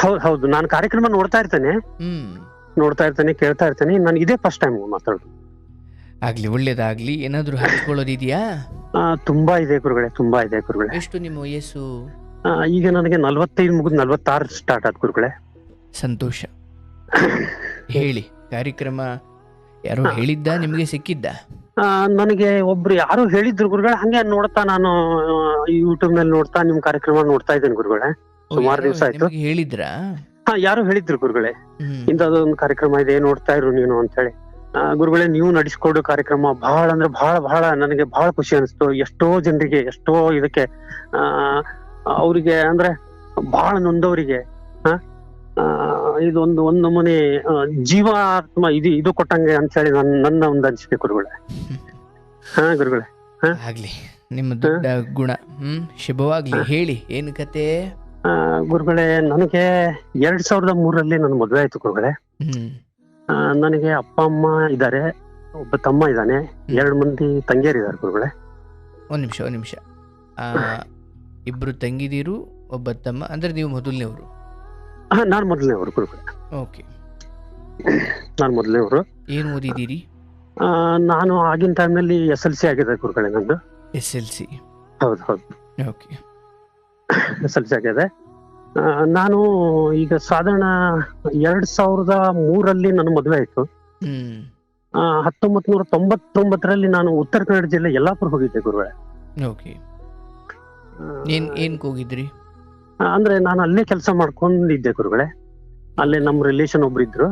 ಹೌದು, ನಾನು ಕಾರ್ಯಕ್ರಮ ನೋಡ್ತಾ ಇರ್ತೇನೆ, ಕೇಳ್ತಾ ಇರ್ತೇನೆ. ನಾನು ಇದೇ ಫಸ್ಟ್ ಟೈಮ್ ಮಾತಾಡೋದು. ಆಗ್ಲಿ, ಒಳ್ಳೇದಾಗ್ಲಿ. ಏನಾದ್ರು ಹಂಚ್ಕೊಳ್ಳೋದಿದ್ಯಾ? ತುಂಬಾ ಇದೆ ಗುರುಗಳೇ, ತುಂಬಾ ಇದೆ ಗುರುಗಳೇ. ಎಷ್ಟು ನಿಮ್ಮ ವಯಸ್ಸು? ಈಗ ನನಗೆ 45 ಮುಗಿದು 46 ಸ್ಟಾರ್ಟ್ ಆದ ಗುರುಗಳೇ. ಸಂತೋಷ. ಹೇಳಿ, ಕಾರ್ಯಕ್ರಮ ಯಾರೋ ಹೇಳಿದ್ದ, ನಿಮಗೆ ಸಿಕ್ಕಿದ್ದ? ನನಗೆ ಒಬ್ರು ಯಾರು ಹೇಳಿದ್ರು ಗುರುಗಳೇ. ಹಂಗೆ ನೋಡ್ತಾ ನಾನು ಯೂಟ್ಯೂಬ್ ನಲ್ಲಿ ನೋಡ್ತಾ ನಿಮ್ ಕಾರ್ಯಕ್ರಮ ನೋಡ್ತಾ ಇದ್ದೇನೆ ಗುರುಗಳೇ. ಸುಮಾರು ದಿವಸ ಆಯ್ತು. ಹೇಳಿದ್ರಾ? ಯಾರು ಹೇಳಿದ್ರು ಗುರುಗಳೇ, ಇಂಥದೊಂದು ಕಾರ್ಯಕ್ರಮ ಇದೆ, ನೋಡ್ತಾ ಇರು ನೀನು ಅಂತ ಹೇಳಿ. ಗುರುಗಳೇ, ನೀವು ನಡೆಸ್ಕೊಡೋ ಕಾರ್ಯಕ್ರಮ ಬಹಳ ಅಂದ್ರೆ ಬಹಳ ನನಗೆ ಬಹಳ ಖುಷಿ ಅನಿಸ್ತು. ಎಷ್ಟೋ ಜನರಿಗೆ, ಎಷ್ಟೋ ಇದಕ್ಕೆ ಅವರಿಗೆ ಅಂದ್ರೆ ಬಹಳ ನೊಂದವರಿಗೆ ಇದೊಂದು ನಮೂನೆ ಜೀವಾತ್ಮ ಇದು ಕೊಟ್ಟಂಗೆ ಅಂತ ಹೇಳಿ ನನ್ನ ಒಂದು ಅನಿಸಿಕೆ ಗುರುಗಳೇ. ಗುರುಗಳೇ, ಆಗ್ಲಿ, ನಿಮ್ಮ ದೊಡ್ಡ ಗುಣ. ಶುಭವಾಗ್ಲಿ. ಹೇಳಿ, ಏನು ಕತೆ? ಗುರುಗಳೇ, ನನಗೆ 2003 ನನ್ನ ಮದುವೆ ಆಯ್ತು ಗುರುಗಳೇ. ನನಗೆ ಅಪ್ಪ ಅಮ್ಮ ಇದ್ದಾರೆ, ಒಬ್ಬ ತಮ್ಮ ಇದ್ದಾನೆ, 2 ಮಂದಿ ತಂಗಿಯರಿದ್ದಾರೆ ಗುರುಗಳೇ. ಒಂದ್ ನಿಮಿಷ. ಇಬ್ರು ತಂಗಿದೀರು, ಒಬ್ಬ ತಮ್ಮ, ಅಂದ್ರೆ ನೀವು ಮೊದಲನೇವರು? ನಾನು ಮೊದಲನೇವರು ಗುರುಗಳೇ. ಓಕೆ, ನಾನು ಮೊದಲನೇವರು. ಏನ್ ಓದಿದ್ದೀರಿ? ನಾನು ಆಗಿನ ಟೈಮ್ನಲ್ಲಿ SLC ಆಗಿದೆ ಗುರುಗಳೇ ನಂದು. SLC? ಹೌದು. ಓಕೆ, SLC ಆಗಿದೆ. ನಾನು ಈಗ ಸಾಧಾರಣ 2003 ನನ್ನ ಮದುವೆ ಆಯ್ತು. 1999 ನಾನು ಉತ್ತರ ಕನ್ನಡ ಜಿಲ್ಲೆ ಯಲ್ಲಾಪುರ ಹೋಗಿದ್ದೆ ಗುರುಗಳೇ. ಓಕೆ, ಏನ್ ಹೋಗಿದ್ರಿ? ಅಂದ್ರೆ ನಾನು ಅಲ್ಲೇ ಕೆಲಸ ಮಾಡ್ಕೊಂಡಿದ್ದೆ ಗುರುಗಳೇ. ಅಲ್ಲೇ ನಮ್ಮ ರಿಲೇಷನ್ ಒಬ್ರು ಇದ್ರು,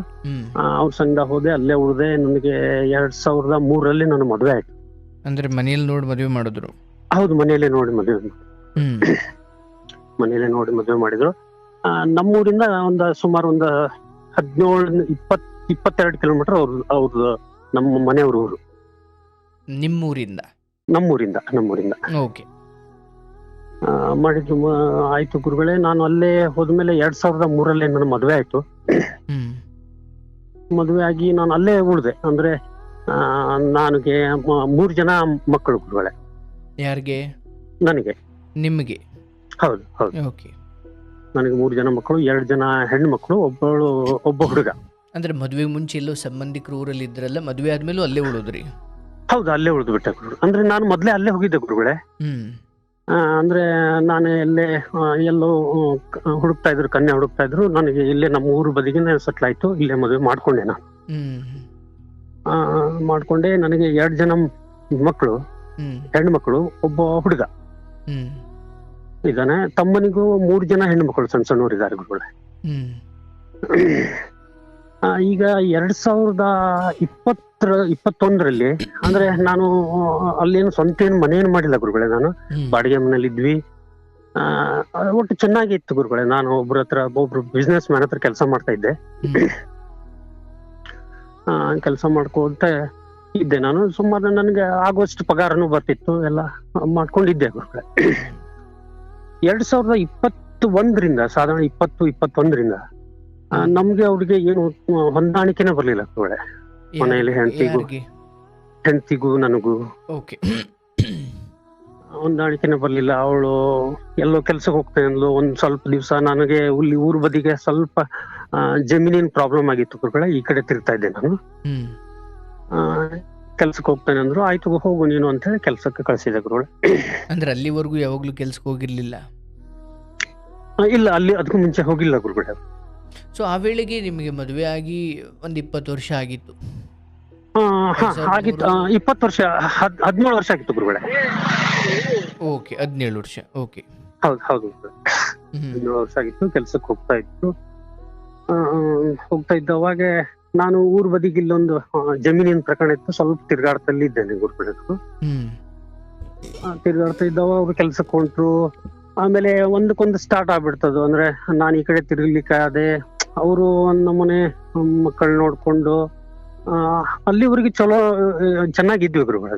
ಅವ್ರ ಸಂಘ ಹೋದೆ, ಅಲ್ಲೇ ಉಳಿದೆ. ನನಗೆ 2003 ನನ್ನ ಮದುವೆ ಆಯ್ತು. ಅಂದ್ರೆ ಮನೆಯಲ್ಲಿ ನೋಡಿ ಮದುವೆ ಮಾಡಿದ್ರು? ಹೌದು, ಮನೆಯಲ್ಲೇ ನೋಡಿ ಮದುವೆ ಮಾಡಿದ್ರು. ನಮ್ಮೂರಿಂದ ಸುಮಾರು ಒಂದು 17-22 ಕಿಲೋಮೀಟರ್ ಅವ್ರದ್ದು ನಮ್ಮ ಮನೆಯವ್ರ ಊರು. ನಿಮ್ಮೂರಿಂದ? ನಮ್ಮೂರಿಂದ. ಓಕೆ, ಮಾಡಿದ್ದು ಆಯ್ತು ಗುರುಗಳೇ. ನಾನು ಅಲ್ಲೇ ಹೋದ್ಮೇಲೆ 2003 ನನ್ನ ಮದುವೆ ಆಯ್ತು. ಮದುವೆ ಆಗಿ ನಾನು ಅಲ್ಲೇ ಉಳಿದೆ. ಅಂದ್ರೆ ನನಗೆ 3 ಜನ ಮಕ್ಕಳು ಗುರುಗಳೇ. ಯಾರಿಗೆ? ನನಗೆ. ನಿಮಗೆ? ಹೌದು. ಓಕೆ, ನನಗೆ 3 ಜನ ಮಕ್ಕಳು, 2 ಜನ ಹೆಣ್ಣು ಮಕ್ಕಳು, ಒಬ್ಬ ಹುಡುಗ. ಅಂದ್ರೆ ಮದುವೆ ಮುಂಚೆ ಎಲ್ಲೋ ಸಂಬಂಧಿಕರು ಊರಲ್ಲಿ ಇದ್ರಲ್ಲ, ಮದುವೆ ಆದ್ಮೇಲೂ ಅಲ್ಲೇ ಉಳಿದ್ರಿ? ಹೌದು, ಅಲ್ಲೇ ಉಳಿದು ಬಿಟ್ಟೆ ಗುರು. ಅಂದ್ರೆ ನಾನು ಮೊದ್ಲೇ ಅಲ್ಲೇ ಹೋಗಿದ್ದೆ ಗುರುಗಳೇ. ಅಂದ್ರೆ ನಾನು ಎಲ್ಲೋ ಕನ್ಯಾ ಹುಡುಕ್ತಾ ಇದ್ರು. ನನಗೆ ಇಲ್ಲೇ ನಮ್ಮ ಊರು ಬದಿಗೆ ಸೆಟ್ಲ್ ಆಯ್ತು. ಇಲ್ಲೇ ಮದುವೆ ಮಾಡ್ಕೊಂಡೆ ನಾನು. ಮಾಡ್ಕೊಂಡೆ. ನನಗೆ 2 ಜನ ಮಕ್ಕಳು, ಹೆಣ್ಣು ಮಕ್ಕಳು, ಒಬ್ಬ ಹುಡುಗ ಇದ್ದಾನೆ. ತಮ್ಮನಿಗೂ 3 ಜನ ಹೆಣ್ಣು ಮಕ್ಕಳು, ಸಣ್ಣವ್ರು ಇದ್ದಾರೆ ಗುರುಗಳೇ. ಈಗ 2021 ಅಂದ್ರೆ ನಾನು ಅಲ್ಲೇನು ಸ್ವಂತ ಮನೇನು ಮಾಡಿಲ್ಲ ಗುರುಗಳೇ. ನಾನು ಬಾಡಿಗೆ ಮನೇಲಿ ಇದ್ವಿ. ಒಟ್ಟು ಚೆನ್ನಾಗಿತ್ತು ಗುರುಗಳೇ. ನಾನು ಒಬ್ರು ಬಿಸ್ನೆಸ್ ಮ್ಯಾನ್ ಹತ್ರ ಕೆಲಸ ಮಾಡ್ತಾ ಇದ್ದೆ. ಕೆಲಸ ಮಾಡ್ಕೊಂತ ಇದ್ದೆ ನಾನು. ಸುಮಾರು ನನಗೆ ಆಗುವಷ್ಟು ಪಗಾರನು ಬರ್ತಿತ್ತು, ಎಲ್ಲ ಮಾಡ್ಕೊಂಡಿದ್ದೆ ಗುರುಗಳೇ. 2021 ಸಾಧಾರಣ 2021 ನಮ್ಗೆ ಅವ್ರಿಗೆ ಏನು ಹೊಂದಾಣಿಕೆನೇ ಬರ್ಲಿಲ್ಲ ಗುರುಗಳೇ. ಮನೆಯಲ್ಲಿ ಹೆಂಡತಿಗೂ ನನಗೂ ಹೊಂದಾಣಿಕೆನೇ ಬರ್ಲಿಲ್ಲ. ಅವಳು ಎಲ್ಲೋ ಕೆಲ್ಸಕ್ಕೆ ಹೋಗ್ತೇನೆ ಅಂದ್ಲು. ಒಂದ್ ಸ್ವಲ್ಪ ದಿವಸ ನನಗೆ ಊರ್ ಬದಿಗೆ ಸ್ವಲ್ಪ ಜಮೀನಿನ ಪ್ರಾಬ್ಲಮ್ ಆಗಿತ್ತು ಗುರುಗಳೇ. ಈ ಕಡೆ ತಿರ್ತಾ ಇದ್ದೆ ನಾನು. ಕೆಲ್ಸಕ್ಕೆ ಹೋಗ್ತೇನೆ ಅಂದ್ರು. ಆಯ್ತು ಹೋಗು ನೀನು ಅಂತ ಹೇಳಿ ಕೆಲ್ಸಕ್ಕೆ ಕಳ್ಸಿದೆ ಗುರುಗಳೇ. ಅಂದ್ರೆ ಅಲ್ಲಿವರೆಗೂ ಯಾವಾಗ್ಲೂ ಕೆಲ್ಸಕ್ಕೆ ಹೋಗಿರ್ಲಿಲ್ಲ? ಇಲ್ಲ, ಅಲ್ಲಿ ಅದಕ್ಕೂ ಮುಂಚೆ ಹೋಗಿಲ್ಲ ಗುರುಗಳೇ. ಸೊ ಆ ವೇಳೆಗೆ ನಿಮಗೆ ಮದುವೆ ಆಗಿ ಒಂದು 20 ವರ್ಷ ಆಗಿತ್ತು? ಆಗಿತ್ತು. 20 ವರ್ಷ, 17 ವರ್ಷ ಆಗಿತ್ತು ಗುರುಗಳೇ. ಓಕೆ, 17 ವರ್ಷ. ಓಕೆ, ಹೌದು 17 ವರ್ಷ ಆಗಿತ್ತು. ಕೆಲ್ಸಕ್ಕೆ ಹೋಗ್ತಾ ಇದ್ದವಾಗ ನಾನು ಊರ್ ಬದಿಗೆ ಇಲ್ಲೊಂದು ಜಮೀನಿನ ಪ್ರಕರಣ ಇತ್ತು. ಸ್ವಲ್ಪ ತಿರ್ಗಾಡ್ತಲ್ಲಿ ಇದ್ದೇನೆ ಗುರುಗಳೇ. ತಿರ್ಗಾಡ್ತಾ ಇದ್ದವ ಅವ್ರು ಕೆಲ್ಸಕ್ಕೆ ಹೊಂಟ್ರು. ಆಮೇಲೆ ಒಂದಕ್ಕೊಂದು ಸ್ಟಾರ್ಟ್ ಆಗ್ಬಿಡ್ತದು. ಅಂದ್ರೆ ನಾನು ಈ ಕಡೆ ತಿರ್ಗ್ಲಿಕ್ಕೆ ಅದೇ, ಅವರು ನಮ್ಮನೆ ಮಕ್ಕಳು ನೋಡ್ಕೊಂಡು ಅಲ್ಲಿವರೆಗೆ ಚೆನ್ನಾಗಿದ್ವಿ ಗುರುಗಳೇ.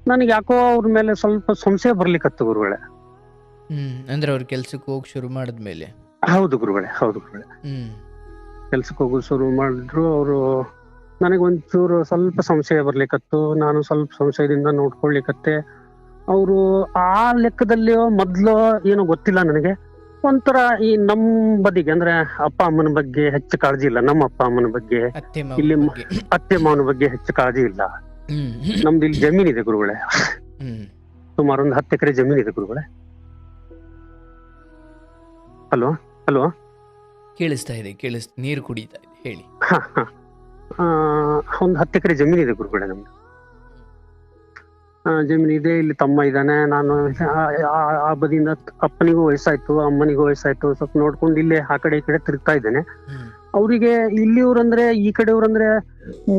ನನಗೆ ಯಾಕೋ ಅವ್ರ ಮೇಲೆ ಸ್ವಲ್ಪ ಸಂಶಯ ಬರ್ಲಿಕ್ಕತ್ತು ಗುರುಗಳೇ. ಅಂದ್ರೆ ಅವ್ರ ಕೆಲ್ಸಕ್ಕೆ ಹೋಗಿ ಶುರು ಮಾಡಿದ್ಮೇಲೆ? ಹೌದು ಗುರುಗಳೇ. ಕೆಲ್ಸಕ್ಕೆ ಹೋಗೋದು ಶುರು ಮಾಡಿದ್ರು ಅವರು. ನನಗೆ ಒಂಚೂರು ಸ್ವಲ್ಪ ಸಂಶಯ ಬರ್ಲಿಕ್ಕತ್ತು. ನಾನು ಸ್ವಲ್ಪ ಸಂಶಯದಿಂದ ನೋಡ್ಕೊಳ್ಲಿಕ್ಕತ್ತೆ. ಅವರು ಆ ಲೆಕ್ಕದಲ್ಲಿ ಮೊದ್ಲು ಏನೋ ಗೊತ್ತಿಲ್ಲ ನನಗೆ. ಒಂಥರ ಈ ನಮ್ ಬದಿಗೆ ಅಂದ್ರೆ ಅಪ್ಪ ಅಮ್ಮನ ಬಗ್ಗೆ ಹೆಚ್ಚು ಕಾಳಜಿ ಇಲ್ಲ, ನಮ್ಮ ಅಪ್ಪ ಅಮ್ಮನ ಬಗ್ಗೆ, ಅತ್ತೆ ಇಲ್ಲಿ ಮಾವನ ಬಗ್ಗೆ. ಅತ್ತೆ ಮಾವನ ಬಗ್ಗೆ ಹೆಚ್ಚು ಕಾಳಜಿ ಇಲ್ಲ. ಹ್ಮ್ ನಮ್ದು ಇಲ್ಲಿ ಜಮೀನ್ ಇದೆ ಗುರುಗಳೇ, ಹ್ಮ್ ಸುಮಾರು ಒಂದು 10 ಎಕರೆ ಜಮೀನ್ ಇದೆ ಗುರುಗಳೇ. ಹಲೋ ಹಲೋ ಕೇಳಿಸ್ತಾ ಇದೆ, ನೀರು ಕುಡಿತಾ ಇದೆ, ಹೇಳಿ. ಒಂದು 10 ಎಕರೆ ಜಮೀನ್ ಇದೆ ಗುರುಗಳೇ ನಮ್ದು. ಜಮೀನ್ ಇದೆ, ಇಲ್ಲಿ ತಮ್ಮ ಇದ್ದಾನೆ, ನಾನು ಆ ಬದಿಯಿಂದ ಅಪ್ಪನಿಗೂ ವಯಸ್ಸಾಯ್ತು, ಅಮ್ಮನಿಗೂ ವಯಸ್ಸಾಯ್ತು, ಸ್ವಲ್ಪ ನೋಡ್ಕೊಂಡು ಇಲ್ಲೇ ಆ ಕಡೆ ಈ ಕಡೆ ತಿರುಗ್ತಾ ಇದ್ದೇನೆ. ಹ್ಮ್ ಅವರಿಗೆ ಇಲ್ಲಿಯವ್ರಂದ್ರೆ ಈ ಕಡೆಯವ್ರಂದ್ರೆ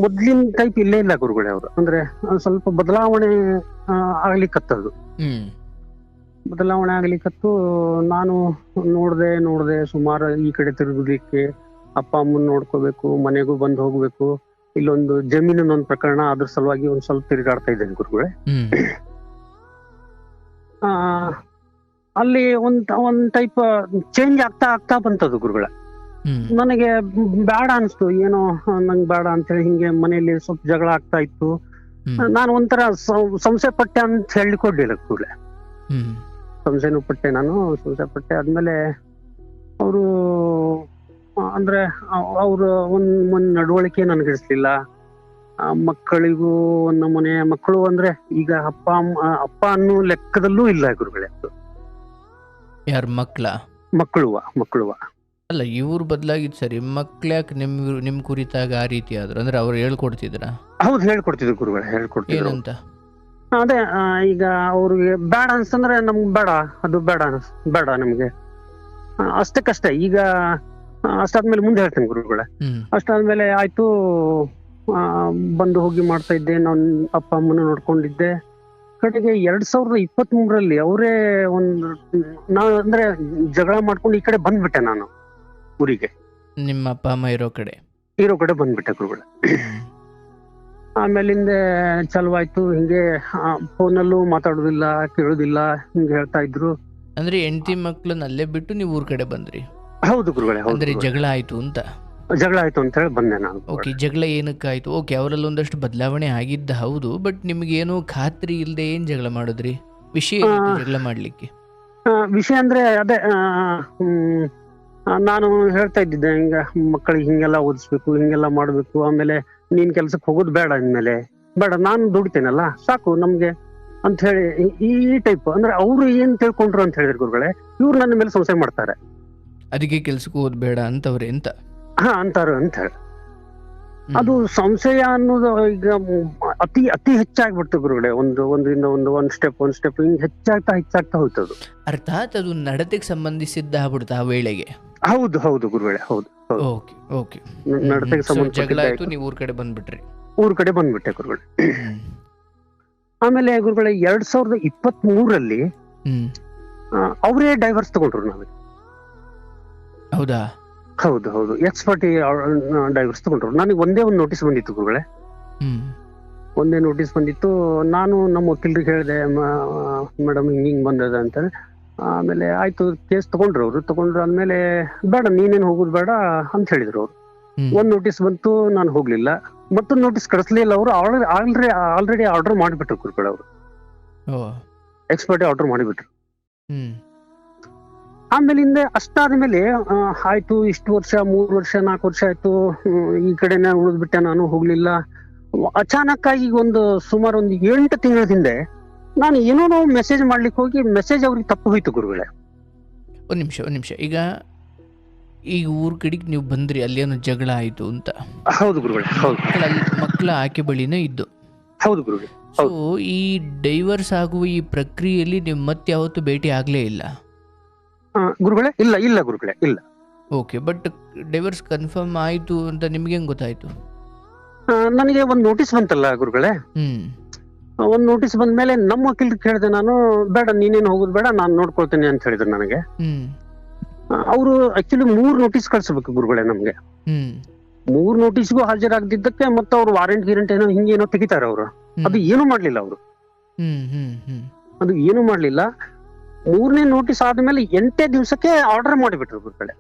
ಮೊದ್ಲಿನ ಟೈಪ್ ಇಲ್ಲೇ ಇಲ್ಲ ಗುರುಗಳೇ. ಅವರು ಅಂದ್ರೆ ಸ್ವಲ್ಪ ಬದಲಾವಣೆ ಆಗ್ಲಿಕ್ಕತ್ತದು, ಹ್ಮ್ ಬದಲಾವಣೆ ಆಗ್ಲಿಕ್ಕತ್ತು. ನಾನು ನೋಡ್ದೆ ಸುಮಾರು ಈ ಕಡೆ ತಿರುಗಲಿಕ್ಕೆ, ಅಪ್ಪ ಅಮ್ಮನ್ ನೋಡ್ಕೋಬೇಕು, ಮನೆಗೂ ಬಂದು ಹೋಗ್ಬೇಕು. ಇಲ್ಲೊಂದು ಜಮೀನಿನ ಒಂದು ಪ್ರಕರಣ, ಅದ್ರ ಸಲುವಾಗಿ ಒಂದ್ ಸ್ವಲ್ಪ ತಿರುಗಾಡ್ತಾ ಇದ್ದೇನೆ ಗುರುಗಳೇ. ಹ್ಮ್ ಅಲ್ಲಿ ಒಂದ್ ಟೈಪ್ ಚೇಂಜ್ ಆಗ್ತಾ ಬಂತದು ಗುರುಗಳೇ. ಹ್ಮ್ ನನಗೆ ಬೇಡ ಅನ್ಸ್ತು, ಏನೋ ನಂಗೆ ಬೇಡ ಅಂತೇಳಿ ಹಿಂಗೆ ಮನೆಯಲ್ಲಿ ಸ್ವಲ್ಪ ಜಗಳ ಆಗ್ತಾ ಇತ್ತು. ಹ್ಮ್ ನಾನು ಒಂಥರ ಸಂಶಯ ಪಟ್ಟೆ ಅಂತ ಹೇಳಿಕೊಡ್ಲಿಲ್ಲ ಕೂಡಲೇ. ಹ್ಮ್ ಸಂಶಯನೂ ಪಟ್ಟೆ, ನಾನು ಸಂಶಯ ಪಟ್ಟೆ. ಆದ್ಮೇಲೆ ಅವರು ಅಂದ್ರೆ ಅವ್ರ ಒಂದ್ ನಡವಳಿಕೆ ನನ್ಗಿಡಿಸ್ಲಿಲ್ಲ. ಮಕ್ಕಳಿಗೂ ನಮ್ಮನೆ ಮಕ್ಕಳು ಅಂದ್ರೆ ಈಗ ಅಪ್ಪ ಅನ್ನೋ ಲೆಕ್ಕದಲ್ಲೂ ಇಲ್ಲ ಗುರುಗಳೇ. ಯಾರ ಮಕ್ಕಳುವ ಅಲ್ಲ, ಇವ್ರು ಬದಲಾಗಿದ್ ಸರಿ, ಮಕ್ಳ್ಯಾಕೆ ನಿಮ್ ಕುರಿತಾಗ ಆ ರೀತಿ ಆದ್ರು? ಅಂದ್ರೆ ಅವ್ರು ಹೇಳ್ಕೊಡ್ತಿದ್ರ? ಹೌದು, ಹೇಳ್ಕೊಡ್ತಿದ್ರು ಗುರುಗಳೇ, ಹೇಳ್ಕೊಡ್ತಿದ್ರು. ಏನಂತ? ಅದೇ ಈಗ ಅವ್ರಿಗೆ ಬೇಡ ಅನ್ಸ್ತಂದ್ರೆ ನಮ್ಗೆ ಬೇಡ, ಅದು ಬೇಡ ನಮ್ಗೆ, ಅಷ್ಟಕ್ಕಷ್ಟೇ. ಈಗ ಅಷ್ಟಾದ್ಮೇಲೆ ಮುಂದೆ ಹೇಳ್ತೇನೆ ಗುರುಗಳೇ. ಅಷ್ಟಾದ್ಮೇಲೆ ಆಯ್ತು, ಬಂದು ಹೋಗಿ ಮಾಡ್ತಾ ಇದ್ದೆ, ನಾನು ಅಪ್ಪ ಅಮ್ಮನ ನೋಡ್ಕೊಂಡಿದ್ದೆ. ಕಡೆಗೆ 2023 ಅವರೇ ಅಂದ್ರೆ ಜಗಳ ಮಾಡ್ಕೊಂಡು ಈ ಕಡೆ ಬಂದ್ಬಿಟ್ಟೆ ನಾನು ಊರಿಗೆ. ನಿಮ್ಮ ಅಪ್ಪ ಅಮ್ಮ ಇರೋ ಕಡೆ ಬಂದ್ಬಿಟ್ಟೆ ಗುರುಗಳೇ. ಆಮೇಲಿಂದ ಚಲವಾಯ್ತು, ಹಿಂಗೆ ಫೋನಲ್ಲೂ ಮಾತಾಡೋದಿಲ್ಲ, ಕೇಳೋದಿಲ್ಲ, ಹಿಂಗೆ ಹೇಳ್ತಾ ಇದ್ರು. ಅಂದ್ರೆ ಹೆಂಡತಿ ಮಕ್ಳನ್ನ ಅಲ್ಲೇ ಬಿಟ್ಟು ನೀವು ಊರ್ ಕಡೆ ಬಂದ್ರಿ? ಹೌದು ಗುರುಗಳೇ. ಅಂದ್ರೆ ಜಗಳ ಆಯ್ತು ಅಂತ? ಜಗಳ ಆಯ್ತು ಅಂತ ಹೇಳಿ ಬಂದೆ ನಾನು. ಓಕೆ, ಜಗಳ ಏನಕ್ಕಾಯ್ತು? ಓಕೆ, ಅವರಲ್ಲಿ ಒಂದಷ್ಟು ಬದಲಾವಣೆ ಆಗಿದ್ದ ಹೌದು, ಬಟ್ ನಿಮ್ಗೆ ಏನೋ ಖಾತ್ರಿ ಇಲ್ಲದೆ ಏನ್ ಜಗಳ ಮಾಡಿದ್ರಿ? ವಿಷಯ ಜಗಳ ಮಾಡ್ಲಿಕ್ಕೆ ವಿಷಯ ಅಂದ್ರೆ ಅದೇ, ನಾನು ಹೇಳ್ತಾ ಇದ್ದಿದ್ದೆ, ಹಿಂಗ ಮಕ್ಕಳಿಗೆ ಹಿಂಗೆಲ್ಲ ಓದಿಸ್ಬೇಕು, ಹಿಂಗೆಲ್ಲ ಮಾಡ್ಬೇಕು, ಆಮೇಲೆ ನೀನ್ ಕೆಲ್ಸಕ್ಕೆ ಹೋಗೋದು ಬೇಡ, ಇನ್ಮೇಲೆ ಬೇಡ, ನಾನು ದುಡಿತೇನಲ್ಲ ಸಾಕು ನಮ್ಗೆ ಅಂತ ಹೇಳಿ ಈ ಟೈಪ್. ಅಂದ್ರೆ ಅವ್ರು ಏನ್ ತಿಳ್ಕೊಂಡ್ರು ಅಂತ ಹೇಳಿದ್ರು ಗುರುಗಳೇ, ಇವ್ರು ನನ್ನ ಮೇಲೆ ಸಂಶಯ ಮಾಡ್ತಾರೆ. ಅದಕ್ಕೆ ಕೆಲ್ಸಕ್ಕೆ ಹೋದ್ ಬೇಡ ಅಂತವ್ರೆ ಅಂತ ಅಂತಾರ ಅಂತ ಹೇಳಿ. ಅದು ಸಂಶಯ ಅನ್ನೋದು ಈಗ ಅತಿ ಹೆಚ್ಚಾಗ್ಬಿಡ್ತು ಗುರುಗಳೇ. ಒಂದ್ರಿಂದ ಒಂದ್ ಸ್ಟೆಪ್ ಹಿಂಗ್ ಹೆಚ್ಚಾಗ್ತಾ ಹೋಯ್ತದು. ಅರ್ಥಾತ್ ಅದು ನಡತೆಗೆ ಸಂಬಂಧಿಸಿದ್ದ ಆಗ್ಬಿಡ್ತಾ ಆ ವೇಳೆಗೆ? ಹೌದು ಗುರುಗಳೇ, ಹೌದು. ಓಕೆ. ನಡತೆಗೆ ಸಂಬಂಧ ಜಗಳ ಆಯ್ತು, ನೀವು ಊರ್ ಕಡೆ ಬಂದ್ಬಿಟ್ರಿ? ಊರ್ ಕಡೆ ಬಂದ್ಬಿಟ್ಟೆ ಗುರುಗಳೇ. ಆಮೇಲೆ ಗುರುಗಳೇ 2023 ಅವರೇ ಡೈವರ್ಸ್ ತಗೊಂಡ್ರು ನಾವೇ. ಹೌದಾ? ಹೌದು, ಎಕ್ಸ್ಪರ್ಟಿ ಡೈವರ್ಸ್ ತಗೊಂಡ್ರು. ನನಗೆ ಒಂದೇ ಒಂದು ನೋಟಿಸ್ ಬಂದಿತ್ತು ಗುರುಗಳೇ, ಒಂದೇ ನೋಟಿಸ್ ಬಂದಿತ್ತು. ನಾನು ನಮ್ಮ ವಕೀಲರಿಗೆ ಹೇಳಿದೆ, ಮೇಡಮ್ ಹಿಂಗ್ ಬಂದದ ಅಂತ. ಆಮೇಲೆ ಆಯ್ತು, ಕೇಸ್ ತಗೊಂಡ್ರು ಆದ್ಮೇಲೆ ಬೇಡ, ನೀನೇನು ಹೋಗುದು ಬೇಡ ಅಂತ ಹೇಳಿದ್ರು ಅವ್ರು. ಒಂದ್ ನೋಟಿಸ್ ಬಂತು, ನಾನು ಹೋಗ್ಲಿಲ್ಲ. ಮತ್ತೊಂದು ನೋಟಿಸ್ ಕಳಿಸ್ಲಿಲ್ಲ ಅವರು. ಆಲ್ರೆಡಿ ಆರ್ಡರ್ ಮಾಡಿಬಿಟ್ರು ಗುರುಗಳು ಅವರು, ಎಕ್ಸ್ಪರ್ಟಿ ಆರ್ಡರ್ ಮಾಡಿಬಿಟ್ರು. ಆಮೇಲಿಂದ ಅಷ್ಟಾದ್ಮೇಲೆ ಆಯ್ತು, ಇಷ್ಟು ವರ್ಷ 3 ವರ್ಷ 4 ವರ್ಷ ಆಯ್ತು, ಈ ಕಡೆನೆ ಉಳಿದ್ಬಿಟ್ಟೆ, ನಾನು ಹೋಗ್ಲಿಲ್ಲ. ಅಚಾನಕ್ ಆಗಿ ಸುಮಾರು 8 ತಿಂಗಳ ಹಿಂದೆ ನಾನು ಏನೋ ಮೆಸೇಜ್ ಮಾಡ್ಲಿಕ್ಕೆ ಹೋಗಿ ಮೆಸೇಜ್ ಅವ್ರಿಗೆ ತಪ್ಪು ಹೋಯ್ತು ಗುರುಗಳೇ. ಒಂದ್ ನಿಮಿಷ. ಈಗ ಊರ್ ಕಡೆಗೆ ನೀವು ಬಂದ್ರಿ, ಅಲ್ಲೇನೋ ಜಗಳ ಆಯ್ತು ಅಂತ? ಹೌದು ಗುರುಗಳೇ, ಹೌದು. ಮಕ್ಕಳ ಆಕೆ ಬಳಿನೇ ಇದ್ದು? ಹೌದು ಗುರುಗಳೇ. ಸೊ ಈ ಡೈವರ್ಸ್ ಆಗುವ ಈ ಪ್ರಕ್ರಿಯೆಯಲ್ಲಿ ನೀವು ಮತ್ತೆ ಯಾವತ್ತು ಭೇಟಿ ಆಗ್ಲೇ ಇಲ್ಲ ಗುರುಗಳೇ? ಇಲ್ಲ ಗುರುಗಳೇ, ಇಲ್ಲ. ಓಕೆ, ಬಟ್ ಡೈವರ್ಸ್ ಕನ್ಫರ್ಮ್ ಆಯ್ತು ಅಂತ ನಿಮ್ಗೆ ಹೆಂಗ್ ಗೊತ್ತಾಯ್ತು? ನನಗೆ ಒಂದು ನೋಟಿಸ್ ಬಂತಲ್ಲ ಗುರುಗಳೇ. ಒಂದ್ ನೋಟಿಸ್ ಬಂದ್ಮೇಲೆ ನಮ್ಮ ವಕೀಲರಿಗೆ ಕೇಳಿದೆ ನಾನು, ಬೇಡ ನೀನೇನು ಹೋಗುದು ಬೇಡ, ನಾನು ನೋಡ್ಕೊಳ್ತೇನೆ ಅಂತ ಹೇಳಿದ್ರು ನನಗೆ. ಅವರು ಆಕ್ಚುಲಿ 3 ನೋಟಿಸ್ ಕಳ್ಸಬೇಕು ಗುರುಗಳೇ ನಮ್ಗೆ. 3 ನೋಟಿಸ್ಗೂ ಹಾಜರಾಗದಿದ್ದಕ್ಕೆ ಮತ್ತೆ ಅವ್ರು ವಾರೆಂಟ್ ಗಿರೆಂಟ್ ಏನೋ ಹಿಂಗೇನೋ ತೆಗಿತಾರೆ ಅವರು. ಅದು ಏನು ಮಾಡ್ಲಿಲ್ಲ ಅವರು, ಅದು ಏನು ಮಾಡ್ಲಿಲ್ಲ. 3ನೇ ನೋಟಿಸ್ ಆದ್ಮೇಲೆ 8 ದಿವಸಕ್ಕೆ ಆರ್ಡರ್ ಮಾಡಿಬಿಟ್ರು ಗುರುಗಳೇ,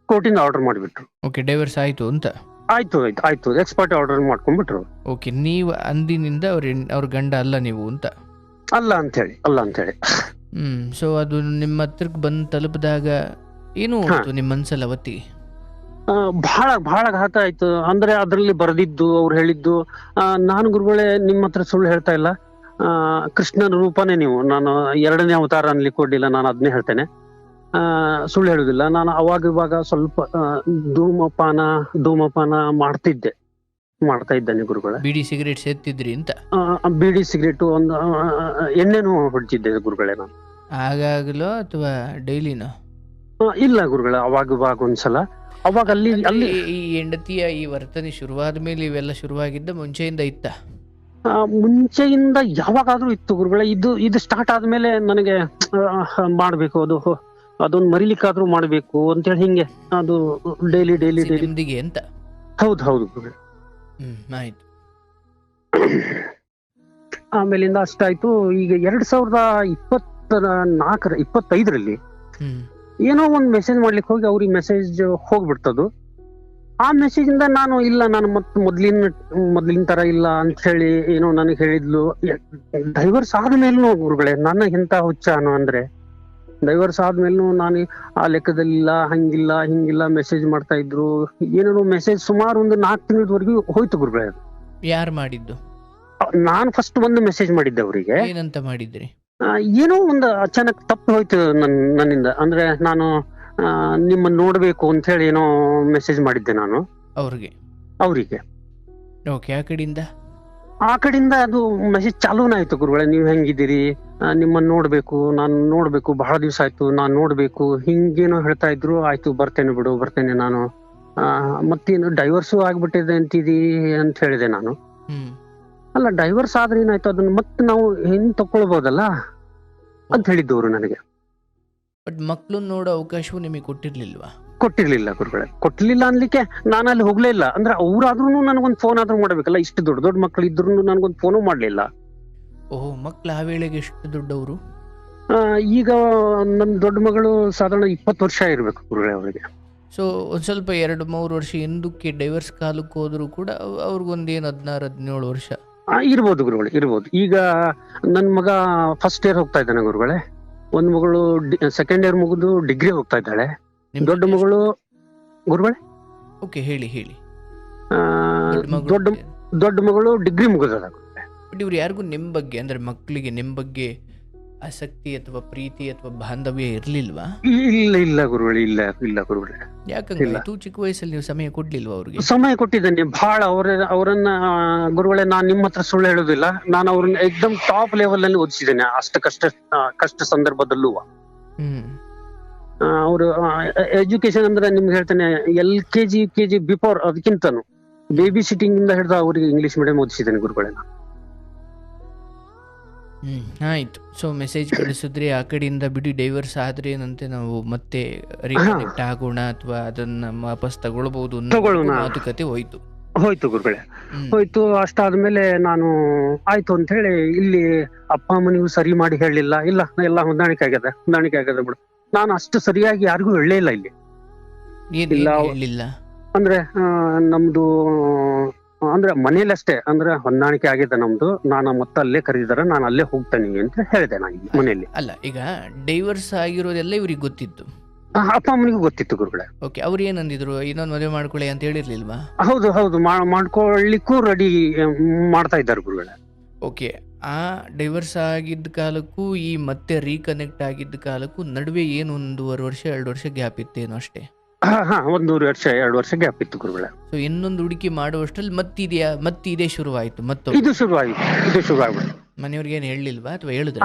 ಕೋರ್ಟಿಂದ ಆರ್ಡರ್ ಮಾಡಿಬಿಟ್ರು. ಓಕೆ, ಡೈವರ್ಸ್ ಆಯ್ತು ಅಂತ? ಆಯ್ತು, ಎಕ್ಸ್ಪರ್ಟ್ ಆರ್ಡರ್ ಮಾಡ್ಕೊಂಡ್ಬಿಟ್ರು. ಓಕೆ, ನೀವು ಅಂದಿನಿಂದ ಅವ್ರ ಗಂಡ ಅಲ್ಲ ನೀವು ಅಂತ? ಅಲ್ಲ ಅಂತ ಹೇಳಿ. ಸೊ ಅದು ನಿಮ್ಮ ಹತ್ರಕ್ಕೆ ಬಂದು ತಲುಪಿದಾಗ ಏನು ಹೋಯ್ತು ನಿಮ್ಮ ಮನ್ಸಲ್ಲಿ ಅವತ್ತಿಗೆ? ಬಹಳ ಬಹಳ ಘಾತ ಆಯ್ತು. ಅಂದ್ರೆ ಅದ್ರಲ್ಲಿ ಬರೆದಿದ್ದು ಅವ್ರು ಹೇಳಿದ್ದು, ನಾನು ಗುರುಗಳೇ ನಿಮ್ಮ ಹತ್ರ ಸುಳ್ಳು ಹೇಳ್ತಾ ಇಲ್ಲ, ಕೃಷ್ಣನ ರೂಪನೇ ನೀವು, ನಾನು 2ನೇ ಅವತಾರ ಅನ್ಲಿಕ್ಕೆ ಕೊಡ್ಲಿಲ್ಲ, ನಾನು ಅದನ್ನೇ ಹೇಳ್ತೇನೆ, ಸುಳ್ಳು ಹೇಳುದಿಲ್ಲ. ನಾನು ಅವಾಗ ಇವಾಗ ಸ್ವಲ್ಪ ಧೂಮಪಾನ ಮಾಡ್ತಾ ಇದ್ದೇನೆ ಗುರುಗಳೇ. ಬೀಡಿ ಸಿಗರೇಟ್ ಸೇರ್ತಿದ್ರಿ ಅಂತ? ಬೀಡಿ ಸಿಗರೇಟು, ಒಂದು ಎಣ್ಣೆನೂ ಹೊಡ್ತಿದ್ದೆ ಗುರುಗಳೇ ನಾನು. ಆಗಾಗಲೋ ಅಥವಾ ಡೈಲಿನೋ? ಇಲ್ಲ ಗುರುಗಳೇ, ಅವಾಗ ಒಂದ್ಸಲ. ಅವಾಗ ಅಲ್ಲಿ ಈ ಹೆಂಡತಿಯ ಈ ವರ್ತನೆ ಶುರುವಾದ ಮೇಲೆ ಇವೆಲ್ಲ ಶುರುವಾಗಿದ್ದ ಮುಂಚೆಯಿಂದ ಇತ್ತ? ಮುಂಚೆಯಿಂದ ಯಾವಾಗಾದ್ರೂ ಇತ್ತು ಗುರುಗಳೇ. ಇದು ಸ್ಟಾರ್ಟ್ ಆದ್ಮೇಲೆ ನನಗೆ ಮಾಡ್ಬೇಕು, ಅದೊಂದು ಮರಿಲಿಕ್ಕಾದ್ರೂ ಮಾಡ್ಬೇಕು ಅಂತೇಳಿ ಹಿಂಗೆ ಅದು ಡೈಲಿ ನಿಮ್ದಿಗೆ ಅಂತ. ಹೌದು ಗುರುಗಳೇ. ಆಯ್ತು. ಆಮೇಲಿಂದ ಅಷ್ಟಾಯ್ತು. ಈಗ 2025ರಲ್ಲಿ ಏನೋ ಒಂದು ಮೆಸೇಜ್ ಮಾಡ್ಲಿಕ್ಕೆ ಹೋಗಿ ಅವ್ರಿಗೆ ಮೆಸೇಜ್ ಹೋಗ್ಬಿಡ್ತದು. ಆ ಮೆಸೇಜ್ ಇಂದ ನಾನು ಮತ್ತೆ ಮೊದ್ಲಿನ ತರ ಇಲ್ಲ ಅಂತ ಹೇಳಿ ಏನೋ ನನಗೆ ಹೇಳಿದ್ಲು. ಡೈವರ್ಸ್ ಆದ್ಮೇಲೂ ಗುರುಗಳೇ ನನ್ನ ಎಂತ ಹುಚ್ಚಾನು ಅಂದ್ರೆ, ಡೈವರ್ಸ್ ಆದ್ಮೇಲೂ ನಾನು ಆ ಲೆಕ್ಕದಲ್ಲಿಲ್ಲ, ಹಿಂಗಿಲ್ಲ ಮೆಸೇಜ್ ಮಾಡ್ತಾ ಇದ್ರು. ಏನೇನೋ ಮೆಸೇಜ್ ಸುಮಾರು ಒಂದು 4 ತಿಂಗಳವರೆಗೂ ಹೋಯ್ತು ಗುರುಗಳೇ. ಯಾರು ಮಾಡಿದ್ದು? ನಾನು ಫಸ್ಟ್ ಒಂದು ಮೆಸೇಜ್ ಮಾಡಿದ್ದೆ ಅವರಿಗೆ. ಏನಂತ ಮಾಡಿದ್ರಿ? ಏನೋ ಒಂದು ಅಚಾನಕ್ ತಪ್ಪು ಹೋಯ್ತು ನನ್ನಿಂದ. ಅಂದ್ರೆ ನಾನು ನಿಮ್ಮನ್ನ ನೋಡ್ಬೇಕು ಅಂತ ಹೇಳಿ ಏನೋ ಮೆಸೇಜ್ ಮಾಡಿದ್ದೆ ನಾನು ಅವ್ರಿಗೆ. ಓಕೆ. ಆ ಕಡೆಯಿಂದ ಅದು ಮೆಸೇಜ್ ಚಾಲೂನ ಆಯ್ತು ಗುರುಗಳೇ. ನೀವ್ ಹೆಂಗಿದ್ದೀರಿ, ನಿಮ್ಮನ್ನ ನಾನು ನೋಡ್ಬೇಕು, ಬಹಳ ದಿವಸ ಆಯ್ತು, ನಾನ್ ನೋಡ್ಬೇಕು, ಹಿಂಗೇನೋ ಹೇಳ್ತಾ ಇದ್ರು. ಆಯ್ತು ಬರ್ತೇನೆ ನಾನು. ಮತ್ತೇನು ಡೈವರ್ಸು ಆಗ್ಬಿಟ್ಟಿದೆ ಅಂತಿದಿ ಅಂತ ಹೇಳಿದೆ ನಾನು. ಅಲ್ಲ, ಡೈವರ್ಸ್ ಆದ್ರೆ ಏನಾಯ್ತು, ಅದನ್ನ ಮತ್ತೆ ನಾವು ಹೆಂಗ್ ತಕೊಳ್ಬಹುದಲ್ಲ ಅಂತ ಹೇಳಿದ್ದವ್ರು ನನಗೆ. ಬಟ್ ಮಕ್ಳು ನೋಡೋ ಅವಕಾಶವು ನಿಮಗೆ ಕೊಟ್ಟಿರ್ಲಿಲ್ಲ ಗುರುಗಳೇ. ಕೊಟ್ಟಿರ್ಲಿಲ್ಲ ಅನ್ಲಿಕ್ಕೆ ನಾನು ಅಲ್ಲಿ ಹೋಗ್ಲೇ ಇಲ್ಲ. ಅಂದ್ರೆ ಅವ್ರಾದ್ರೂ ನನಗೊಂದು ಫೋನ್ ಆದ್ರೂ ಮಾಡ್ಬೇಕಲ್ಲ. ಇಷ್ಟು ದೊಡ್ಡ ಮಕ್ಳು ಇದ್ರು ನನಗೊಂದು ಫೋನು ಮಾಡ್ಲಿಲ್ಲ. ಓಹ್, ಮಕ್ಳು ಆ ವೇಳೆಗೆ ಎಷ್ಟು ದೊಡ್ಡವರು? ಈಗ ನನ್ ದೊಡ್ಡ ಮಗಳು ಸಾಧಾರಣ 20 ವರ್ಷ ಇರ್ಬೇಕು ಗುರುಗಳೇ ಅವರಿಗೆ. ಸೊ ಒಂದ್ ಸ್ವಲ್ಪ 2-3 ವರ್ಷ ಹಿಂದಕ್ಕೆ ಡೈವರ್ಸ್ ಕಾಲಕ್ಕೆ ಹೋದ್ರು ಕೂಡ ಅವ್ರಿಗೊಂದೇನು 16-17 ವರ್ಷ ಇರ್ಬೋದು ಗುರುಗಳೇ, ಇರ್ಬೋದು. ಈಗ ನನ್ ಮಗ ಫಸ್ಟ್ ಇಯರ್ ಹೋಗ್ತಾ ಇದ್ದಾನೆ ಗುರುಗಳೇ. ಒಂದ್ ಮಗಳು ಸೆಕೆಂಡ್ ಇಯರ್ ಮುಗಿದು ಡಿಗ್ರಿ ಹೋಗ್ತಾ ಇದ್ದಾಳೆ. ದೊಡ್ಡ ಮಗಳು ಗುರುಗಳೇ. ಓಕೆ, ಹೇಳಿ. ದೊಡ್ಡ ಮಗಳು ಡಿಗ್ರಿ ಮುಗಿದ. ಬಟ್ ಇವ್ರು ಯಾರಿಗೂ ನಿಮ್ ಬಗ್ಗೆ, ಅಂದ್ರೆ ಮಕ್ಕಳಿಗೆ ನಿಮ್ ಬಗ್ಗೆ ಆಸಕ್ತಿ ಅಥವಾ ಪ್ರೀತಿ ಅಥವಾ ಬಾಂಧವ್ಯ ಇರ್ಲಿಲ್ವಾ? ಇಲ್ಲ ಗುರುಗಳೇ, ಇಲ್ಲ ಗುರುಗಳೇ. ಯಾಕಂಗಾಯ್ತು? ಚಿಕ್ಕ ವಯಸ್ಸಲ್ಲಿ ನೀವು ಸಮಯ ಕೊಡ್ಲಿಲ್ವಾ ಅವ್ರಿಗೆ? ಸಮಯ ಕೊಟ್ಟಿದ್ದೇನೆ ಬಹಳ. ಅವರನ್ನ ಗುರುಗಳೇ, ನಾನ್ ನಿಮ್ಮ ಹತ್ರ ಸುಳ್ಳು ಹೇಳುದಿಲ್ಲ, ನಾನು ಅವ್ರನ್ನ ಎಕ್ದಮ್ ಟಾಪ್ ಲೆವೆಲ್ ಅಲ್ಲಿ ಓದಿಸಿದ್ದೇನೆ. ಕಷ್ಟ ಸಂದರ್ಭದಲ್ಲೂ ಅವರು ಎಜುಕೇಶನ್ ಅಂದ್ರೆ ನಿಮ್ಗೆ ಹೇಳ್ತೇನೆ, LKG UKG ಬಿಫೋರ್ ಅದಕ್ಕಿಂತನೂ ಬೇಬಿ ಸಿಟ್ಟಿಂಗ್ ಇಂದ ಹಿಡಿದು ಅವ್ರಿಗೆ ಇಂಗ್ಲಿಷ್ ಮೀಡಿಯಂ ಓದಿಸಿದ್ದೇನೆ ಗುರುಗಳೇ ನಾನು. ಆಯ್ತು. ಸೊ ಮೆಸೇಜ್ ಕಳಿಸಿದ್ರಿ, ಆ ಕಡೆಯಿಂದ ಬಿಡಿ ಡೈವರ್ಸ್ ಆದ್ರೆ ಏನಂತೆ ನಾವು ಮತ್ತೆ ರೀಕನೆಕ್ಟ್ ಆಗೋಣ ಅಥವಾ ಅದನ್ನ ವಾಪಸ್ ತಗೊಳ್ಬಹುದು ಮಾತುಕತೆ ಹೋಯ್ತು ಗುರುಗಳೇ. ಹೋಯ್ತು. ಅಷ್ಟಾದ್ಮೇಲೆ ನಾನು ಆಯ್ತು ಅಂತ ಹೇಳಿ ಇಲ್ಲಿ ಅಪ್ಪ ಅಮ್ಮನಿಗೂ ಸರಿ ಮಾಡಿ ಹೇಳಲಿಲ್ಲ. ಇಲ್ಲ, ಎಲ್ಲ ಹೊಂದಾಣಿಕೆ ಆಗ್ಯದ ಬಿಡು. ನಾನು ಅಷ್ಟು ಸರಿಯಾಗಿ ಯಾರಿಗೂ ಹೇಳಲೇ ಇಲ್ಲ ಇಲ್ಲಿ. ಅಂದ್ರೆ ನಮ್ದು ಅಂದ್ರೆ ಮನೇಲಿ ಅಷ್ಟೇ, ಅಂದ್ರೆ ಹೊಂದಾಣಿಕೆ ಆಗಿದೆ ನಮ್ದು, ನಾನು ಮತ್ತೆ ಅಲ್ಲೇ ಕರೀದಾರೆ, ನಾನು ಅಲ್ಲೇ ಹೋಗ್ತೇನೆ ಅಂತ ಹೇಳಿದೆ ನಾನು ಮನೆಯಲ್ಲಿ. ಅಲ್ಲ, ಈಗ ಡೈವರ್ಸ್ ಆಗಿರೋದೆಲ್ಲ ಇವ್ರಿಗೆ ಗೊತ್ತಿತ್ತು? ಅಪ್ಪ ಅಮ್ಮನಿಗೂ ಗೊತ್ತಿತ್ತು ಗುರುಗಳೇ. ಓಕೆ. ಅವ್ರು ಏನಂದಿದ್ರು? ಇನ್ನೊಂದು ಮದುವೆ ಮಾಡ್ಕೊಳ್ಳಿ ಅಂತ ಹೇಳಿರ್ಲಿಲ್ವಾ? ಹೌದು ಮಾಡ್ಕೊಳ್ಳಿಕ್ಕೂ ರೆಡಿ ಮಾಡ್ತಾ ಇದ್ದಾರೆ ಗುರುಗಳೇ. ಓಕೆ. ಆ ಡೈವರ್ಸ್ ಆಗಿದ್ದ ಕಾಲಕ್ಕೂ ಈ ಮತ್ತೆ ರೀಕನೆಕ್ಟ್ ಆಗಿದ್ದ ಕಾಲಕ್ಕೂ ನಡುವೆ ಏನು 1.5 ವರ್ಷ 2 ವರ್ಷ ಗ್ಯಾಪ್ ಇತ್ತೇನೋ ಅಷ್ಟೇ? 1.5 ವರ್ಷ 2 ವರ್ಷ ಗ್ಯಾಪ್ ಇತ್ತು ಗುರುಗಳೇ. ಸೊ ಇನ್ನೊಂದು ಹುಡುಕಿ ಮಾಡುವಷ್ಟರಲ್ಲಿ ಮತ್ತಿದೇ ಶುರುವಾಯ್ತು. ಇದು ಶುರುವಾಗ್ಬಿಟ್ಟು ಮನೆಯವ್ರಿಗೆ ಏನು ಹೇಳಿಲ್ವಾ ಅಥವಾ ಹೇಳಿದ್ರ?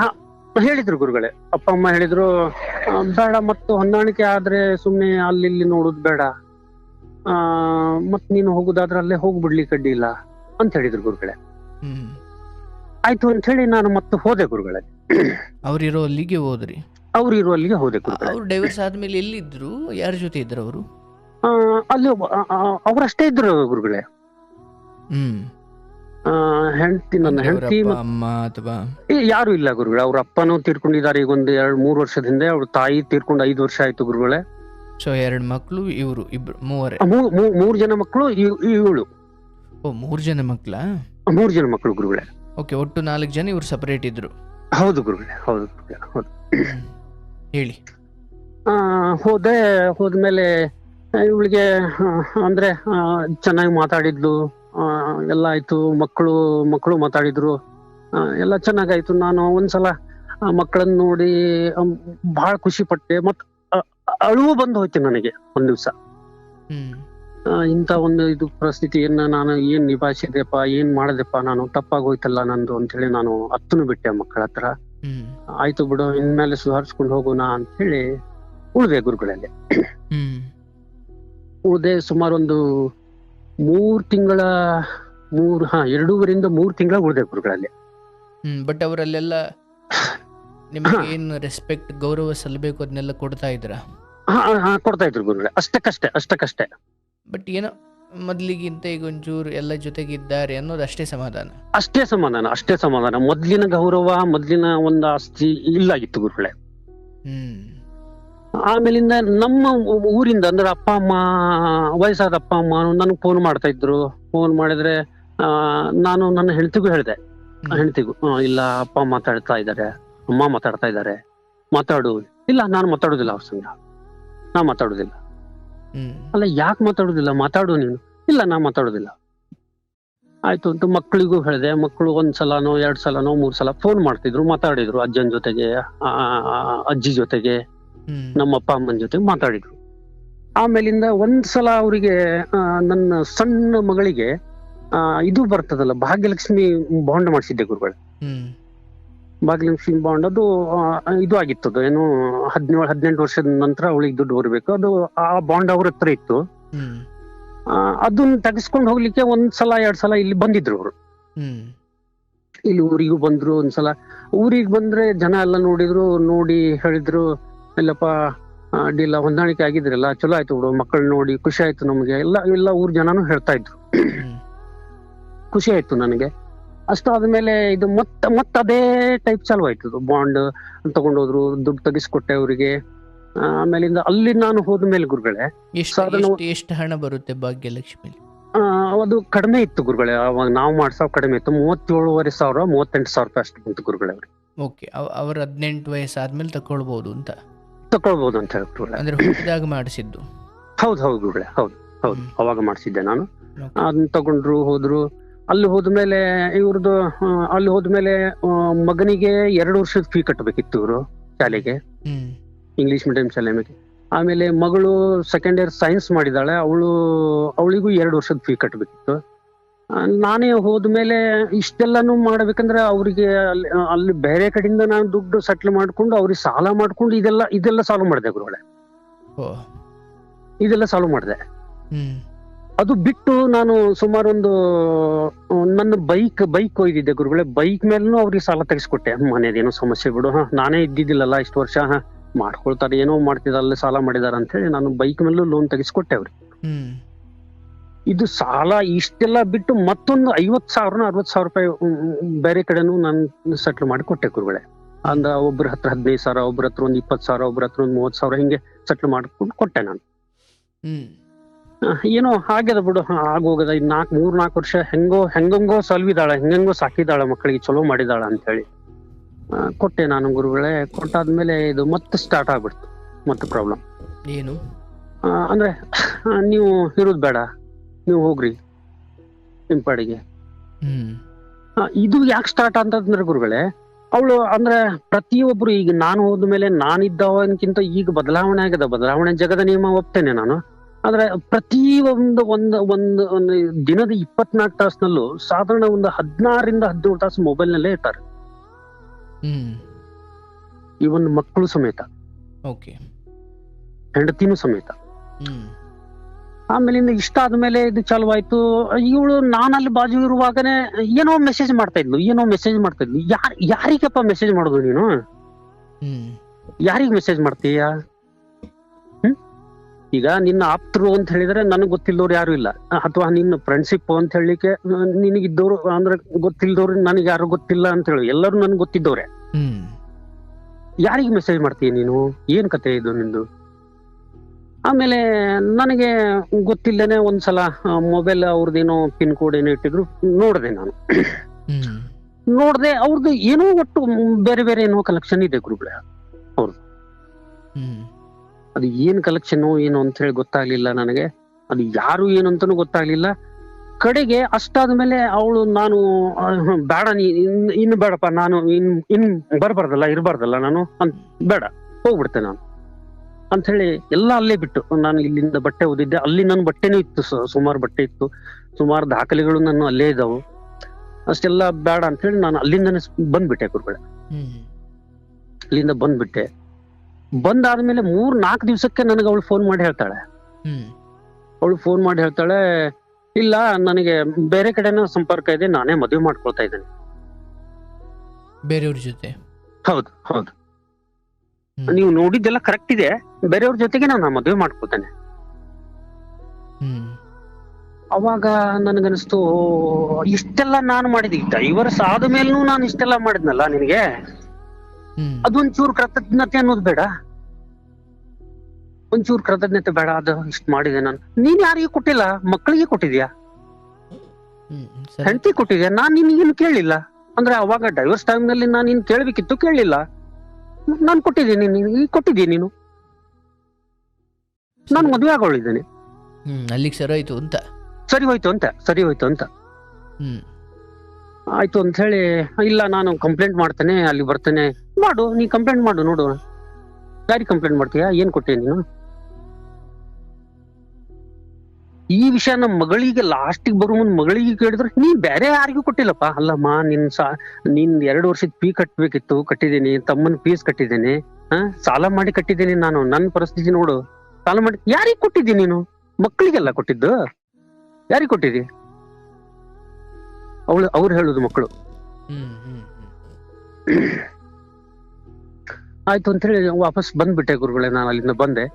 ಹೇಳಿದ್ರು ಗುರುಗಳೇ. ಅಪ್ಪ ಅಮ್ಮ ಹೇಳಿದ್ರು, ಬೇಡ ಮತ್ತು ಹೊಂದಾಣಿಕೆ ಆದ್ರೆ ಸುಮ್ನೆ ಅಲ್ಲಿ ನೋಡುದು ಬೇಡ, ಮತ್ ನೀನು ಹೋಗುದಾದ್ರೆ ಅಲ್ಲೇ ಹೋಗ್ಬಿಡ್ಲಿ ಕಡ್ಡಿ ಇಲ್ಲ ಅಂತ ಹೇಳಿದ್ರು ಗುರುಗಳೇ. ಆಯ್ತು ಅಂತ ಹೇಳಿ ನಾನು ಮತ್ತೆ ಹೋದೆ ಗುರುಗಳೇ. ಅವ್ರಿರೋ ಅಲ್ಲಿಗೆ ಹೋದ್ರಿ? ಅವ್ರು ಇರುವಲ್ಲಿಗೆ ಹೋದೆ ಗುರುಗಳೇ. ಅವ್ರು ಡೈವರ್ಸ್ ಆದ್ಮೇಲೆ ಎಲ್ಲಿದ್ರು? ಯಾರ ಜೊತೆ ಇದ್ರು ಅವರು? ಅಲ್ಲಿ ಅವರಷ್ಟೇ ಇದ್ರು ಗುರುಗಳೇ. ನನ್ನ ಹೆಂಡತಿ ಅಮ್ಮ ಅಥವಾ ಯಾರು ಇಲ್ಲ ಗುರುಗಳೇ. ಅವ್ರ ಅಪ್ಪನೂ ತೀರ್ಕೊಂಡಿದ್ದಾರೆ ಈಗ ಒಂದು 2-3 ವರ್ಷದ ಹಿಂದೆ. ಅವ್ರ ತಾಯಿ ತೀರ್ಕೊಂಡು 5 ವರ್ಷ ಆಯ್ತು ಗುರುಗಳೇ. ಸೊ 2 ಮಕ್ಳು, ಇವ್ರು ಇಬ್ರು, 3 ಜನ ಮಕ್ಕಳು, ಇವಳು. ಓ, 3 ಜನ ಮಕ್ಳ? 3 ಜನ ಮಕ್ಕಳು ಗುರುಗಳೇ. ಓಕೆ. ಒಟ್ಟು 4 ಜನ ಇವ್ರು ಸಪರೇಟ್ ಇದ್ರು? ಹೌದು ಗುರುಗಳೇ, ಹೌದು. ಹೇಳಿ. ಹೋದ್ಮೇಲೆ ಇವಳಿಗೆ ಅಂದ್ರೆ ಚೆನ್ನಾಗಿ ಮಾತಾಡಿದ್ಲು, ಎಲ್ಲ ಆಯ್ತು. ಮಕ್ಕಳು ಮಾತಾಡಿದ್ರು, ಎಲ್ಲ ಚೆನ್ನಾಗಾಯ್ತು. ನಾನು ಒಂದ್ಸಲ ಮಕ್ಕಳನ್ನ ನೋಡಿ ಬಹಳ ಖುಷಿ ಪಟ್ಟೆ. ಮತ್ ಅಳುವು ಬಂದು ಹೋಯ್ತು ನನಗೆ ಒಂದ್ ದಿವ್ಸ. ಇಂಥ ಒಂದು ಇದು ಪರಿಸ್ಥಿತಿಯನ್ನ ನಾನು ಏನ್ ನಿಭಾಯಿಸಿದೆಪ್ಪ, ಏನ್ ಮಾಡದೆಪ್ಪ, ನಾನು ತಪ್ಪಾಗೋಯ್ತಲ್ಲ ನಂದು ಅಂತ ಹೇಳಿ ನಾನು ಹತ್ತನು ಬಿಟ್ಟೆ ಮಕ್ಕಳ ಹತ್ರ. ಆಯ್ತು ಬಿಡು, ಇನ್ಮೇಲೆ ಸುಧಾರಿಸ್ಕೊಂಡು ಹೋಗೋಣ ಅಂತ ಹೇಳಿ ಉಳ್ದೆ ಗುರುಗಳಲ್ಲಿ. ಉಳ್ದೆ ಸುಮಾರು ಒಂದು 2.5 ತಿಂಗಳ ಉಳ್ದೆ ಗುರುಗಳಲ್ಲಿ. ಬಟ್ ಅವರಲ್ಲೆಲ್ಲ ನಿಮಗೆ ಏನು ರೆಸ್ಪೆಕ್ಟ್, ಗೌರವ ಸಲ್ಲಬೇಕು ಅದನ್ನೆಲ್ಲ ಕೊಡ್ತಾ ಇದ್ರ? ಕೊಡ್ತಾ ಇದ್ರು ಗುರುಗಳೇ, ಅಷ್ಟಕ್ಕಷ್ಟೇ. ಬಟ್ ಏನೋ ಮೊದ್ಲಿಗಿಂತ ಈಗ ಒಂಚೂರು ಎಲ್ಲ ಜೊತೆಗಿದ್ದಾರೆ ಅನ್ನೋದು ಅಷ್ಟೇ ಸಮಾಧಾನ. ಅಷ್ಟೇ ಸಮಾಧಾನ. ಮೊದ್ಲಿನ ಗೌರವ, ಮೊದ್ಲಿನ ಒಂದು ಆಸ್ತಿ ಇಲ್ಲಾಗಿತ್ತು ಗುರುಗಳೇ. ಆಮೇಲಿಂದ ನಮ್ಮ ಊರಿಂದ ಅಂದ್ರೆ ಅಪ್ಪ ಅಮ್ಮ, ವಯಸ್ಸಾದ ಅಪ್ಪ ಅಮ್ಮ ನನಗೆ ಫೋನ್ ಮಾಡ್ತಾ ಇದ್ರು. ಫೋನ್ ಮಾಡಿದ್ರೆ ನಾನು ನನ್ನ ಹೆಂಡತಿಗೂ ಹೇಳಿದೆ, ಇಲ್ಲ ಅಪ್ಪ ಮಾತಾಡ್ತಾ ಇದ್ದಾರೆ, ಅಮ್ಮ ಮಾತಾಡ್ತಾ ಇದ್ದಾರೆ, ಮಾತಾಡು. ಇಲ್ಲ, ನಾನು ಮಾತಾಡುದಿಲ್ಲ ಅವ್ರ ಸಂಗ, ನಾ ಮಾತಾಡುದಿಲ್ಲ. ಅಲ್ಲ, ಯಾಕೆ ಮಾತಾಡುದಿಲ್ಲ? ಮಾತಾಡು ನೀನು. ಇಲ್ಲ, ನಾ ಮಾತಾಡುದಿಲ್ಲ. ಆಯ್ತು ಅಂತ ಮಕ್ಕಳಿಗೂ ಹೇಳಿದೆ. ಮಕ್ಕಳು 1 ಸಲನೋ 2 ಸಲನೋ 3 ಸಲ ಫೋನ್ ಮಾಡ್ತಿದ್ರು, ಮಾತಾಡಿದ್ರು. ಅಜ್ಜನ ಜೊತೆಗೆ, ಅಜ್ಜಿ ಜೊತೆಗೆ, ನಮ್ಮ ಅಪ್ಪ ಅಮ್ಮನ ಜೊತೆಗೆ ಮಾತಾಡಿದ್ರು. ಆಮೇಲಿಂದ ಒಂದ್ಸಲ ಅವರಿಗೆ ನನ್ನ ಸಣ್ಣ ಮಗಳಿಗೆ ಇದು ಬರ್ತದಲ್ಲ, ಭಾಗ್ಯಲಕ್ಷ್ಮಿ ಬಾಂಡ್ ಮಾಡಿಸಿದ್ದೆ ಗುರುಗಳು. ಭಾಗ್ಯಲಕ್ಷ್ಮಿ ಬಾಂಡ್ ಅದು ಇದು ಆಗಿತ್ತು. ಏನು 17-18 ವರ್ಷದ ನಂತರ ಅವಳಿಗೆ ದುಡ್ಡು ಬರಬೇಕು. ಅದು ಆ ಬಾಂಡ್ ಅವ್ರ ಹತ್ರ ಇತ್ತು. ಅದನ್ನ ತೆಗೆಸ್ಕೊಂಡು ಹೋಗ್ಲಿಕ್ಕೆ 1 ಸಲ 2 ಸಲ ಇಲ್ಲಿ ಬಂದಿದ್ರು ಅವರು. ಇಲ್ಲಿ ಊರಿಗೂ ಬಂದ್ರು. ಒಂದ್ಸಲ ಊರಿಗೆ ಬಂದ್ರೆ ಜನ ಎಲ್ಲ ನೋಡಿ ಹೇಳಿದ್ರು, ಇಲ್ಲಪ್ಪ ಅಡ್ಡಿಲ್ಲ, ಹೊಂದಾಣಿಕೆ ಆಗಿದ್ರಲ್ಲ, ಚಲೋ ಆಯ್ತು ಬಿಡು, ಮಕ್ಕಳು ನೋಡಿ ಖುಷಿ ಆಯ್ತು ನಮ್ಗೆ. ಎಲ್ಲ ಊರ್ ಜನನು ಹೇಳ್ತಾ ಇದ್ರು. ಖುಷಿ ಆಯ್ತು ನನಗೆ. ಅಷ್ಟಾದ್ಮೇಲೆ ಇದು ಮತ್ತ ಅದೇ ಟೈಪ್ ಚಾಲು ಆಯ್ತು. ಬಾಂಡ್ ತಗೊಂಡೋದ್ರು, ದುಡ್ಡು ತೆಗಿಸ್ಕೊಟ್ಟೆ ಅವರಿಗೆ. ಆಮೇಲಿಂದ ಅಲ್ಲಿ ನಾನು ಹೋದ್ಮೇಲೆ ಗುರುಗಳೇ, ಎಷ್ಟು ಹಣ ಬರುತ್ತೆ ಭಾಗ್ಯಲಕ್ಷ್ಮಿ? ಅದು ಕಡಿಮೆ ಇತ್ತು ಗುರುಗಳೇ. ಅವಾಗ ನಾವು ಮಾಡ್ಸಾವ್ ಕಡಿಮೆ ಇತ್ತು. 37,500 38,000 ರೂಪಾಯಿ ಅಷ್ಟು ಬಂತು ಗುರುಗಳೇ ಅವ್ರಿಗೆ. ಓಕೆ, ಅವ್ರ 18 ವಯಸ್ಸಾದ್ಮೇಲೆ ತಕೊಳ್ಬಹುದು ಅಂತ ಹೇಳ್ತಾರೆ. ಅಂದ್ರೆ ಹುಟ್ಟಿದಾಗ ಮಾಡಿಸಿದ್ದು? ಹೌದು ಗುರುಗಳೇ, ಹೌದು ಅವಾಗ ಮಾಡಿಸಿದ್ದೆ ನಾನು. ಅದನ್ನ ತಗೊಂಡ್ರು, ಹೋದ್ರು. ಅಲ್ಲಿ ಹೋದ್ಮೇಲೆ ಮಗನಿಗೆ 2 ವರ್ಷದ ಫೀ ಕಟ್ಟಬೇಕಿತ್ತು ಇವರು ಶಾಲೆಗೆ, ಇಂಗ್ಲಿಷ್ ಮೀಡಿಯಂ ಶಾಲೆಗೆ. ಆಮೇಲೆ ಮಗಳು 2nd ಇಯರ್ ಸೈನ್ಸ್ ಮಾಡಿದಾಳೆ, ಅವಳಿಗೂ 2 ವರ್ಷದ ಫೀ ಕಟ್ಟಬೇಕಿತ್ತು. ನಾನೇ ಹೋದ್ಮೇಲೆ ಇಷ್ಟೆಲ್ಲಾನು ಮಾಡ್ಬೇಕಂದ್ರೆ ಅವ್ರಿಗೆ ಅಲ್ಲಿ ಬೇರೆ ಕಡೆಯಿಂದ ನಾನು ದುಡ್ಡು ಸೆಟ್ಲ್ ಮಾಡ್ಕೊಂಡು ಅವ್ರಿಗೆ ಸಾಲ ಮಾಡ್ಕೊಂಡು ಇದೆಲ್ಲ ಸಾಲ್ವ್ ಮಾಡಿದೆ ಗುರುಗಳೇ. ಇದೆಲ್ಲ ಸಾಲ್ವ್ ಮಾಡಿದೆ. ಅದು ಬಿಟ್ಟು ನಾನು ಸುಮಾರು ನನ್ನ ಬೈಕ್ ಒಯ್ದಿದ್ದೆ ಗುರುಗಳೇ. ಬೈಕ್ ಮೇಲೂ ಅವ್ರಿಗೆ ಸಾಲ ತೆಗಿಸ್ಕೊಟ್ಟೆ. ಮನೇದೇನೋ ಸಮಸ್ಯೆ ಬಿಡು, ನಾನೇ ಇದ್ದಿದ್ದಿಲ್ಲಲ್ಲ ಇಷ್ಟು ವರ್ಷ, ಮಾಡ್ಕೊಳ್ತಾರೆ, ಏನೋ ಮಾಡ್ತಿದ್ದಲ್ಲಿ ಸಾಲ ಮಾಡಿದಾರ ಅಂತ ಹೇಳಿ ನಾನು ಬೈಕ್ ಮೇಲೂ ಲೋನ್ ತೆಗಿಸ್ಕೊಟ್ಟೆ ಅವ್ರಿಗೆ. ಇದು ಸಾಲ ಇಷ್ಟೆಲ್ಲ ಬಿಟ್ಟು ಮತ್ತೊಂದು 50,000 60,000 ರೂಪಾಯಿ ಬೇರೆ ಕಡೆನೂ ನಾನು ಸೆಟ್ಲ್ ಮಾಡಿ ಕೊಟ್ಟೆ ಗುರುಗಳೇ. ಅಂದ ಒಬ್ರ ಹತ್ರ 15,000, ಒಬ್ರ ಹತ್ರ 20,000, ಒಬ್ರ ಹತ್ರ 30,000 ಹಿಂಗೆ ಸೆಟ್ಲ್ ಮಾಡ್ಕೊಂಡು ಕೊಟ್ಟೆ ನಾನು. ಏನೋ ಹಾಗ್ಯದ ಬಿಡು, ಆಗೋಗದ. 3-4 ವರ್ಷ ಹೆಂಗಂಗೋ ಸಲ್ವಿದಾಳ, ಹೆಂಗಂಗೋ ಸಾಕಿದಾಳ, ಮಕ್ಕಳಿಗೆ ಚಲೋ ಮಾಡಿದಾಳ ಅಂತ ಹೇಳಿ ಕೊಟ್ಟೆ ನಾನು ಗುರುಗಳೇ. ಕೊಟ್ಟಾದ್ಮೇಲೆ ಇದು ಮತ್ತೆ ಸ್ಟಾರ್ಟ್ ಆಗ್ಬಿಡ್ತು. ಮತ್ತೆ ಪ್ರಾಬ್ಲಮ್ ಏನು ಅಂದ್ರೆ, ನೀವು ಇರೋದ್ ಬೇಡ, ನೀವು ಹೋಗ್ರಿ ನಿಮ್ ಪಾಡಿಗೆ. ಇದು ಯಾಕೆ ಸ್ಟಾರ್ಟ್ ಅಂತಂದ್ರೆ ಗುರುಗಳೇ, ಅವಳು ಅಂದ್ರೆ ಪ್ರತಿಯೊಬ್ರು, ಈಗ ನಾನು ಹೋದ್ಮೇಲೆ ನಾನಿದ್ದವನ್ಕಿಂತ ಈಗ ಬದಲಾವಣೆ ಆಗದ. ಬದಲಾವಣೆ ಜಗದ ನಿಯಮ ಒಪ್ತೇನೆ ನಾನು. ಆದ್ರೆ ಪ್ರತಿ ಒಂದು ದಿನದ 24 ತಾಸಿನಲ್ಲೂ ಸಾಧಾರಣ ಒಂದು 16-17 ತಾಸು ಮೊಬೈಲ್ ನಲ್ಲೇ ಇರ್ತಾರೆ. ಇವನ್ ಮಕ್ಕಳು ಸಮೇತ, ಹೆಂಡತಿನೂ ಸಮೇತ. ಆಮೇಲಿಂದ ಇಷ್ಟ ಆದ್ಮೇಲೆ ಇದು ಚಾಲುವಾಯ್ತು. ಇವಳು ನಾನಲ್ಲಿ ಬಾಜು ಇರುವಾಗನೇ ಏನೋ ಮೆಸೇಜ್ ಮಾಡ್ತಾ ಇದ್ಲು. ಯಾರಿಗಪ್ಪ ಮೆಸೇಜ್ ಮಾಡೋದು ನೀನು? ಯಾರಿಗ್ ಮೆಸೇಜ್ ಮಾಡ್ತೀಯ? ಈಗ ನಿನ್ನ ಆಪ್ತರು ಅಂತ ಹೇಳಿದ್ರೆ ನನಗ್ ಗೊತ್ತಿಲ್ದವ್ರು ಯಾರು ಇಲ್ಲ, ಅಥವಾ ನಿನ್ನ ಫ್ರೆಂಡ್ಶಿಪ್ ಅಂತ ಹೇಳಲಿಕ್ಕೆ ನಿನಗಿದ್ದವ್ರು ಅಂದ್ರೆ ಗೊತ್ತಿಲ್ದವ್ರು ನನಗೆ ಯಾರು ಗೊತ್ತಿಲ್ಲ ಅಂತ ಹೇಳಿ, ಎಲ್ಲರೂ ನನ್ಗೆ ಗೊತ್ತಿದ್ದವ್ರೆ. ಯಾರಿಗ್ ಮೆಸೇಜ್ ಮಾಡ್ತೀಯ ನೀನು? ಏನ್ ಕತೆ ಇದು ನಿಂದು? ಆಮೇಲೆ ನನಗೆ ಗೊತ್ತಿಲ್ಲದೇನೆ ಒಂದ್ಸಲ ಮೊಬೈಲ್ ಅವ್ರದ್ದೇನೋ ಪಿನ್ ಕೋಡ್ ಏನೋ ಇಟ್ಟಿದ್ರು, ನೋಡ್ದೆ ನಾನು. ನೋಡ್ದೆ ಅವ್ರದ್ದು ಏನೋ ಒಟ್ಟು ಬೇರೆ ಏನೋ ಕಲೆಕ್ಷನ್ ಇದೆ ಗುರುಗಳೇ. ಹ್ಮ್ ಅದು ಏನ್ ಕಲೆಕ್ಷನ್ ಏನು ಅಂತ ಹೇಳಿ ಗೊತ್ತಾಗ್ಲಿಲ್ಲ ನನಗೆ. ಅದು ಯಾರು ಏನು ಅಂತಾನು ಗೊತ್ತಾಗ್ಲಿಲ್ಲ. ಕಡೆಗೆ ಅಷ್ಟಾದ್ಮೇಲೆ ಅವಳು ನಾನು ಬೇಡ ಇನ್ನು ಬೇಡಪ್ಪ, ನಾನು ಇನ್ ಬರ್ಬಾರ್ದಲ್ಲ, ಇರಬಾರ್ದಲ್ಲ ನಾನು ಬೇಡ, ಹೋಗ್ಬಿಡ್ತೆ ನಾನು ಅಂತ ಹೇಳಿ ಎಲ್ಲ ಅಲ್ಲೇ ಬಿಟ್ಟು, ನಾನು ಇಲ್ಲಿಂದ ಬಟ್ಟೆ ಓದಿದ್ದೆ, ಅಲ್ಲಿ ನನ್ನ ಬಟ್ಟೆನೂ ಇತ್ತು, ಸುಮಾರು ಬಟ್ಟೆ ಇತ್ತು, ಸುಮಾರು ದಾಖಲೆಗಳು ನನ್ನ ಅಲ್ಲೇ ಇದ್ದಾವು. ಅಷ್ಟೆಲ್ಲ ಬೇಡ ಅಂತ ಹೇಳಿ ನಾನು ಅಲ್ಲಿಂದನೇ ಬಂದ್ಬಿಟ್ಟೆ ಗುರುಗಳೇ. ಅಲ್ಲಿಂದ ಬಂದ್ಬಿಟ್ಟೆ. ಬಂದಾದ್ಮೇಲೆ 3-4 ದಿವಸಕ್ಕೆ ನನಗೆ ಅವಳು ಫೋನ್ ಮಾಡಿ ಹೇಳ್ತಾಳೆ. ಇಲ್ಲ, ನನಗೆ ಬೇರೆ ಕಡೆನ ಸಂಪರ್ಕ ಇದೆ, ನಾನೇ ಮದುವೆ ಮಾಡ್ಕೊಳ್ತಾ ಇದ್ದೇನೆ. ಬೇರೆಯವ್ರ ಜೊತೆ? ಹೌದು ಹೌದು, ನೀವು ನೋಡಿದ್ದೆಲ್ಲ ಕರೆಕ್ಟ್ ಇದೆ, ಬೇರೆಯವ್ರ ಜೊತೆಗೆ ನಾನು ಮದುವೆ ಮಾಡ್ಕೊಳ್ತೇನೆ. ಅವಾಗ ನನಗನ್ನಿಸ್ತು, ಇಷ್ಟೆಲ್ಲ ನಾನು ಮಾಡಿದ್ದೆ, ಡೈವರ್ಸ್ ಆದ್ಮೇಲೂ ನಾನು ಇಷ್ಟೆಲ್ಲ ಮಾಡಿದ್ನಲ್ಲ ನಿನಗೆ, ಅದೊಂಚೂರು ಕೃತಜ್ಞತೆ ಅನ್ನೋದು ಬೇಡ? ಒಂಚೂರು ಕೃತಜ್ಞತೆ ಬೇಡ? ಅದು ಇಷ್ಟು ಮಾಡಿದೆ ನಾನು. ನೀನ್ ಯಾರಿಗೂ ಕೊಟ್ಟಿಲ್ಲ, ಮಕ್ಕಳಿಗೆ ಕೊಟ್ಟಿದ್ಯಾ, ಹೆಂಡತಿ ಕೊಟ್ಟಿದ್ಯಾ, ನಾನ್ ನಿನ್ಗೇನು ಕೇಳಿಲ್ಲ. ಅಂದ್ರೆ ಅವಾಗ ಡೈವರ್ಸ್ ಟೈಮ್ ನಲ್ಲಿ ನಾನು ಇನ್ ಕೇಳ್ಬೇಕಿತ್ತು, ಕೇಳಲಿಲ್ಲ. ನಾನು ಕೊಟ್ಟಿದ್ದೀನಿ, ಈಗ ಕೊಟ್ಟಿದ್ದೀನಿ ನೀನು, ನಾನು ಮದುವೆ ಆಗೋಳಿದ್ದೇನೆ. ಅಲ್ಲಿಗೆ ಸರಿ ಹೋಯ್ತು ಅಂತ ಆಯ್ತು ಅಂತ ಹೇಳಿ, ಇಲ್ಲ ನಾನು ಕಂಪ್ಲೇಂಟ್ ಮಾಡ್ತೇನೆ, ಅಲ್ಲಿ ಬರ್ತೇನೆ. ಮಾಡು, ನೀ ಕಂಪ್ಲೇಂಟ್ ಮಾಡು, ನೋಡು. ಯಾರಿಗೆ ಕಂಪ್ಲೇಂಟ್ ಮಾಡ್ತೀಯಾ, ಏನ್ ಕೊಟ್ಟೆ ನೀನು? ಈ ವಿಷಯ ನಮ್ಮ ಮಗಳಿಗೆ ಲಾಸ್ಟಿಗೆ ಬರೋ ಮುಂದ್ ಮಗಳಿಗೆ ಕೇಳಿದ್ರೆ, ನೀ ಬೇರೆ ಯಾರಿಗೂ ಕೊಟ್ಟಿಲ್ಲಪ್ಪ. ಅಲ್ಲಮ್ಮ, ನಿನ್ 2 ವರ್ಷದ ಫೀ ಕಟ್ಬೇಕಿತ್ತು, ಕಟ್ಟಿದ್ದೀನಿ. ತಮ್ಮನ ಫೀಸ್ ಕಟ್ಟಿದ್ದೀನಿ, ಸಾಲ ಮಾಡಿ ಕಟ್ಟಿದ್ದೀನಿ ನಾನು. ನನ್ನ ಪರಿಸ್ಥಿತಿ ನೋಡು, ಸಾಲ ಮಾಡಿ. ಯಾರಿಗ್ ಕೊಟ್ಟಿದ್ದೀನಿ ನೀನು? ಮಕ್ಕಳಿಗೆಲ್ಲ ಕೊಟ್ಟಿದ್ದು, ಯಾರಿಗ್ ಕೊಟ್ಟಿದಿ? ಅವ್ರು ಹೇಳುದು ಮಕ್ಕಳು. ಆಯ್ತು ಅಂತ ಹೇಳಿ ವಾಪಸ್ ಬಂದ್ಬಿಟ್ಟೆ ಗುರುಗಳೇ. ನಾನು ಅಲ್ಲಿಂದ ಬಂದೆ.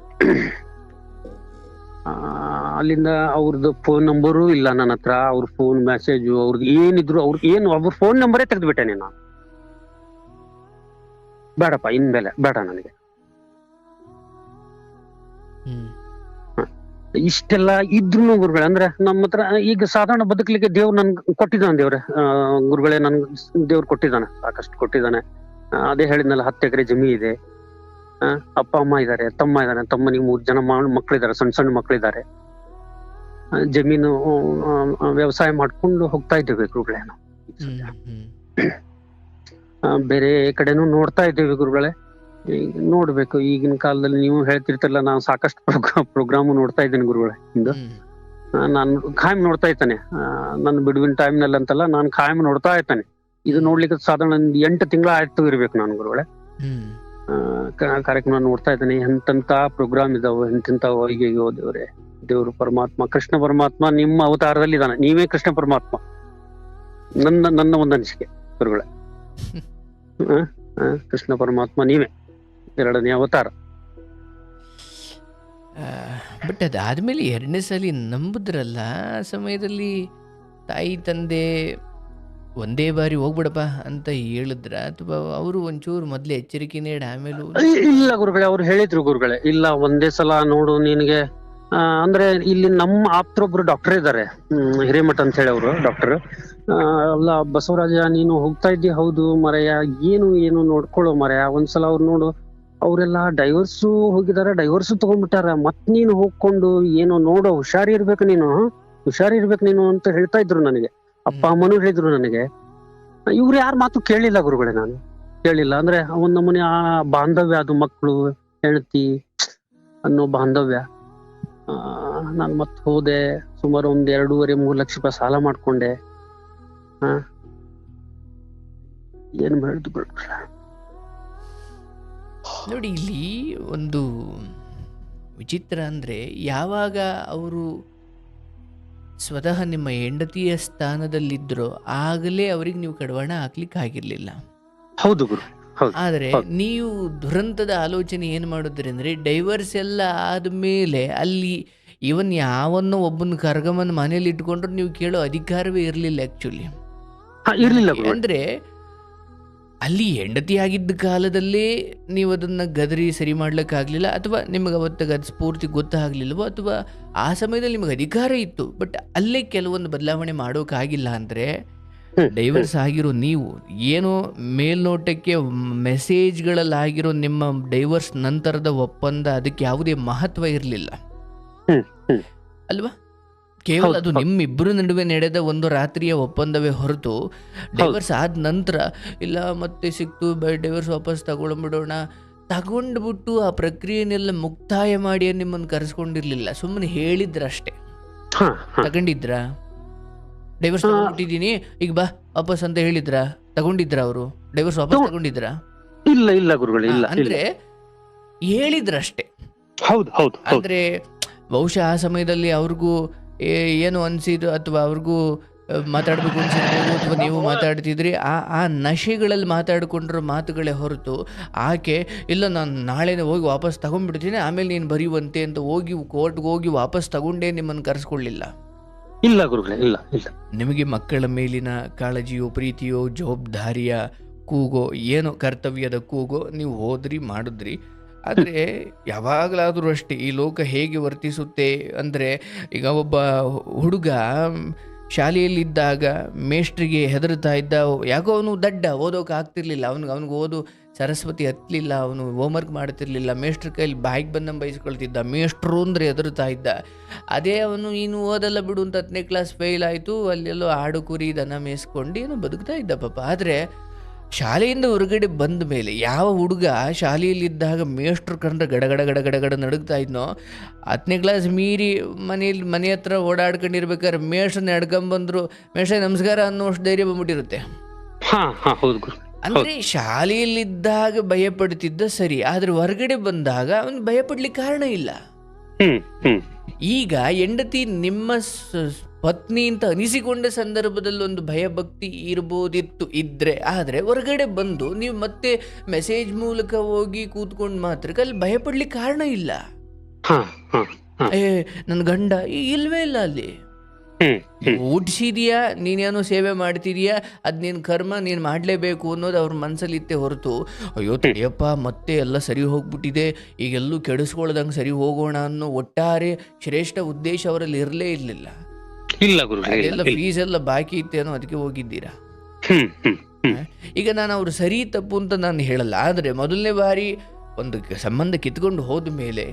ಅಲ್ಲಿಂದ ಅವ್ರದ್ದು ಫೋನ್ ನಂಬರು ಇಲ್ಲ ನನ್ನ ಹತ್ರ. ಅವ್ರ ಫೋನ್ ಮೆಸೇಜು ಅವ್ರದ್ದು ಏನಿದ್ರು, ಅವ್ರ ಫೋನ್ ನಂಬರೇ ತೆಗೆದ್ಬಿಟ್ಟೇನೆ ನಾನು. ಬೇಡಪ್ಪ, ಇನ್ಮೇಲೆ ಬೇಡ ನನಗೆ. ಇಷ್ಟೆಲ್ಲ ಇದ್ರು ಗುರುಗಳೇ, ಅಂದ್ರೆ ನಮ್ಮ ಹತ್ರ ಈಗ ಸಾಧಾರಣ ಬದುಕಲಿಕ್ಕೆ ದೇವ್ರು ನನ್ ಕೊಟ್ಟಿದ್ದಾನೆ. ಗುರುಗಳೇ, ನನ್ ದೇವ್ರು ಕೊಟ್ಟಿದ್ದಾನೆ, ಸಾಕಷ್ಟು ಕೊಟ್ಟಿದ್ದಾನೆ. ಅದೇ ಹೇಳಿದ್ನಲ್ಲ, 10 ಎಕರೆ ಜಮೀ ಇದೆ, ಅಪ್ಪ ಅಮ್ಮ ಇದ್ದಾರೆ, ತಮ್ಮನಿಗೆ 3 ಜನ ಮಕ್ಕಳಿದ್ದಾರೆ, ಸಣ್ಣ ಮಕ್ಕಳಿದ್ದಾರೆ. ಜಮೀನು ವ್ಯವಸಾಯ ಮಾಡ್ಕೊಂಡು ಹೋಗ್ತಾ ಇದ್ದೇವೆ ಗುರುಗಳೇ. ನಾವು ಬೇರೆ ಕಡೆನೂ ನೋಡ್ತಾ ಇದ್ದೇವೆ ಗುರುಗಳೇ. ನೋಡ್ಬೇಕು, ಈಗಿನ ಕಾಲದಲ್ಲಿ ನೀವು ಹೇಳ್ತಿರ್ತಿರಲ್ಲ, ನಾನು ಸಾಕಷ್ಟು ಪ್ರೋಗ್ರಾಮ್ ನೋಡ್ತಾ ಇದ್ದೇನೆ ಗುರುಗಳೇ. ನಾನು ಖಾಯಂ ನೋಡ್ತಾ ಇದ್ದಾನೆ. ನನ್ನ ಬಿಡುವಿನ ಟೈಮ್ ನಲ್ಲಿ ಅಂತಲ್ಲ, ನಾನು ಖಾಯಂ ನೋಡ್ತಾ ಇದ್ದಾನೆ. ಇದು ನೋಡ್ಲಿಕ್ಕೆ ಸಾಧಾರಣ 8 ತಿಂಗಳ ಆಯ್ತು ಇರ್ಬೇಕು ನಾನು ಗುರುಗಳೇ. ಕಾರ್ಯಕ್ರಮ ನೋಡ್ತಾ ಇದ್ದಾನೆ. ಎಂತೆಂತ ಪ್ರೋಗ್ರಾಮ್ ಇದಾವೆ, ಎಂತೆಂತ ಹೊಯ್ಗೆ ದೇವ್ರು ಪರಮಾತ್ಮ, ಕೃಷ್ಣ ಪರಮಾತ್ಮ ನಿಮ್ಮ ಅವತಾರದಲ್ಲಿ ಇದ್ದಾನೆ. ನೀವೇ ಕೃಷ್ಣ ಪರಮಾತ್ಮ, ನನ್ನ ಒಂದು ಅನಿಸಿಕೆ ಗುರುಗಳೇ. ಕೃಷ್ಣ ಪರಮಾತ್ಮ ನೀವೇ 2ನೇ ಅವತಾರ. ಬಟ್ ಅದಾದ್ಮೇಲೆ 2ನೇ ಸಲ ನಂಬುದ್ರಲ್ಲ, ಆ ಸಮಯದಲ್ಲಿ ತಾಯಿ ತಂದೆ ಒಂದೇ ಬಾರಿ ಹೋಗ್ಬಿಡಪ್ಪ ಅಂತ ಹೇಳಿದ್ರ, ಅಥವಾ ಅವರು ಒಂಚೂರು ಮೊದ್ಲೇ ಎಚ್ಚರಿಕೆ ನೀಡಿ ಆಮೇಲೆ? ಇಲ್ಲ ಗುರುಗಳೇ, ಅವ್ರು ಹೇಳಿದ್ರು ಗುರುಗಳೇ, ಇಲ್ಲ ಒಂದೇ ಸಲ ನೋಡು ನಿನಗೆ. ಅಂದ್ರೆ ಇಲ್ಲಿ ನಮ್ಮ ಆಪ್ತರೊಬ್ರು ಡಾಕ್ಟರ್ ಇದ್ದಾರೆ, ಹಿರೇಮಠ ಅಂತ ಹೇಳಿ ಅವರು ಡಾಕ್ಟರ್. ಅಲ್ಲ ಬಸವರಾಜ, ನೀನು ಹೋಗ್ತಾ ಇದ್ದಿ, ಹೌದು ಮರೆಯ, ಏನು ನೋಡ್ಕೊಳ್ಳೋ ಮರೆಯ. ಒಂದ್ಸಲ ಅವ್ರು ನೋಡು, ಅವರೆಲ್ಲ ಡೈವರ್ಸು ಹೋಗಿದಾರೆ, ಡೈವರ್ಸು ತಗೊಂಡ್ಬಿಟ್ಟಾರ, ಮತ್ ನೀನು ಹೋಗ್ಕೊಂಡು ಏನೋ ನೋಡೋ, ಹುಷಾರಿರ್ಬೇಕು ನೀನು ಅಂತ ಹೇಳ್ತಾ ಇದ್ರು ನನಗೆ. ಅಪ್ಪ ಅಮ್ಮನೂ ಹೇಳಿದ್ರು ನನಗೆ. ಇವ್ರು ಯಾರ ಮಾತು ಕೇಳಿಲ್ಲ ಗುರುಗಳೇ, ನಾನು ಕೇಳಿಲ್ಲ. ಅಂದ್ರೆ ಒಂದ್ ನಮೂನೆ ಆ ಬಾಂಧವ್ಯ, ಅದು ಮಕ್ಕಳು ಹೆಂಡತಿ ಅನ್ನೋ ಬಾಂಧವ್ಯ. ನಾನು ಮತ್ ಹೋದೆ, ಸುಮಾರು 2.5-3 ಲಕ್ಷ ರೂಪಾಯಿ ಸಾಲ ಮಾಡ್ಕೊಂಡೆ. ಏನ್ ಮಾಡಿದ್ರು ನೋಡಿ, ಇಲ್ಲಿ ಒಂದು ವಿಚಿತ್ರ ಅಂದ್ರೆ, ಯಾವಾಗ ಅವರು ಸ್ವತಃ ನಿಮ್ಮ ಹೆಂಡತಿಯ ಸ್ಥಾನದಲ್ಲಿದ್ರೋ ಆಗಲೇ ಅವ್ರಿಗೆ ನೀವು ಕಡಿವಾಣ ಹಾಕ್ಲಿಕ್ಕೆ ಆಗಿರ್ಲಿಲ್ಲ. ಹೌದು ಗುರು. ಆದರೆ ನೀವು ದುರಂತದ ಆಲೋಚನೆ ಏನು ಮಾಡಿದ್ರಿ ಅಂದರೆ, ಡೈವರ್ಸ್ ಎಲ್ಲ ಆದಮೇಲೆ ಅಲ್ಲಿ ಇವನ್ ಯಾವನ್ನೋ ಒಬ್ಬನ ಕರ್ಗಮನ್ ಮನೇಲಿ ಇಟ್ಕೊಂಡ್ರು ನೀವು ಕೇಳೋ ಅಧಿಕಾರವೇ ಇರಲಿಲ್ಲ ಆ್ಯಕ್ಚುಲಿ. ಅಂದರೆ ಅಲ್ಲಿ ಹೆಂಡತಿ ಆಗಿದ್ದ ಕಾಲದಲ್ಲೇ ನೀವು ಅದನ್ನು ಗದರಿ ಸರಿ ಮಾಡ್ಲಿಕ್ಕಾಗಲಿಲ್ಲ, ಅಥವಾ ನಿಮಗೆ ಅವತ್ತಾಗ ಅದು ಸ್ಫೂರ್ತಿ ಗೊತ್ತಾಗಲಿಲ್ವೋ, ಅಥವಾ ಆ ಸಮಯದಲ್ಲಿ ನಿಮಗೆ ಅಧಿಕಾರ ಇತ್ತು ಬಟ್ ಅಲ್ಲೇ ಕೆಲವೊಂದು ಬದಲಾವಣೆ ಮಾಡೋಕ್ಕಾಗಿಲ್ಲ ಅಂದರೆ ಡೈವರ್ಸ್ ಆಗಿರೋ ನೀವು ಏನೋ ಮೇಲ್ನೋಟಕ್ಕೆ ಮೆಸೇಜ್ಗಳಲ್ಲಾಗಿರೋ ನಿಮ್ಮ ಡೈವರ್ಸ್ ನಂತರದ ಒಪ್ಪಂದ ಅದಕ್ಕೆ ಯಾವುದೇ ಮಹತ್ವ ಇರಲಿಲ್ಲ ಅಲ್ವಾ? ಕೇವಲ ಅದು ನಿಮ್ಮಿಬ್ಬರ ನಡುವೆ ನಡೆದ ಒಂದು ರಾತ್ರಿಯ ಒಪ್ಪಂದವೇ ಹೊರತು ಡೈವರ್ಸ್ ಆದ ನಂತರ ಇಲ್ಲ ಮತ್ತೆ ಸಿಕ್ತು ಡೈವರ್ಸ್ ವಾಪಸ್ ತಗೊಂಡ್ಬಿಡೋಣ ತಗೊಂಡ್ಬಿಟ್ಟು ಆ ಪ್ರಕ್ರಿಯೆನೆಲ್ಲ ಮುಕ್ತಾಯ ಮಾಡಿ ನಿಮ್ಮನ್ನು ಕರೆಸ್ಕೊಂಡಿರ್ಲಿಲ್ಲ. ಸುಮ್ಮನೆ ಹೇಳಿದ್ರಷ್ಟೇ. ತಗೊಂಡಿದ್ರಾ? ಡೈವರ್ಸ್ ತಗೊಂಡ್ಬಿಟ್ಟಿದೀನಿ ಈಗ ಬಾ ವಾಪಸ್ ಅಂತ ಹೇಳಿದ್ರ? ತಗೊಂಡಿದ್ರ ಅವರು ಡೈವರ್ಸ್ ವಾಪಸ್ ತಗೊಂಡಿದ್ರ? ಇಲ್ಲ ಇಲ್ಲ ಗುರುಗಳೇ, ಇಲ್ಲ. ಅಂದ್ರೆ ಹೇಳಿದ್ರಷ್ಟೇ. ಹೌದು ಹೌದು. ಅಂದ್ರೆ ಬಹುಶಃ ಆ ಸಮಯದಲ್ಲಿ ಅವ್ರಿಗೂ ಏನು ಅನ್ಸಿದ್ದು ಅಥವಾ ಅವ್ರಿಗೂ ಮಾತಾಡ್ಬೇಕು ಅನ್ಸಿರ್ಬೋದು, ಅಥವಾ ನೀವು ಮಾತಾಡ್ತಿದ್ರಿ. ಆ ನಶೆಗಳಲ್ಲಿ ಮಾತಾಡ್ಕೊಂಡಿರೋ ಮಾತುಗಳೇ ಹೊರತು ಆಕೆ ಇಲ್ಲ ನಾನು ನಾಳೆ ಹೋಗಿ ವಾಪಸ್ ತಗೊಂಡ್ಬಿಡ್ತೀನಿ ಆಮೇಲೆ ನೀನು ಬರೆಯುವಂತೆ ಅಂತ ಹೋಗಿ ಕೋರ್ಟ್ಗೆ ಹೋಗಿ ವಾಪಸ್ ತಗೊಂಡೇ ನಿಮ್ಮನ್ನು ಕರೆಸ್ಕೊಳ್ಳಿಲ್ಲ. ಇಲ್ಲ ಗುರುಗಳೇ, ಇಲ್ಲ ಇಲ್ಲ. ನಿಮಗೆ ಮಕ್ಕಳ ಮೇಲಿನ ಕಾಳಜಿಯೋ ಪ್ರೀತಿಯೋ ಜವಾಬ್ದಾರಿಯ ಕೂಗೋ ಏನೋ ಕರ್ತವ್ಯದ ಕೂಗೋ ನೀವು ಹೋದ್ರಿ ಮಾಡಿದ್ರಿ. ಆದರೆ ಯಾವಾಗಲಾದರೂ ಅಷ್ಟೇ ಈ ಲೋಕ ಹೇಗೆ ವರ್ತಿಸುತ್ತೆ ಅಂದರೆ, ಈಗ ಒಬ್ಬ ಹುಡುಗ ಶಾಲೆಯಲ್ಲಿದ್ದಾಗ ಮೇಷ್ಟ್ರಿಗೆ ಹೆದರ್ತಾ ಇದ್ದ. ಯಾಕೋ ಅವನು ದಡ್ಡ, ಓದೋಕೆ ಆಗ್ತಿರ್ಲಿಲ್ಲ ಅವನಿಗೆ ಓದು ಸರಸ್ವತಿ ಹತ್ತಲಿಲ್ಲ, ಅವನು ಹೋಮ್ವರ್ಕ್ ಮಾಡ್ತಿರ್ಲಿಲ್ಲ, ಮೇಷ್ಟ್ರ ಕೈಲಿ ಬಾಯಿಗೆ ಬಂದಂಗೆ ಬಯಸ್ಕೊಳ್ತಿದ್ದ, ಮೇಷ್ಟ್ರು ಅಂದರೆ ಹೆದರ್ತಾ ಇದ್ದ. ಅದೇ ಅವನು ಇನ್ನು ಓದಲ್ಲ ಬಿಡು ಅಂತ 10ನೇ ಕ್ಲಾಸ್ ಫೇಲ್ ಆಯಿತು, ಅಲ್ಲೆಲ್ಲೋ ಆಡು ಕುರಿ ದನ ಮೇಯಿಸ್ಕೊಂಡು ಏನೋ ಬದುಕ್ತಾ ಇದ್ದ ಪಾಪ. ಆದರೆ ಶಾಲೆಯಿಂದ ಹೊರಗಡೆ ಬಂದ ಮೇಲೆ ಯಾವ ಹುಡುಗ ಶಾಲೆಯಲ್ಲಿದ್ದಾಗ ಮೇಷ್ಟ್ರು ಕಂಡ್ರೆ ಗಡಗಡ ಗಡಗಡ ನಡುಗ್ತಾ ಇದ್ನೋ, 10ನೇ ಕ್ಲಾಸ್ ಮೀರಿ ಮನೆ ಹತ್ರ ಓಡಾಡ್ಕೊಂಡಿರ್ಬೇಕಾದ್ರೆ ಮೇಷ್ಟ್ರನ್ನ ನಡ್ಕೊಂಬಂದ್ರು ಮೇಷ್ಟ್ರ ನಮಸ್ಕಾರ ಅನ್ನೋಷ್ಟು ಧೈರ್ಯ ಬಂದ್ಬಿಟ್ಟಿರುತ್ತೆ. ಅಂದ್ರೆ ಶಾಲೆಯಲ್ಲಿದ್ದಾಗ ಭಯ ಪಡ್ತಿದ್ದ ಸರಿ, ಆದ್ರೆ ಹೊರಗಡೆ ಬಂದಾಗ ಅವನು ಭಯ ಪಡ್ಲಿಕ್ಕೆ ಕಾರಣ ಇಲ್ಲ. ಈಗ ಹೆಂಡತಿ ನಿಮ್ಮ ಪತ್ನಿ ಅಂತ ಅನಿಸಿಕೊಂಡ ಸಂದರ್ಭದಲ್ಲಿ ಒಂದು ಭಯ ಭಕ್ತಿ ಇದ್ರೆ, ಆದರೆ ಹೊರಗಡೆ ಬಂದು ನೀವು ಮತ್ತೆ ಮೆಸೇಜ್ ಮೂಲಕ ಹೋಗಿ ಕೂತ್ಕೊಂಡು ಮಾತ್ರಕ್ಕೆ ಅಲ್ಲಿ ಭಯ ಪಡ್ಲಿಕ್ಕೆ ಕಾರಣ ಇಲ್ಲ. ನನ್ನ ಗಂಡ ಇಲ್ವೇ ಇಲ್ಲ ಅಲ್ಲಿ. ಊಟಿಸಿದೀಯಾ, ನೀನೇನೋ ಸೇವೆ ಮಾಡ್ತಿದೀಯಾ, ಅದ್ ನೀನ್ ಕರ್ಮ, ನೀನ್ ಮಾಡ್ಲೇಬೇಕು ಅನ್ನೋದು ಅವ್ರ ಮನ್ಸಲ್ಲಿ ಇತ್ತೆ ಹೊರತು ಅಯ್ಯೋ ತಡಿಯಪ್ಪ ಮತ್ತೆ ಎಲ್ಲ ಸರಿ ಹೋಗ್ಬಿಟ್ಟಿದೆ ಈಗೆಲ್ಲೂ ಕೆಡಿಸ್ಕೊಳ್ದಂಗೆ ಸರಿ ಹೋಗೋಣ ಅನ್ನೋ ಒಟ್ಟಾರೆ ಶ್ರೇಷ್ಠ ಉದ್ದೇಶ ಅವರಲ್ಲಿ ಇರಲೇ ಇರ್ಲಿಲ್ಲ. ಅದೆಲ್ಲ ಫೀಸ್ ಎಲ್ಲ ಬಾಕಿ ಇತ್ತೇನೋ ಅದಕ್ಕೆ ಹೋಗಿದ್ದೀರಾ. ಈಗ ನಾನು ಅವ್ರು ಸರಿ ತಪ್ಪು ಅಂತ ನಾನು ಹೇಳಲ್ಲ, ಆದರೆ ಮೊದಲನೇ ಬಾರಿ ಒಂದು ಸಂಬಂಧ ಕಿತ್ಕೊಂಡು ಹೋದ ಮೇಲೆ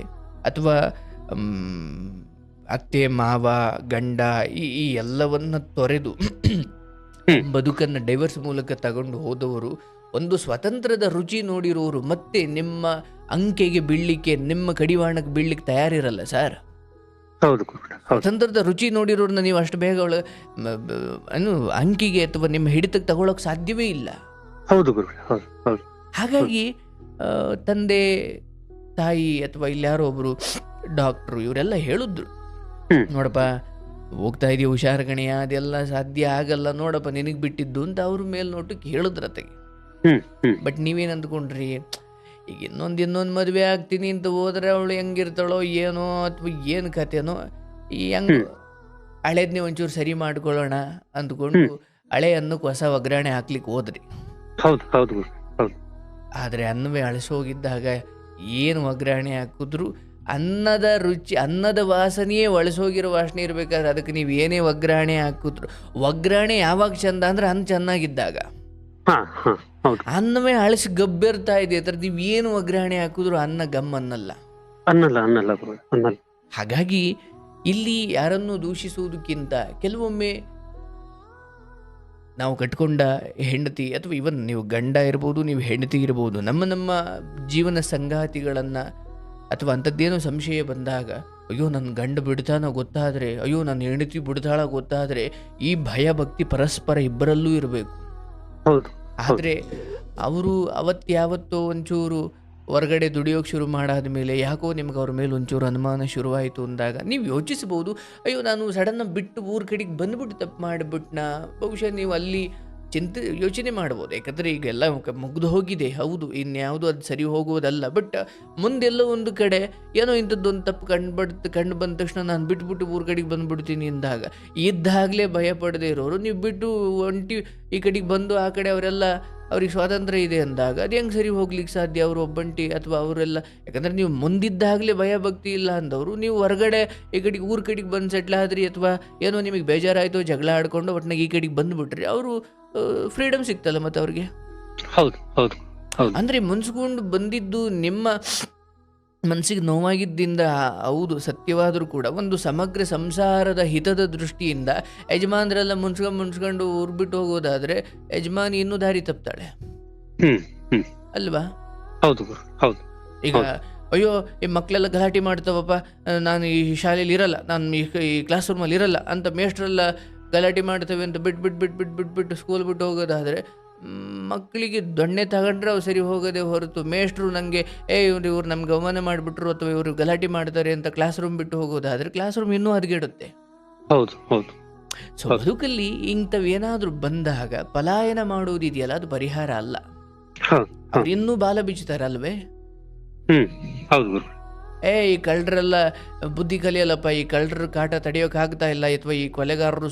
ಅಥವಾ ಅತ್ತೆ ಮಾವ ಗಂಡ ಈ ಎಲ್ಲವನ್ನ ತೊರೆದು ಬದುಕನ್ನು ಡೈವರ್ಸ್ ಮೂಲಕ ತಗೊಂಡು ಹೋದವರು, ಒಂದು ಸ್ವತಂತ್ರದ ರುಚಿ ನೋಡಿರೋರು ಮತ್ತೆ ನಿಮ್ಮ ಅಂಕೆಗೆ ಬೀಳ್ಲಿಕ್ಕೆ, ನಿಮ್ಮ ಕಡಿವಾಣಕ್ಕೆ ಬೀಳ್ಲಿಕ್ಕೆ ತಯಾರಿರಲ್ಲ ಸರ್. ಸ್ವತಂತ್ರದ ರುಚಿ ನೋಡಿರೋರನ್ನ ನೀವು ಅಷ್ಟು ಬೇಗ ಅಂಕಿಗೆ ಅಥವಾ ನಿಮ್ಮ ಹಿಡಿತಕ್ಕೆ ತಗೊಳಕ್ ಸಾಧ್ಯವೇ ಇಲ್ಲ. ಹಾಗಾಗಿ ತಂದೆ ತಾಯಿ ಅಥವಾ ಇಲ್ಲಾರೋ ಒಬ್ರು ಡಾಕ್ಟ್ರು ಇವರೆಲ್ಲ ಹೇಳಿದ್ರು, ನೋಡಪ್ಪ ಹೋಗ್ತಾ ಇದೀಯ ಹುಷಾರ್ ಗಣಿಯ, ಅದೆಲ್ಲ ಸಾಧ್ಯ ಆಗಲ್ಲ, ನೋಡಪ್ಪ ನಿನಗೆ ಬಿಟ್ಟಿದ್ದು ಅಂತ ಅವ್ರ ಮೇಲ್ನೋಟಕ್ಕೆ ಹೇಳಿದ್ರತೆಗೆ. ಬಟ್ ನೀವೇನು ಅಂದ್ಕೊಂಡ್ರಿ, ಈಗ ಇನ್ನೊಂದು ಮದುವೆ ಆಗ್ತೀನಿ ಅಂತ ಹೋದ್ರೆ ಅವಳು ಹೆಂಗಿರ್ತಾಳೋ ಏನೋ ಅಥವಾ ಏನು ಕತೆನೋ, ಈ ಹೆಂಗ್ ಹಳೇದ್ನೇ ಒಂಚೂರು ಸರಿ ಮಾಡ್ಕೊಳ್ಳೋಣ ಅಂದ್ಕೊಂಡು ಹಳೆ ಅನ್ನಕ್ಕೆ ಹೊಸ ಒಗ್ಗರಣೆ ಹಾಕ್ಲಿಕ್ಕೆ ಹೋದ್ರಿ. ಆದ್ರೆ ಅನ್ನವೇ ಅಳಿಸೋಗಿದ್ದಾಗ ಏನು ಒಗ್ಗರಣೆ ಹಾಕಿದ್ರು ಅನ್ನದ ರುಚಿ, ಅನ್ನದ ವಾಸನೆಯೇ ಒಳಸೋಗಿರೋ ವಾಸನೆ ಇರ್ಬೇಕಾದ್ರೆ ಅದಕ್ಕೆ ನೀವು ಏನೇ ಒಗ್ಗರಣೆ ಹಾಕಿದ್ರು, ಒಗ್ಗರಣೆ ಯಾವಾಗ ಚಂದ ಅಂದ್ರೆ ಅನ್ನ ಚೆನ್ನಾಗಿದ್ದಾಗ. ಅನ್ನವೇ ಅಳಿಸಿ ಗಬ್ಬಿರ್ತಾ ಇದೆ ಅದ್ರ ನೀವು ಏನು ಒಗ್ಗರಣೆ ಹಾಕಿದ್ರು ಅನ್ನ ಗಮ್ ಅನ್ನಲ್ಲ. ಹಾಗಾಗಿ ಇಲ್ಲಿ ಯಾರನ್ನು ದೂಷಿಸುವುದಕ್ಕಿಂತ ಕೆಲವೊಮ್ಮೆ ನಾವು ಕಟ್ಕೊಂಡ ಹೆಂಡತಿ ಅಥವಾ ಇವನ್ ನೀವು ಗಂಡ ಇರ್ಬೋದು, ನೀವು ಹೆಂಡತಿ ಇರ್ಬೋದು, ನಮ್ಮ ಜೀವನ ಸಂಗಾತಿಗಳನ್ನು ಅಥವಾ ಅಂಥದ್ದೇನೋ ಸಂಶಯ ಬಂದಾಗ, ಅಯ್ಯೋ ನನ್ನ ಗಂಡ ಬಿಡ್ತಾನೋ ಗೊತ್ತಾದರೆ, ಅಯ್ಯೋ ನನ್ನ ಹೆಂಡತಿ ಬಿಡ್ತಾಳ ಗೊತ್ತಾದರೆ, ಈ ಭಯ ಭಕ್ತಿ ಪರಸ್ಪರ ಇಬ್ಬರಲ್ಲೂ ಇರಬೇಕು. ಆದರೆ ಅವರು ಅವತ್ತಾವತ್ತೋ ಒಂಚೂರು ಹೊರಗಡೆ ದುಡಿಯೋಕೆ ಶುರು ಮಾಡಾದ ಮೇಲೆ ಯಾಕೋ ನಿಮ್ಗೆ ಅವ್ರ ಮೇಲೆ ಒಂಚೂರು ಅನುಮಾನ ಶುರುವಾಯಿತು ಅಂದಾಗ ನೀವು ಯೋಚಿಸ್ಬೋದು, ಅಯ್ಯೋ ನಾನು ಸಡನ್ನಾಗಿ ಬಿಟ್ಟು ಊರ ಕಡೆಗೆ ಬಂದ್ಬಿಟ್ಟು ತಪ್ಪು ಮಾಡಿಬಿಟ್ನಾ. ಬಹುಶಃ ನೀವು ಅಲ್ಲಿ ಯೋಚನೆ ಮಾಡ್ಬೋದು, ಯಾಕಂದರೆ ಈಗೆಲ್ಲ ಮುಗ್ದು ಹೋಗಿದೆ, ಹೌದು, ಇನ್ಯಾವುದು ಅದು ಸರಿ ಹೋಗೋದಲ್ಲ. ಬಟ್ ಮುಂದೆಲ್ಲೋ ಒಂದು ಕಡೆ ಏನೋ ಇಂಥದ್ದೊಂದು ತಪ್ಪು ಕಂಡು ಬಂದ ತಕ್ಷಣ ನಾನು ಬಿಟ್ಬಿಟ್ಟು ಊರ ಕಡೆಗೆ ಬಂದುಬಿಡ್ತೀನಿ ಅಂದಾಗ, ಇದ್ದಾಗಲೇ ಭಯ ಪಡದೇ ಇರೋರು ನೀವು ಬಿಟ್ಟು ಒಂಟಿ ಈ ಕಡೆಗೆ ಬಂದು ಆ ಕಡೆ ಅವರೆಲ್ಲ ಅವ್ರಿಗೆ ಸ್ವಾತಂತ್ರ್ಯ ಇದೆ ಅಂದಾಗ ಅದು ಹೆಂಗೆ ಸರಿ ಹೋಗ್ಲಿಕ್ಕೆ ಸಾಧ್ಯ? ಅವರು ಒಬ್ಬಂಟಿ ಅಥವಾ ಅವರೆಲ್ಲ, ಯಾಕಂದರೆ ನೀವು ಮುಂದಿದ್ದಾಗಲೇ ಭಯ ಭಕ್ತಿ ಇಲ್ಲ ಅಂದವರು, ನೀವು ಹೊರಗಡೆ ಈ ಕಡೆಗೆ ಊರ ಕಡೆಗೆ ಬಂದು ಸೆಟ್ಲ್ ಆದ್ರಿ ಅಥವಾ ಏನೋ ನಿಮಗೆ ಬೇಜಾರಾಯಿತು, ಜಗಳ ಆಡ್ಕೊಂಡು ಒಟ್ಟಿನಾಗ ಈ ಕಡೆಗೆ ಬಂದುಬಿಟ್ರಿ, ಅವರು ಫ್ರೀಡಮ್ ಸಿಕ್ತಲ್ಲ ಮತ್ತು ಅವ್ರಿಗೆ. ಹೌದು ಹೌದು ಹೌದು. ಅಂದರೆ ಮುನ್ಸ್ಕೊಂಡು ಬಂದಿದ್ದು ನಿಮ್ಮ ಮನಸ್ಸಿಗೆ ನೋವಾಗಿದ್ದರಿಂದ ಹೌದು, ಸತ್ಯವಾದರೂ ಕೂಡ ಒಂದು ಸಮಗ್ರ ಸಂಸಾರದ ಹಿತದ ದೃಷ್ಟಿಯಿಂದ ಯಜಮಾನರೆಲ್ಲ ಮುನ್ಸ್ಕೊಂಡು ಊರು ಬಿಟ್ಟು ಹೋಗೋದಾದ್ರೆ ಯಜಮಾನಿ ಇನ್ನೂ ದಾರಿ ತಪ್ತಾಳೆ ಅಲ್ವಾ? ಹೌದು ಹೌದು. ಈಗ ಅಯ್ಯೋ ಈ ಮಕ್ಕಳೆಲ್ಲ ಗಲಾಟೆ ಮಾಡ್ತಾವಪ್ಪ, ನಾನು ಈ ಶಾಲೆಯಲ್ಲಿ ಇರಲ್ಲ, ನಾನು ಈ ಕ್ಲಾಸ್ ರೂಮಲ್ಲಿ ಇರಲ್ಲ ಅಂತ ಮೇಷ್ಟ್ರೆಲ್ಲ ಗಲಾಟೆ ಮಾಡ್ತವೆ ಅಂತ ಬಿಟ್ಟು ಸ್ಕೂಲ್ ಬಿಟ್ಟು ಹೋಗೋದಾದರೆ ಮಕ್ಕಳಿಗೆ ದೊಣ್ಣೆ ತಗೊಂಡ್ರೆ ಅವು ಸರಿ ಹೋಗೋದೇ ಹೊರತು ಮೇಷ್ಟ್ರು ನನಗೆ ಇವ್ರು ನಮ್ಗೆ ಅವಮಾನ ಮಾಡಿಬಿಟ್ರು ಅಥವಾ ಇವರು ಗಲಾಟೆ ಮಾಡ್ತಾರೆ ಅಂತ ಕ್ಲಾಸ್ ರೂಮ್ ಬಿಟ್ಟು ಹೋಗೋದಾದರೆ ಕ್ಲಾಸ್ ರೂಮ್ ಇನ್ನೂ ಹದಗೆಡುತ್ತೆ. ಹೌದು ಹೌದು. ಸೊ ಬದುಕಲ್ಲಿ ಇಂಥವೇನಾದರೂ ಬಂದಾಗ ಪಲಾಯನ ಮಾಡುವುದಿದೆಯಲ್ಲ, ಅದು ಪರಿಹಾರ ಅಲ್ಲ. ಅವ್ರು ಇನ್ನೂ ಬಾಲ ಬಿಚ್ಚುತ್ತಾರಲ್ವೇ? ಹೌದು. ಈ ಕಳ್ಳರೆಲ್ಲ ಬುದ್ಧಿ ಕಲಿಯಲ್ಲಪ್ಪ, ಈ ಕಳ್ಳರ ಕಾಟ ತಡೆಯೋಕ್ಕಾಗ್ತಾ ಇಲ್ಲ, ಅಥವಾ ಈ ಕೊಲೆಗಾರರು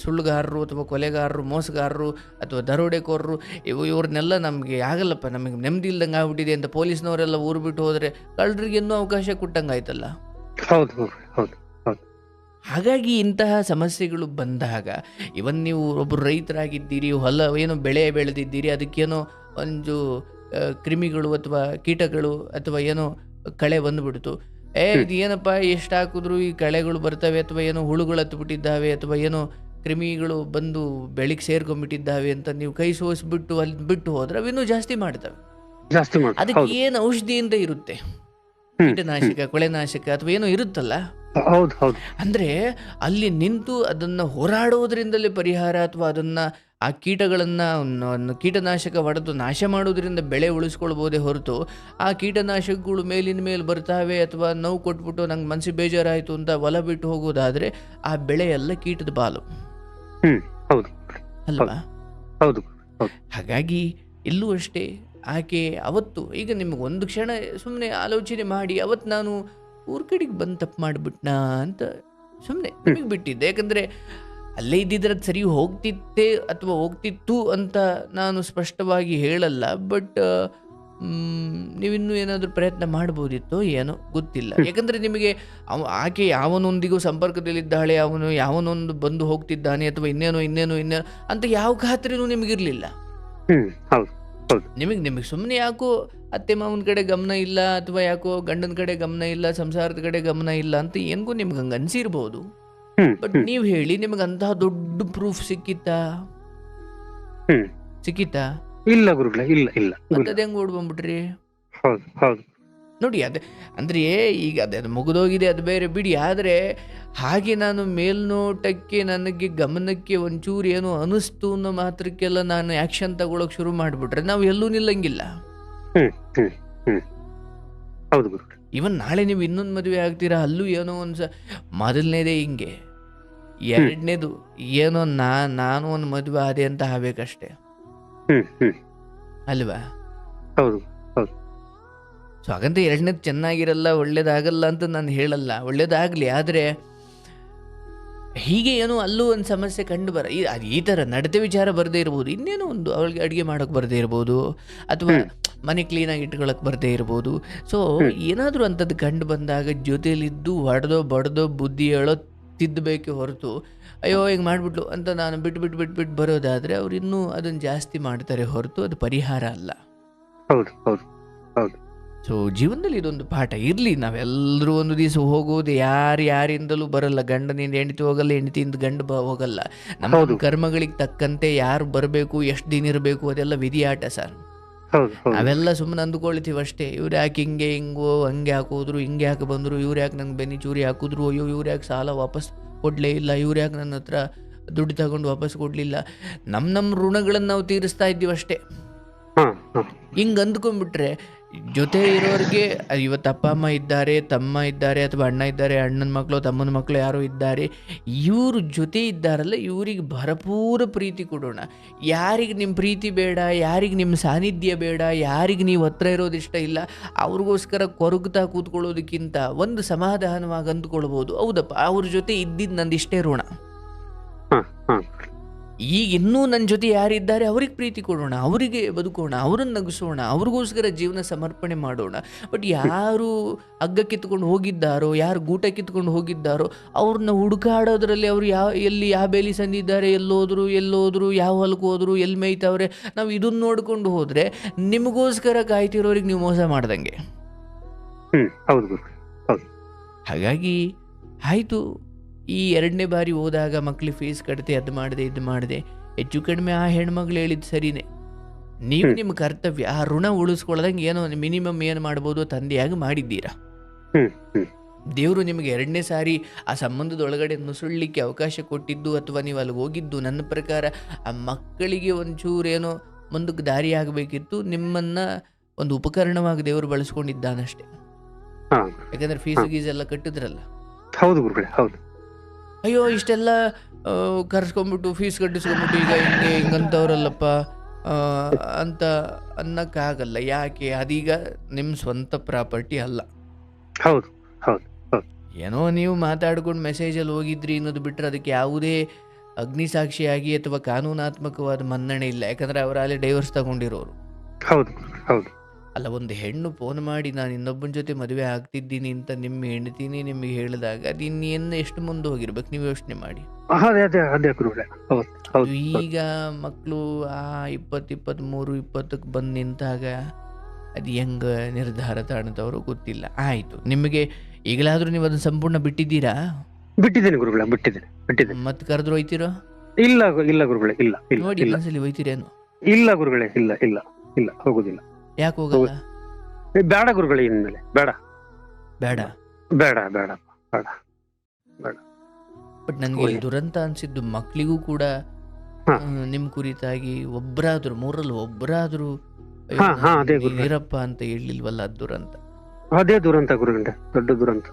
ಸುಳ್ಳುಗಾರರು ಅಥವಾ ಕೊಲೆಗಾರರು ಮೋಸಗಾರರು ಅಥವಾ ದರೋಡೆಕೋರರು ಇವ್ರನ್ನೆಲ್ಲ ನಮಗೆ ಆಗಲ್ಲಪ್ಪ, ನಮಗೆ ನೆಮ್ಮದಿ ಇಲ್ದಂಗೆ ಆಗ್ಬಿಟ್ಟಿದೆ ಅಂತ ಪೊಲೀಸ್ನವರೆಲ್ಲ ಊರು ಬಿಟ್ಟು ಹೋದರೆ ಕಳ್ಳರಿಗೆ ಇನ್ನೂ ಅವಕಾಶ ಕೊಟ್ಟಂಗೆ ಆಯ್ತಲ್ಲ. ಹಾಗಾಗಿ ಇಂತಹ ಸಮಸ್ಯೆಗಳು ಬಂದಾಗ, ಇವನ್ ನೀವು ಒಬ್ಬರು ರೈತರಾಗಿದ್ದೀರಿ, ಹೊಲ ಏನೋ ಬೆಳೆ ಬೆಳೆದಿದ್ದೀರಿ, ಅದಕ್ಕೇನೋ ಒಂದು ಕ್ರಿಮಿಗಳು ಅಥವಾ ಕೀಟಗಳು ಅಥವಾ ಏನೋ ಕಳೆ ಬಂದುಬಿಡ್ತು, ಇದು ಏನಪ್ಪ ಎಷ್ಟು ಹಾಕಿದ್ರು ಈ ಕಳೆಗಳು ಬರ್ತವೆ ಅಥವಾ ಏನೋ ಹುಳುಗಳು ಹತ್ಬಿಟ್ಟಿದ್ದಾವೆ ಅಥವಾ ಏನೋ ಕ್ರಿಮಿಗಳು ಬಂದು ಬೆಳಿಗ್ಗೆ ಸೇರ್ಕೊಂಡ್ಬಿಟ್ಟಿದ್ದಾವೆ ಅಂತ ನೀವು ಕೈ ಸೋಸಿಬಿಟ್ಟು ಅಲ್ಲಿ ಬಿಟ್ಟು ಹೋದ್ರೆ ಅವಿನ್ನೂ ಜಾಸ್ತಿ ಮಾಡ್ತವೆ. ಅದಕ್ಕೆ ಏನು ಔಷಧಿ ಅಂತ ಇರುತ್ತೆ, ಕೀಟನಾಶಕ, ಕೊಳೆನಾಶಕ ಅಥವಾ ಏನೋ ಇರುತ್ತಲ್ಲ. ಅಂದ್ರೆ ಅಲ್ಲಿ ನಿಂತು ಅದನ್ನ ಹೋರಾಡೋದ್ರಿಂದಲೇ ಪರಿಹಾರ ಅಥವಾ ಅದನ್ನ ಆ ಕೀಟನಾಶಕ ಹೊಡೆದು ನಾಶ ಮಾಡೋದ್ರಿಂದ ಬೆಳೆ ಉಳಿಸ್ಕೊಳ್ಬೋದೇ ಹೊರತು ಆ ಕೀಟನಾಶಕಗಳು ಮೇಲಿನ ಮೇಲೆ ಬರ್ತಾವೆ ಅಥವಾ ನೋವು ಕೊಟ್ಬಿಟ್ಟು ನಂಗೆ ಮನಸ್ಸಿಗೆ ಬೇಜಾರಾಯಿತು ಅಂತ ಹೊಲ ಬಿಟ್ಟು ಹೋಗೋದಾದ್ರೆ ಆ ಬೆಳೆ ಎಲ್ಲ ಕೀಟದ ಬಾಲು ಅಲ್ವಾ? ಹಾಗಾಗಿ ಇಲ್ಲೂ ಅಷ್ಟೇ, ಆಕೆ ಅವತ್ತು ಈಗ ನಿಮಗೆ ಒಂದು ಕ್ಷಣ ಸುಮ್ಮನೆ ಆಲೋಚನೆ ಮಾಡಿ ಅವತ್ತು ನಾನು ಊರ ಕಡೆಗೆ ಬಂದು ತಪ್ಪು ಮಾಡಿಬಿಟ್ನಾ ಅಂತ ಸುಮ್ಮನೆ ನಿಮಗೆ ಬಿಟ್ಟಿದ್ದೆ. ಯಾಕಂದರೆ ಅಲ್ಲೇ ಇದ್ದಿದ್ರೆ ಅದು ಸರಿ ಹೋಗ್ತಿತ್ತೆ ಅಥವಾ ಹೋಗ್ತಿತ್ತು ಅಂತ ನಾನು ಸ್ಪಷ್ಟವಾಗಿ ಹೇಳಲ್ಲ, ಬಟ್ ನೀವಿನ್ನೂ ಏನಾದರೂ ಪ್ರಯತ್ನ ಮಾಡ್ಬೋದಿತ್ತು, ಏನೋ ಗೊತ್ತಿಲ್ಲ. ಯಾಕಂದರೆ ನಿಮಗೆ ಆಕೆ ಯಾವನೊಂದಿಗೂ ಸಂಪರ್ಕದಲ್ಲಿದ್ದಾಳೆ, ಅವನು ಯಾವನೊಂದು ಬಂದು ಹೋಗ್ತಿದ್ದಾನೆ ಅಥವಾ ಇನ್ನೇನೋ ಅಂತ ಯಾವ ಖಾತ್ರಿನೂ ನಿಮಗಿರಲಿಲ್ಲ. ನಿಮಗೆ ಸುಮ್ಮನೆ ಯಾಕೋ ಅತ್ತೆ ಮಾವನ ಕಡೆ ಗಮನ ಇಲ್ಲ ಅಥವಾ ಯಾಕೋ ಗಂಡನ ಕಡೆ ಗಮನ ಇಲ್ಲ, ಸಂಸಾರದ ಕಡೆ ಗಮನ ಇಲ್ಲ ಅಂತ ಏನ್ಗೂ ನಿಮ್ಗೆ ಹಂಗೆ ಅನ್ಸಿರ್ಬೋದು. ಬಟ್ ನೀವು ಹೇಳಿ, ನಿಮಗೆ ಅಂತಹ ದೊಡ್ಡ ಪ್ರೂಫ್ ಸಿಕ್ಕಿತ್ತಾ? ಇಲ್ಲ ಗುರುಗಳೇ, ಇಲ್ಲ. ಅದ್ ಹೆಂಗ್ ಓಡ್ಬಂದ್ಬಿಟ್ರಿ? ನೋಡಿ, ಅದೇ ಅಂದ್ರೆ ಈಗ ಅದು ಮುಗಿದೋಗಿದೆ, ಅದು ಬೇರೆ ಬಿಡಿ. ಆದರೆ ಹಾಗೆ ನಾನು ಮೇಲ್ನೋಟಕ್ಕೆ ನನಗೆ ಗಮನಕ್ಕೆ ಒಂಚೂರು ಏನೋ ಅನಿಸ್ತು ಅನ್ನೋ ಮಾತ್ರಕ್ಕೆಲ್ಲ ನಾನು ಆ್ಯಕ್ಷನ್ ತಗೊಳಕ್ ಶುರು ಮಾಡಿಬಿಟ್ರೆ ನಾವು ಎಲ್ಲೂ ನಿಲ್ಲಂಗಿಲ್ಲ. ಇವನ್ ನಾಳೆ ನೀವು ಇನ್ನೊಂದು ಮದುವೆ ಆಗ್ತೀರಾ, ಅಲ್ಲೂ ಏನೋ ಮೊದಲನೇದೇ ಹಿಂಗೆ, ಎರಡನೇದು ಏನೋ ನಾನು ಒಂದು ಮದುವೆ ಆದೆ ಅಂತ ಆಗ್ಬೇಕಷ್ಟೆ ಅಲ್ವಾ? ಸೊ ಹಾಗಂತ ಎರಡನೇದು ಚೆನ್ನಾಗಿರಲ್ಲ, ಒಳ್ಳೇದಾಗಲ್ಲ ಅಂತ ನಾನು ಹೇಳಲ್ಲ, ಒಳ್ಳೇದಾಗಲಿ. ಆದರೆ ಹೀಗೆ ಏನೋ ಅಲ್ಲೂ ಒಂದು ಸಮಸ್ಯೆ ಕಂಡು ಈ ಥರ ನಡತೆ ವಿಚಾರ ಬರದೇ ಇರ್ಬೋದು, ಇನ್ನೇನೋ ಒಂದು ಅವಳಿಗೆ ಅಡುಗೆ ಮಾಡೋಕ್ಕೆ ಬರದೇ ಇರ್ಬೋದು ಅಥವಾ ಮನೆ ಕ್ಲೀನಾಗಿ ಇಟ್ಕೊಳಕ್ಕೆ ಬರದೇ ಇರ್ಬೋದು. ಸೊ ಏನಾದರೂ ಅಂಥದ್ದು ಕಂಡು ಬಂದಾಗ ಜೊತೆಯಲ್ಲಿದ್ದು ಹೊಡೆದೋ ಬಡ್ದೋ ಬುದ್ಧಿ ಹೇಳೋ ತಿದ್ದಬೇಕೆ ಹೊರತು ಅಯ್ಯೋ ಹಿಂಗೆ ಮಾಡಿಬಿಟ್ಲು ಅಂತ ನಾನು ಬಿಟ್ಟು ಬರೋದಾದರೆ ಅವ್ರು ಇನ್ನೂ ಅದನ್ನು ಜಾಸ್ತಿ ಮಾಡ್ತಾರೆ ಹೊರತು ಅದು ಪರಿಹಾರ ಅಲ್ಲ. ಸೊ ಜೀವನದಲ್ಲಿ ಇದೊಂದು ಪಾಠ ಇರಲಿ. ನಾವೆಲ್ಲರೂ ಒಂದು ದಿವಸ ಹೋಗೋದು ಯಾರಿಂದಲೂ ಬರಲ್ಲ. ಗಂಡನಿಂದ ಹೆಂಡತಿ ಹೋಗಲ್ಲ, ಹೆಂಡತಿಯಿಂದ ಗಂಡು ಹೋಗಲ್ಲ. ನಮ್ಮ ಕರ್ಮಗಳಿಗೆ ತಕ್ಕಂತೆ ಯಾರು ಬರಬೇಕು, ಎಷ್ಟು ದಿನ ಇರಬೇಕು, ಅದೆಲ್ಲ ವಿಧಿಯಾಟ ಸರ್. ನಾವೆಲ್ಲ ಸುಮ್ಮನೆ ಅಂದುಕೊಳ್ತೀವಿ ಅಷ್ಟೇ. ಇವ್ರು ಯಾಕೆ ಹಿಂಗೋ ಹಂಗೆ ಹಾಕೋದ್ರು, ಹಿಂಗೆ ಯಾಕೆ ಬಂದರು, ಇವ್ರು ಯಾಕೆ ನಂಗೆ ಬೆನ್ನಿ ಚೂರಿ ಹಾಕಿದ್ರು, ಅಯ್ಯೋ ಇವ್ರು ಯಾಕೆ ಸಾಲ ವಾಪಸ್ ಕೊಡಲೇ ಇಲ್ಲ, ಇವ್ರು ಯಾಕೆ ನನ್ನ ಹತ್ರ ದುಡ್ಡು ತಗೊಂಡು ವಾಪಸ್ ಕೊಡಲಿಲ್ಲ. ನಮ್ಮ ಋಣಗಳನ್ನು ನಾವು ತೀರಿಸ್ತಾ ಇದ್ದೀವಿ ಅಷ್ಟೇ. ಹಿಂಗೆ ಅಂದ್ಕೊಂಡ್ಬಿಟ್ರೆ ಜೊತೆ ಇರೋರಿಗೆ ಇವತ್ತು ಅಪ್ಪ ಅಮ್ಮ ಇದ್ದಾರೆ, ತಮ್ಮ ಇದ್ದಾರೆ ಅಥವಾ ಅಣ್ಣ ಇದ್ದಾರೆ, ಅಣ್ಣನ ಮಕ್ಕಳು ತಮ್ಮನ ಮಕ್ಕಳು ಯಾರೋ ಇದ್ದಾರೆ, ಇವರು ಜೊತೆ ಇದ್ದಾರಲ್ಲ, ಇವರಿಗೆ ಭರಪೂರ ಪ್ರೀತಿ ಕೊಡೋಣ. ಯಾರಿಗೆ ನಿಮ್ಮ ಪ್ರೀತಿ ಬೇಡ, ಯಾರಿಗೆ ನಿಮ್ಮ ಸಾನ್ನಿಧ್ಯ ಬೇಡ, ಯಾರಿಗೆ ನೀವು ಹತ್ರ ಇರೋದು ಇಷ್ಟ ಇಲ್ಲ, ಅವ್ರಿಗೋಸ್ಕರ ಕೊರಗುತ್ತಾ ಕೂತ್ಕೊಳ್ಳೋದಕ್ಕಿಂತ ಒಂದು ಸಮಾಧಾನವಾಗಿ ಅಂದ್ಕೊಳ್ಬೋದು, ಹೌದಪ್ಪ ಅವ್ರ ಜೊತೆ ಇದ್ದಿದ್ದು ನಂದು ಇಷ್ಟೇ ಋಣ. ಈಗ ಇನ್ನೂ ನನ್ನ ಜೊತೆ ಯಾರಿದ್ದಾರೆ ಅವ್ರಿಗೆ ಪ್ರೀತಿ ಕೊಡೋಣ, ಅವರಿಗೆ ಬದುಕೋಣ, ಅವ್ರನ್ನ ನಗಿಸೋಣ, ಅವ್ರಿಗೋಸ್ಕರ ಜೀವನ ಸಮರ್ಪಣೆ ಮಾಡೋಣ. ಬಟ್ ಯಾರು ಹಗ್ಗ ಕಿತ್ಕೊಂಡು ಹೋಗಿದ್ದಾರೋ, ಯಾರು ಗೂಟ ಕಿತ್ಕೊಂಡು ಹೋಗಿದ್ದಾರೋ ಅವ್ರನ್ನ ಹುಡುಕಾಡೋದ್ರಲ್ಲಿ ಅವ್ರು ಎಲ್ಲಿ ಯಾವ ಬೇಲಿ ಸಂದಿದ್ದಾರೆ, ಎಲ್ಲೋದ್ರು, ಯಾವ ಹೊಲಕ್ಕೆ ಹೋದ್ರು, ಎಲ್ಲಿ ಮೇಯ್ತವ್ರೆ, ನಾವು ಇದನ್ನ ನೋಡ್ಕೊಂಡು ಹೋದರೆ ನಿಮಗೋಸ್ಕರ ಕಾಯ್ತಿರೋರಿಗೆ ನೀವು ಮೋಸ ಮಾಡ್ದಂಗೆ. ಹಾಗಾಗಿ ಆಯಿತು, ಈ 2ನೇ ಬಾರಿ ಹೋದಾಗ ಮಕ್ಳಿಗೆ ಫೀಸ್ ಕಟ್ತೆ, ಅದು ಮಾಡಿದೆ ಇದು ಮಾಡಿದೆ, ಹೆಚ್ಚು ಕಡಿಮೆ ಆ ಹೆಣ್ಮಕ್ಳು ಹೇಳಿದ್ದು ಸರಿನೇ. ನೀವು ನಿಮ್ಮ ಕರ್ತವ್ಯ ಆ ಋಣ ಉಳಿಸ್ಕೊಳ್ಳೋದಂಗೆ ಏನೋ ಮಿನಿಮಮ್ ಏನು ಮಾಡ್ಬೋದು ತಂದೆಯಾಗಿ ಮಾಡಿದ್ದೀರಾ. ದೇವರು ನಿಮಗೆ 2ನೇ ಸಾರಿ ಆ ಸಂಬಂಧದೊಳಗಡೆ ನುಸುಳಲಿಕ್ಕೆ ಅವಕಾಶ ಕೊಟ್ಟಿದ್ದು ಅಥವಾ ನೀವು ಅಲ್ಲಿಗೆ ಹೋಗಿದ್ದು ನನ್ನ ಪ್ರಕಾರ ಆ ಮಕ್ಕಳಿಗೆ ಒಂಚೂರು ಏನೋ ಮುಂದಕ್ಕೆ ದಾರಿ ಆಗಬೇಕಿತ್ತು. ನಿಮ್ಮನ್ನು ಒಂದು ಉಪಕರಣವಾಗಿ ದೇವರು ಬಳಸ್ಕೊಂಡಿದ್ದಾನಷ್ಟೇ. ಯಾಕಂದ್ರೆ ಫೀಸ್ ಗೀಸ್ ಎಲ್ಲ ಕಟ್ಟಿದ್ರಲ್ಲ. ಹೌದು ಗುರುಗಳೇ, ಹೌದು. ಅಯ್ಯೋ ಇಷ್ಟೆಲ್ಲ ಕರ್ಸ್ಕೊಂಡ್ಬಿಟ್ಟು ಫೀಸ್ ಕಟ್ಟಿಸ್ಕೊಂಡ್ಬಿಟ್ಟು ಈಗ ಹಿಂಗಂತವ್ರಲ್ಲಪ್ಪ ಅಂತ ಅನ್ನಕ್ಕಾಗಲ್ಲ. ಯಾಕೆ? ಅದೀಗ ನಿಮ್ಮ ಸ್ವಂತ ಪ್ರಾಪರ್ಟಿ ಅಲ್ಲ. ಹೌದು ಹೌದು ಏನೋ ನೀವು ಮಾತಾಡ್ಕೊಂಡು ಮೆಸೇಜಲ್ಲಿ ಹೋಗಿದ್ರಿ ಅನ್ನೋದು ಬಿಟ್ಟರೆ ಅದಕ್ಕೆ ಯಾವುದೇ ಅಗ್ನಿಸಾಕ್ಷಿಯಾಗಿ ಅಥವಾ ಕಾನೂನಾತ್ಮಕವಾದ ಮನ್ನಣೆ ಇಲ್ಲ. ಯಾಕಂದ್ರೆ ಅವರ ಅಲ್ಲಿ ಡೈವರ್ಸ್ ತಗೊಂಡಿರೋರು. ಹೌದು ಹೌದು. ಅಲ್ಲ, ಒಂದು ಹೆಣ್ಣು ಫೋನ್ ಮಾಡಿ ನಾನು ಇನ್ನೊಬ್ಬನ ಜೊತೆ ಮದುವೆ ಆಗ್ತಿದ್ದೀನಿ ಅಂತ ನಿಮ್ಮ ಹೆಂಡ್ತೀನಿ ನಿಮಗೆ ಹೇಳಿದಾಗ ಅದು ಇನ್ನೇನು ಎಷ್ಟು ಮುಂದೆ ಹೋಗಿರ್ಬೇಕು ನೀವು ಯೋಚನೆ ಮಾಡಿ. ಈಗ ಮಕ್ಕಳು ಆ 20-23-20ಕ್ಕೆ ಬಂದು ನಿಂತಾಗ ಅದು ಹೆಂಗ ನಿರ್ಧಾರ ತಾಣದವರು ಗೊತ್ತಿಲ್ಲ. ಆಯ್ತು, ನಿಮಗೆ ಈಗಲಾದ್ರೂ ನೀವು ಅದನ್ನ ಸಂಪೂರ್ಣ ಬಿಟ್ಟಿದ್ದೀರಾ? ಬಿಟ್ಟಿದ್ದೇನೆ ಗುರುಗಳೇ, ಬಿಟ್ಟಿದ್ದೇನೆ. ಮತ್ತೆ ಕರೆದ್ರು ಹೋಯ್ತಿರೋ? ಇಲ್ಲ ಗುರುಗಳೇ, ಇಲ್ಲ. ನೋಡಿ ಇನ್ನೊಂದ್ಸಲಿ ಹೋಯ್ತಿರೇನು? ಇಲ್ಲ ಗುರುಗಳೇ, ಇಲ್ಲ ಹೋಗುದಿಲ್ಲ. ಯಾಕೆ ಹೋಗಲ್ಲ? ಬೇಡ ಗುರುಗಳೇ, ಇನ್ಮೇಲೆ ಬೇಡ. ಬಟ್ ನನಗೆ ದುರಂತ ಅನ್ಸಿದ್ದು ಮಕ್ಕಳಿಗೂ ಕೂಡ ನಿಮ್ ಕುರಿತಾಗಿ ಒಬ್ಬರಾದ್ರು 3ರಲ್ಲಿ ಒಬ್ಬರಾದ್ರು ನೀರಪ್ಪ ಅಂತ ಹೇಳಿಲ್ವಲ್ಲ, ಅದು ದುರಂತ. ಅದೇ ದುರಂತ ಗುರುಗಂಡೆ, ದೊಡ್ಡ ದುರಂತ.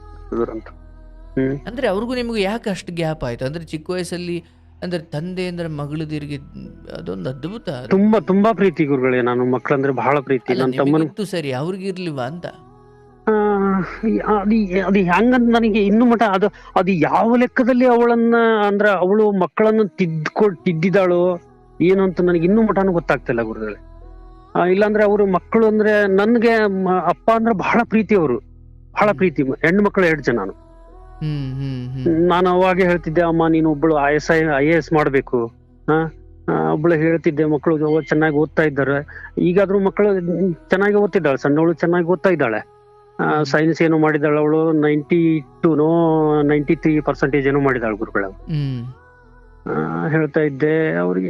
ಅಂದ್ರೆ ಅವ್ರಿಗೂ ನಿಮ್ಗೆ ಯಾಕೆ ಅಷ್ಟು ಗ್ಯಾಪ್ ಆಯ್ತು? ಅಂದ್ರೆ ಚಿಕ್ಕ ವಯಸ್ಸಲ್ಲಿ ಅಂದ್ರೆ ತಂದೆ ಅಂದ್ರೆ ಮಗಳದಿರಿಗೆ ಅದೊಂದು ಅದ್ಭುತ. ತುಂಬಾ ಪ್ರೀತಿ ಗುರುಗಳೇ, ನಾನು ಮಕ್ಕಳಂದ್ರೆ ಬಹಳ ಪ್ರೀತಿ. ನನ್ನ ತಮ್ಮನಿತ್ತು ಸರಿ, ಅವ್ರಿಗಿರ್ಲಿಲ್ವಾ ಅಂತ? ಅದು ಹೆಂಗಂತ ನನಗೆ ಇನ್ನು ಮಟ ಅದು ಯಾವ ಲೆಕ್ಕದಲ್ಲಿ ಅವಳನ್ನ ಅಂದ್ರೆ ಅವಳು ಮಕ್ಕಳನ್ನು ತಿದ್ದಿದಾಳೋ ಏನು ಅಂತ ನನಗೆ ಇನ್ನು ಮಟನೂ ಗೊತ್ತಾಗ್ತಿಲ್ಲ ಗುರುಗಳೇ. ಇಲ್ಲಾಂದ್ರೆ ಅವರು ಮಕ್ಕಳು ಅಂದ್ರೆ ನನ್ಗೆ ಅಪ್ಪ ಅಂದ್ರೆ ಬಹಳ ಪ್ರೀತಿ, ಅವರು ಬಹಳ ಪ್ರೀತಿ. ಹೆಣ್ಣು ಮಕ್ಕಳು 2 ಜನ. ನಾನು ಅವಾಗ ಹೇಳ್ತಿದ್ದೆ, ಅಮ್ಮ ನೀನು ಒಬ್ಬಳು IAS ಮಾಡ್ಬೇಕು. ಒಬ್ಬಳು ಹೇಳ್ತಿದ್ದೆ, ಮಕ್ಕಳು ಚೆನ್ನಾಗಿ ಓದ್ತಾ ಇದ್ದಾರೆ. ಈಗಾದ್ರೂ ಮಕ್ಕಳು ಚೆನ್ನಾಗಿ ಓದ್ತಿದ್ದಾಳೆ, ಸಣ್ಣವಳು ಚೆನ್ನಾಗಿ ಓದ್ತಾ ಇದ್ದಾಳೆ. ಸೈನ್ಸ್ ಏನೋ ಮಾಡಿದಾಳೆ ಅವಳು, 93% ಏನೋ ಮಾಡಿದಾಳೆ ಗುರುಗಳು. ಹೇಳ್ತಾ ಇದ್ದೆ ಅವ್ರಿಗೆ,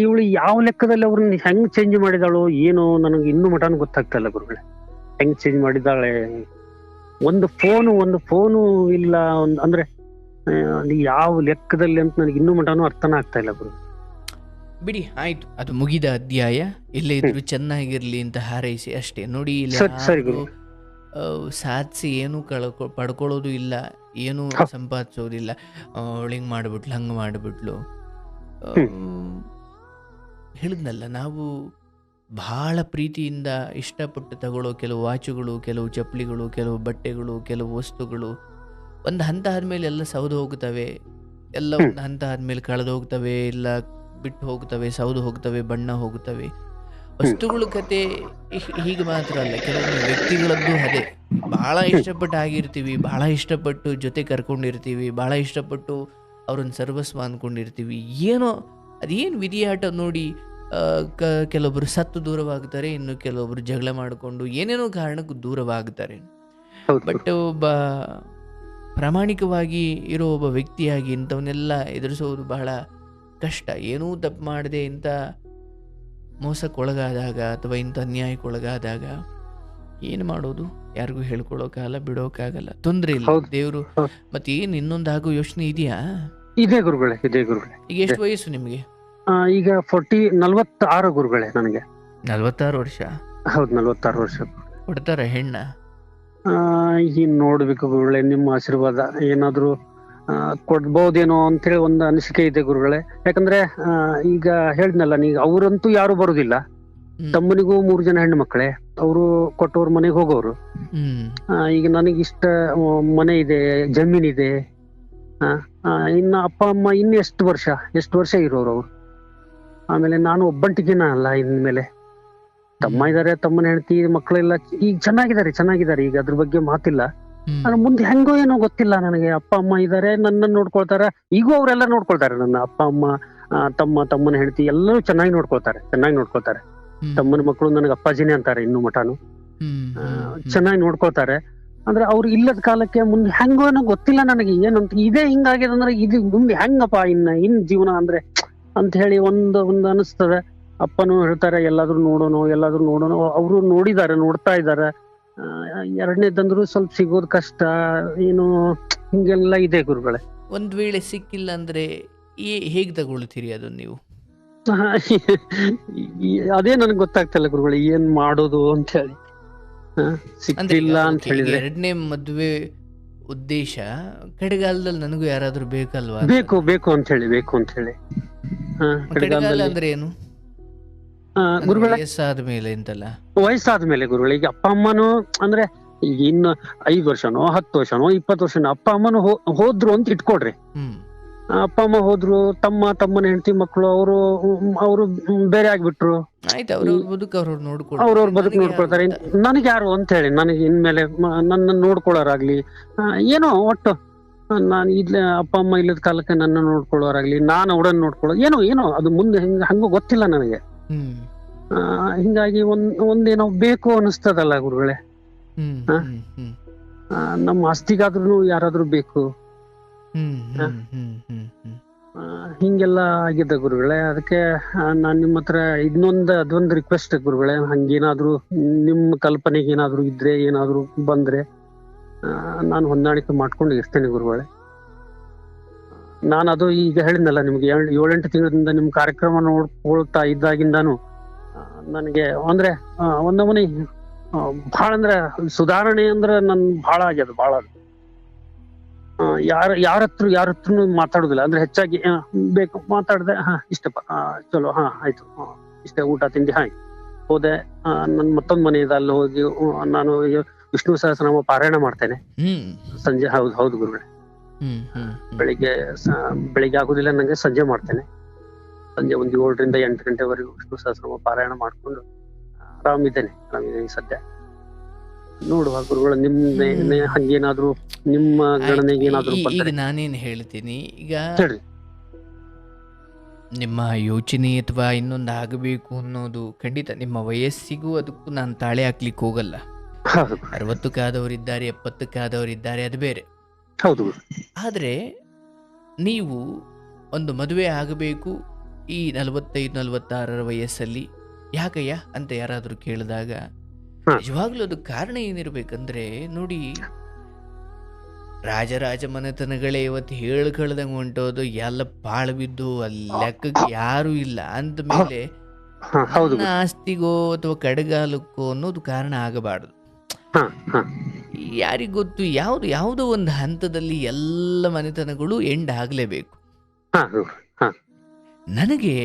ಇವಳು ಯಾವ ಲೆಕ್ಕದಲ್ಲಿ ಅವ್ರನ್ನ ಹೆಂಗ್ ಚೇಂಜ್ ಮಾಡಿದಾಳೋ ಏನೋ ನನಗೆ ಇನ್ನೂ ಮಟನೂ ಗೊತ್ತಾಗ್ತಾ ಇಲ್ಲ ಗುರುಗಳೇ. ಹೆಂಗ್ ಚೇಂಜ್ ಮಾಡಿದಾಳೆ? ಒಂದು ಫೋನು ಇಲ್ಲ ಅಂದ್ರೆ ಅದು ಯಾವ ಲೆಕ್ಕದಲ್ಲಿ ಅಂತ ನನಗೆ ಇನ್ನೂ ಮಟನೂ ಅರ್ಥನೇ ಆಗ್ತಾ ಇಲ್ಲ ಗುರು. ಬಿಡಿ, ಆಯ್ತು, ಅದು ಮುಗಿದ ಅಧ್ಯಾಯ. ಎಲ್ಲೇ ಇದ್ರು ಚೆನ್ನಾಗಿರ್ಲಿ ಅಂತ ಹಾರೈಸಿ ಅಷ್ಟೇ. ನೋಡಿ, ಸಾಧಿಸಿ ಏನು ಪಡ್ಕೊಳ್ಳೋದು ಇಲ್ಲ, ಏನು ಸಂಪಾದಿಸೋದಿಲ್ಲ. ಅವಳಿಂಗ್ ಮಾಡ್ಬಿಟ್ಲು, ಹಂಗೆ ಮಾಡಿಬಿಟ್ಲು. ಹೇಳಿದ್ನಲ್ಲ, ನಾವು ಬಹಳ ಪ್ರೀತಿಯಿಂದ ಇಷ್ಟಪಟ್ಟು ತಗೊಳ್ಳೋ ಕೆಲವು ವಾಚುಗಳು, ಕೆಲವು ಚಪ್ಪಲಿಗಳು, ಕೆಲವು ಬಟ್ಟೆಗಳು, ಕೆಲವು ವಸ್ತುಗಳು ಒಂದು ಹಂತ ಆದಮೇಲೆ ಎಲ್ಲ ಸೌದು ಹೋಗ್ತವೆ. ಎಲ್ಲ ಒಂದು ಹಂತ ಆದಮೇಲೆ ಕಳೆದು ಹೋಗ್ತವೆ, ಇಲ್ಲ ಬಿಟ್ಟು ಹೋಗ್ತವೆ, ಸೌದು ಹೋಗ್ತವೆ, ಬಣ್ಣ ಹೋಗ್ತವೆ. ವಸ್ತುಗಳ ಕತೆ ಹೀಗೆ ಮಾತ್ರ ಅಲ್ಲ, ಕೆಲವೊಂದು ವ್ಯಕ್ತಿಗಳದ್ದು ಅದೇ. ಬಹಳ ಇಷ್ಟಪಟ್ಟು ಆಗಿರ್ತೀವಿ, ಬಹಳ ಇಷ್ಟಪಟ್ಟು ಜೊತೆ ಕರ್ಕೊಂಡಿರ್ತೀವಿ, ಬಹಳ ಇಷ್ಟಪಟ್ಟು ಅವ್ರನ್ನ ಸರ್ವಸ್ವ ಅಂದ್ಕೊಂಡಿರ್ತೀವಿ. ಏನೋ ಅದೇನು ವಿಧಿಯಾಟ ನೋಡಿ ಕೆಲವೊಬ್ಬರು ಸತ್ತು ದೂರವಾಗ್ತಾರೆ, ಇನ್ನು ಕೆಲವೊಬ್ಬರು ಜಗಳ ಮಾಡಿಕೊಂಡು ಏನೇನೋ ಕಾರಣಕ್ಕೂ ದೂರವಾಗ್ತಾರೆ. ಬಟ್ ಒಬ್ಬ ಪ್ರಾಮಾಣಿಕವಾಗಿ ಇರೋ ಒಬ್ಬ ವ್ಯಕ್ತಿಯಾಗಿ ಇಂಥವನ್ನೆಲ್ಲ ಎದುರಿಸೋದು ಬಹಳ ಕಷ್ಟ. ಏನೂ ತಪ್ಪು ಮಾಡದೆ ಇಂಥ ಮೋಸಕ್ಕೊಳಗಾದಾಗ ಅಥವಾ ಇಂಥ ಅನ್ಯಾಯಕ್ಕೊಳಗಾದಾಗ ಏನು ಮಾಡೋದು? ಯಾರಿಗೂ ಹೇಳ್ಕೊಳೋಕ್ಕಾಗಲ್ಲ, ಬಿಡೋಕ್ಕಾಗಲ್ಲ. ತೊಂದರೆ ಇಲ್ಲ, ದೇವರು. ಮತ್ತೆ ಏನು ಇನ್ನೊಂದು ಆಗೋ ಯೋಚನೆ ಇದೆಯಾ? ಇದೆ ಗುರುಗಳೇ, ಇದೆ ಗುರುಗಳೇ. ಈಗ ಎಷ್ಟು ವಯಸ್ಸು ನಿಮಗೆ? ಈಗ 46 ಗುರುಗಳೇ ನನಗೆ. 46 ವರ್ಷ? ಹೌದು, 46 ವರ್ಷ. ಕೊಡ್ತಾರ ಹೆಣ್ಣ? ಈಗ ನೋಡ್ಬೇಕು ಗುರುಗಳೇ, ನಿಮ್ಮ ಆಶೀರ್ವಾದ ಏನಾದ್ರು ಕೊಡ್ಬೋದೇನೋ ಅಂತೇಳಿ ಒಂದು ಅನಿಸಿಕೆ ಇದೆ ಗುರುಗಳೇ. ಯಾಕಂದ್ರೆ ಈಗ ಹೇಳಿದ್ನಲ್ಲ, ನೀವು ಅವರಂತೂ ಯಾರು ಬರುದಿಲ್ಲ. ತಮ್ಮನಿಗೂ 3 ಜನ ಹೆಣ್ಣು ಮಕ್ಕಳೇ, ಅವರು ಕೊಟ್ಟವ್ರ ಮನೆಗೆ ಹೋಗೋರು. ಈಗ ನನಗಿಷ್ಟ ಮನೆ ಇದೆ, ಜಮೀನಿದೆ. ಇನ್ನ ಅಪ್ಪ ಅಮ್ಮ ಎಷ್ಟು ವರ್ಷ ಇರೋರು ಅವ್ರು. ಆಮೇಲೆ ನಾನು ಒಬ್ಬಂಟಿಗೆನ ಅಲ್ಲ ಇನ್ಮೇಲೆ. ತಮ್ಮ ಇದಾರೆ, ತಮ್ಮನ ಹೆಂಡತಿ ಮಕ್ಕಳೆಲ್ಲ ಈಗ ಚೆನ್ನಾಗಿದ್ದಾರೆ ಈಗ, ಅದ್ರ ಬಗ್ಗೆ ಮಾತಿಲ್ಲ. ಮುಂದೆ ಹೆಂಗೋ ಏನೋ ಗೊತ್ತಿಲ್ಲ ನನಗೆ. ಅಪ್ಪ ಅಮ್ಮ ಇದಾರೆ, ನನ್ನ ನೋಡ್ಕೊಳ್ತಾರ. ಈಗೂ ಅವರೆಲ್ಲ ನೋಡ್ಕೊಳ್ತಾರೆ, ನನ್ನ ಅಪ್ಪ ಅಮ್ಮ, ತಮ್ಮನ ಹೆಂಡತಿ ಎಲ್ಲರೂ ಚೆನ್ನಾಗಿ ನೋಡ್ಕೊಳ್ತಾರೆ. ತಮ್ಮನ ಮಕ್ಕಳು ನನಗೆ ಅಪ್ಪಾಜಿನೇ ಅಂತಾರೆ ಇನ್ನು ಮಟಾನು. ಚೆನ್ನಾಗಿ ನೋಡ್ಕೊಳ್ತಾರೆ. ಅಂದ್ರೆ ಅವ್ರು ಇಲ್ಲದ ಕಾಲಕ್ಕೆ ಮುಂದೆ ಹೆಂಗೋ ಏನೋ ಗೊತ್ತಿಲ್ಲ ನನಗೆ ಏನಂತ. ಇದೇ ಹಿಂಗಾಗಿದೆ ಅಂದ್ರೆ ಇದು ಮುಂದೆ ಹೆಂಗಪ್ಪ ಇನ್ ಜೀವನ ಅಂದ್ರೆ ಅಂತ ಹೇಳಿ ಒಂದು ಅನಿಸ್ತದೆ. ಅಪ್ಪನೂ ಹೇಳ್ತಾರೆ ಎಲ್ಲಾದ್ರೂ ನೋಡೋಣ. ಅವರು ನೋಡ್ತಾ ಇದಾರೆ. ಎರಡನೇದಂದ್ರು ಸ್ವಲ್ಪ ಸಿಗೋದ್ ಕಷ್ಟ, ಏನು ಹಿಂಗೆಲ್ಲ ಇದೆ ಗುರುಗಳೇ. ಒಂದ್ ವೇಳೆ ಸಿಕ್ಕಿಲ್ಲ ಅಂದ್ರೆ ಹೇಗ್ ತಗೊಳ್ತೀರಿ ಅದನ್ನ ನೀವು? ಅದೇ ನನ್ಗೆ ಗೊತ್ತಾಗ್ತಿಲ್ಲ ಗುರುಗಳೇ, ಏನ್ ಮಾಡೋದು ಅಂತ ಹೇಳಿ. ಸಿಕ್ಕಿಲ್ಲ ಅಂತ ಹೇಳಿದ್ರೆ ಎರಡನೇ ಮದ್ವೆ ಉದ್ದೇಶ ಕಡೆಗಾಲದಲ್ಲಿ ನನಗೂ ಯಾರಾದ್ರೂ ಬೇಕಲ್ವಾ? ಬೇಕು ಅಂತ ಹೇಳಿ. ಕಡೆಗಾಲ ಅಂದ್ರೆ ಏನು ಗುರುಗಳೇ? ವಯಸ್ಸಾದ್ಮೇಲೆ ಅಂತಲ್ಲ, ವಯಸ್ಸಾದ್ಮೇಲೆ ಗುರುಗಳೇ. ಈಗ ಅಪ್ಪ ಅಮ್ಮನು ಅಂದ್ರೆ ಈಗ ಇನ್ನು 5 ವರ್ಷನೋ 10 ವರ್ಷನೋ 20 ವರ್ಷನೋ ಅಪ್ಪ ಅಮ್ಮನು ಹೋದ್ರು ಅಂತ ಇಟ್ಕೊಡ್ರಿ. ಅಪ್ಪ ಅಮ್ಮ ಹೋದ್ರು, ತಮ್ಮನ ಹೆಂಡತಿ ಮಕ್ಕಳು ಅವರು ಬೇರೆ ಆಗ್ಬಿಟ್ರು. ಅವ್ರವ್ರ ಬದುಕು ನೋಡ್ಕೊಳ್ತಾರೆ. ನನಗೆ ಯಾರು ಅಂತ ಹೇಳಿ, ನನಗೆ ಇನ್ಮೇಲೆ ನನ್ನ ನೋಡ್ಕೊಳ್ಳೋರಾಗ್ಲಿ, ಏನೋ ಒಟ್ಟು ನಾನು ಇಲ್ಲೇ ಅಪ್ಪ ಅಮ್ಮ ಇಲ್ಲದ ಕಾಲಕ್ಕೆ ನನ್ನ ನೋಡ್ಕೊಳ್ಳೋರಾಗ್ಲಿ, ನಾನು ಅವಳನ್ನ ನೋಡ್ಕೊಳ್ಳೋ ಏನೋ ಅದು ಮುಂದೆ ಹಂಗ ಗೊತ್ತಿಲ್ಲ ನನಗೆ. ಹಿಂಗಾಗಿ ಒಂದೇನೋ ಬೇಕು ಅನಿಸ್ತದಲ್ಲ ಗುರುಗಳೇ. ನಮ್ಮ ಆಸ್ತಿಗಾದ್ರೂ ಯಾರಾದ್ರೂ ಬೇಕು. ಹಿಂಗೆಲ್ಲ ಆಗಿದೆ ಗುರುಗಳೇ. ಅದಕ್ಕೆ ನಾನ್ ನಿಮ್ಮ ಹತ್ರ ಅದೊಂದು ರಿಕ್ವೆಸ್ಟ್ ಗುರುಗಳೇ. ಹಂಗೇನಾದ್ರು ನಿಮ್ಮ ಕಲ್ಪನೆಗೆ ಏನಾದ್ರು ಇದ್ರೆ, ಏನಾದ್ರು ಬಂದ್ರೆ ನಾನು ಹೊಂದಾಣಿಕೆ ಮಾಡ್ಕೊಂಡು ಇರ್ತೇನೆ ಗುರುಗಳೇ. ನಾನು ಅದು ಈಗ ಹೇಳಿದ್ನಲ್ಲ ನಿಮ್ಗೆ, 7-8 ತಿಂಗಳಿಂದ ನಿಮ್ ಕಾರ್ಯಕ್ರಮ ನೋಡ್ಕೊಳ್ತಾ ಇದ್ದಾಗಿಂದಾನು ನನಗೆ ಅಂದ್ರೆ ಒಂದಮನಿ ಬಹಳ ಅಂದ್ರೆ ಸುಧಾರಣೆ ಅಂದ್ರೆ ಬಹಳ ಆಗ್ಯದ. ಯಾರ ಹತ್ರ ಮಾತಾಡುದಿಲ್ಲ. ಅಂದ್ರೆ ಹೆಚ್ಚಾಗಿ ಬೇಕು ಮಾತಾಡ್ದೆ, ಇಷ್ಟಪ್ಪ, ಚಲೋ, ಆಯ್ತು, ಇಷ್ಟೇ, ಊಟ ತಿಂಡಿ, ಹೋದೆ. ನನ್ ಮತ್ತೊಂದ್ ಮನೆ ಇದೆ, ಅಲ್ಲಿ ಹೋಗಿ ನಾನು ವಿಷ್ಣು ಸಹಸ್ರನಾಮ ಪಾರಾಯಣ ಮಾಡ್ತೇನೆ ಸಂಜೆ. ಹೌದು ಗುರುಗಳೇ. ಬೆಳಿಗ್ಗೆ ಆಗುದಿಲ್ಲ ನಂಗೆ, ಸಂಜೆ ಮಾಡ್ತೇನೆ. ಸಂಜೆ ಒಂದು 7ರಿಂದ 8 ಗಂಟೆವರೆಗೂ ವಿಷ್ಣು ಸಹಸ್ರನಾಮ ಪಾರಾಯಣ ಮಾಡ್ಕೊಂಡು ಆರಾಮಿದ್ದೇನೆ ಸದ್ಯ. ನೋಡುವ ಗುರುಗಳು, ನಿಮ್ಗೆ ಹಂಗೇನಾದ್ರು ನಿಮ್ಮ ಗಣನೆಗೆ ಏನಾದ್ರು ಈಗ ನಾನೇನ್ ಹೇಳ್ತೀನಿ, ಈಗ ನಿಮ್ಮ ಯೋಚನೆ ಅಥವಾ ಇನ್ನೊಂದು ಆಗಬೇಕು ಅನ್ನೋದು ಖಂಡಿತ ನಿಮ್ಮ ವಯಸ್ಸಿಗೂ ಅದಕ್ಕೂ ನಾನು ತಾಳೆ ಹಾಕ್ಲಿಕ್ಕೆ ಹೋಗಲ್ಲ. 60ಕ್ಕಾದವರಿದ್ದಾರೆ, 70ಕ್ಕಾದವರಿದ್ದಾರೆ, ಅದು ಬೇರೆ. ಹೌದು. ಆದ್ರೆ ನೀವು ಒಂದು ಮದುವೆ ಆಗಬೇಕು ಈ 45-46 ವಯಸ್ಸಲ್ಲಿ, ಯಾಕಯ್ಯ ಅಂತ ಯಾರಾದ್ರೂ ಕೇಳಿದಾಗ ನಿಜವಾಗ್ಲೂ ಅದು ಕಾರಣ ಏನಿರ್ಬೇಕಂದ್ರೆ, ನೋಡಿ, ರಾಜರಾಜ ಮನೆತನಗಳೇ ಇವತ್ತು ಹೇಳ್ಕಳ್ದಂಗೆ ಹೊಂಟೋದು, ಎಲ್ಲ ಪಾಳು ಬಿದ್ದು ಅಲ್ಲಿ ಲೆಕ್ಕಕ್ಕೆ ಯಾರು ಇಲ್ಲ ಅಂದ ಮೇಲೆ ನನ್ನ ಆಸ್ತಿಗೋ ಅಥವಾ ಕಡೆಗಾಲಕ್ಕೋ ಅನ್ನೋದು ಕಾರಣ ಆಗಬಾರ್ದು. ಯಾರಿಗೊತ್ತು, ಯಾವುದೋ ಒಂದು ಹಂತದಲ್ಲಿ ಎಲ್ಲ ಮನೆತನಗಳು ಎಂಡ್ ಆಗಲೇಬೇಕು. ನನಗೆ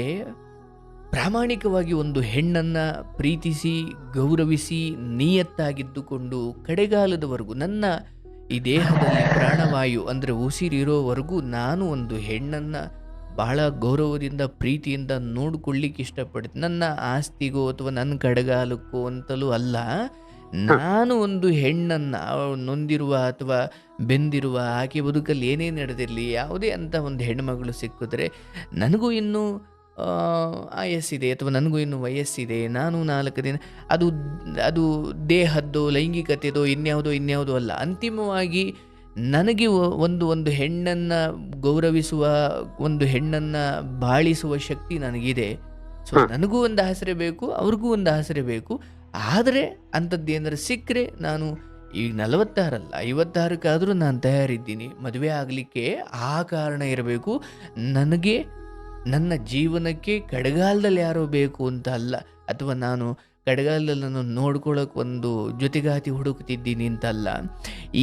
ಪ್ರಾಮಾಣಿಕವಾಗಿ ಒಂದು ಹೆಣ್ಣನ್ನ ಪ್ರೀತಿಸಿ ಗೌರವಿಸಿ ನಿಯತ್ತಾಗಿದ್ದುಕೊಂಡು ಕಡೆಗಾಲದವರೆಗೂ ನನ್ನ ಈ ದೇಹದಲ್ಲಿ ಪ್ರಾಣವಾಯು ಅಂದ್ರೆ ಉಸಿರಿರೋವರೆಗೂ ನಾನು ಒಂದು ಹೆಣ್ಣನ್ನ ಬಹಳ ಗೌರವದಿಂದ ಪ್ರೀತಿಯಿಂದ ನೋಡ್ಕೊಳ್ಳಿಕ್ಕೆ ಇಷ್ಟಪಡ್ತೀನಿ. ನನ್ನ ಆಸ್ತಿಗೋ ಅಥವಾ ನನ್ನ ಕಡೆಗಾಲಕ್ಕೋ ಅಂತಲೂ ಅಲ್ಲ. ನಾನು ಒಂದು ಹೆಣ್ಣನ್ನ ನೊಂದಿರುವ ಅಥವಾ ಬೆಂದಿರುವ, ಆಕೆ ಬದುಕಲ್ಲಿ ಏನೇನು ನಡೆದಿರಲಿ, ಯಾವುದೇ ಅಂತ ಒಂದು ಹೆಣ್ಮಗಳು ಸಿಕ್ಕಿದ್ರೆ ನನಗೂ ಇನ್ನೂ ಆಯಸ್ಸಿದೆ ಅಥವಾ ನನಗೂ ಇನ್ನೂ ವಯಸ್ಸಿದೆ, ನಾನು 4 ದಿನ, ಅದು ದೇಹದ್ದೋ ಲೈಂಗಿಕತೆದೋ ಇನ್ಯಾವುದೋ ಅಲ್ಲ. ಅಂತಿಮವಾಗಿ ನನಗೆ ಒಂದು ಹೆಣ್ಣನ್ನು ಗೌರವಿಸುವ, ಒಂದು ಹೆಣ್ಣನ್ನು ಬಾಳಿಸುವ ಶಕ್ತಿ ನನಗಿದೆ. ಸೊ ನನಗೂ ಒಂದು ಆಸರೆ ಬೇಕು, ಅವ್ರಿಗೂ ಒಂದು ಆಸರೆ ಬೇಕು. ಆದರೆ ಅಂಥದ್ದೇನಾದ್ರು ಸಿಕ್ಕರೆ ನಾನು ಈಗ 46 ಅಲ್ಲ 56ಕ್ಕಾದರೂ ನಾನು ತಯಾರಿದ್ದೀನಿ. ಮದುವೆ ಆಗಲಿಕ್ಕೆ ಆ ಕಾರಣ ಇರಬೇಕು. ನನಗೆ ನನ್ನ ಜೀವನಕ್ಕೆ ಕಡೆಗಾಲದಲ್ಲಿ ಯಾರೋ ಬೇಕು ಅಂತ ಅಲ್ಲ, ಅಥವಾ ನಾನು ಕಡೆಗಾಲದಲ್ಲಿ ನಾನು ನೋಡ್ಕೊಳ್ಳೋಕೆ ಒಂದು ಜೊತೆಗಾತಿ ಹುಡುಕ್ತಿದ್ದೀನಿ ಅಂತಲ್ಲ.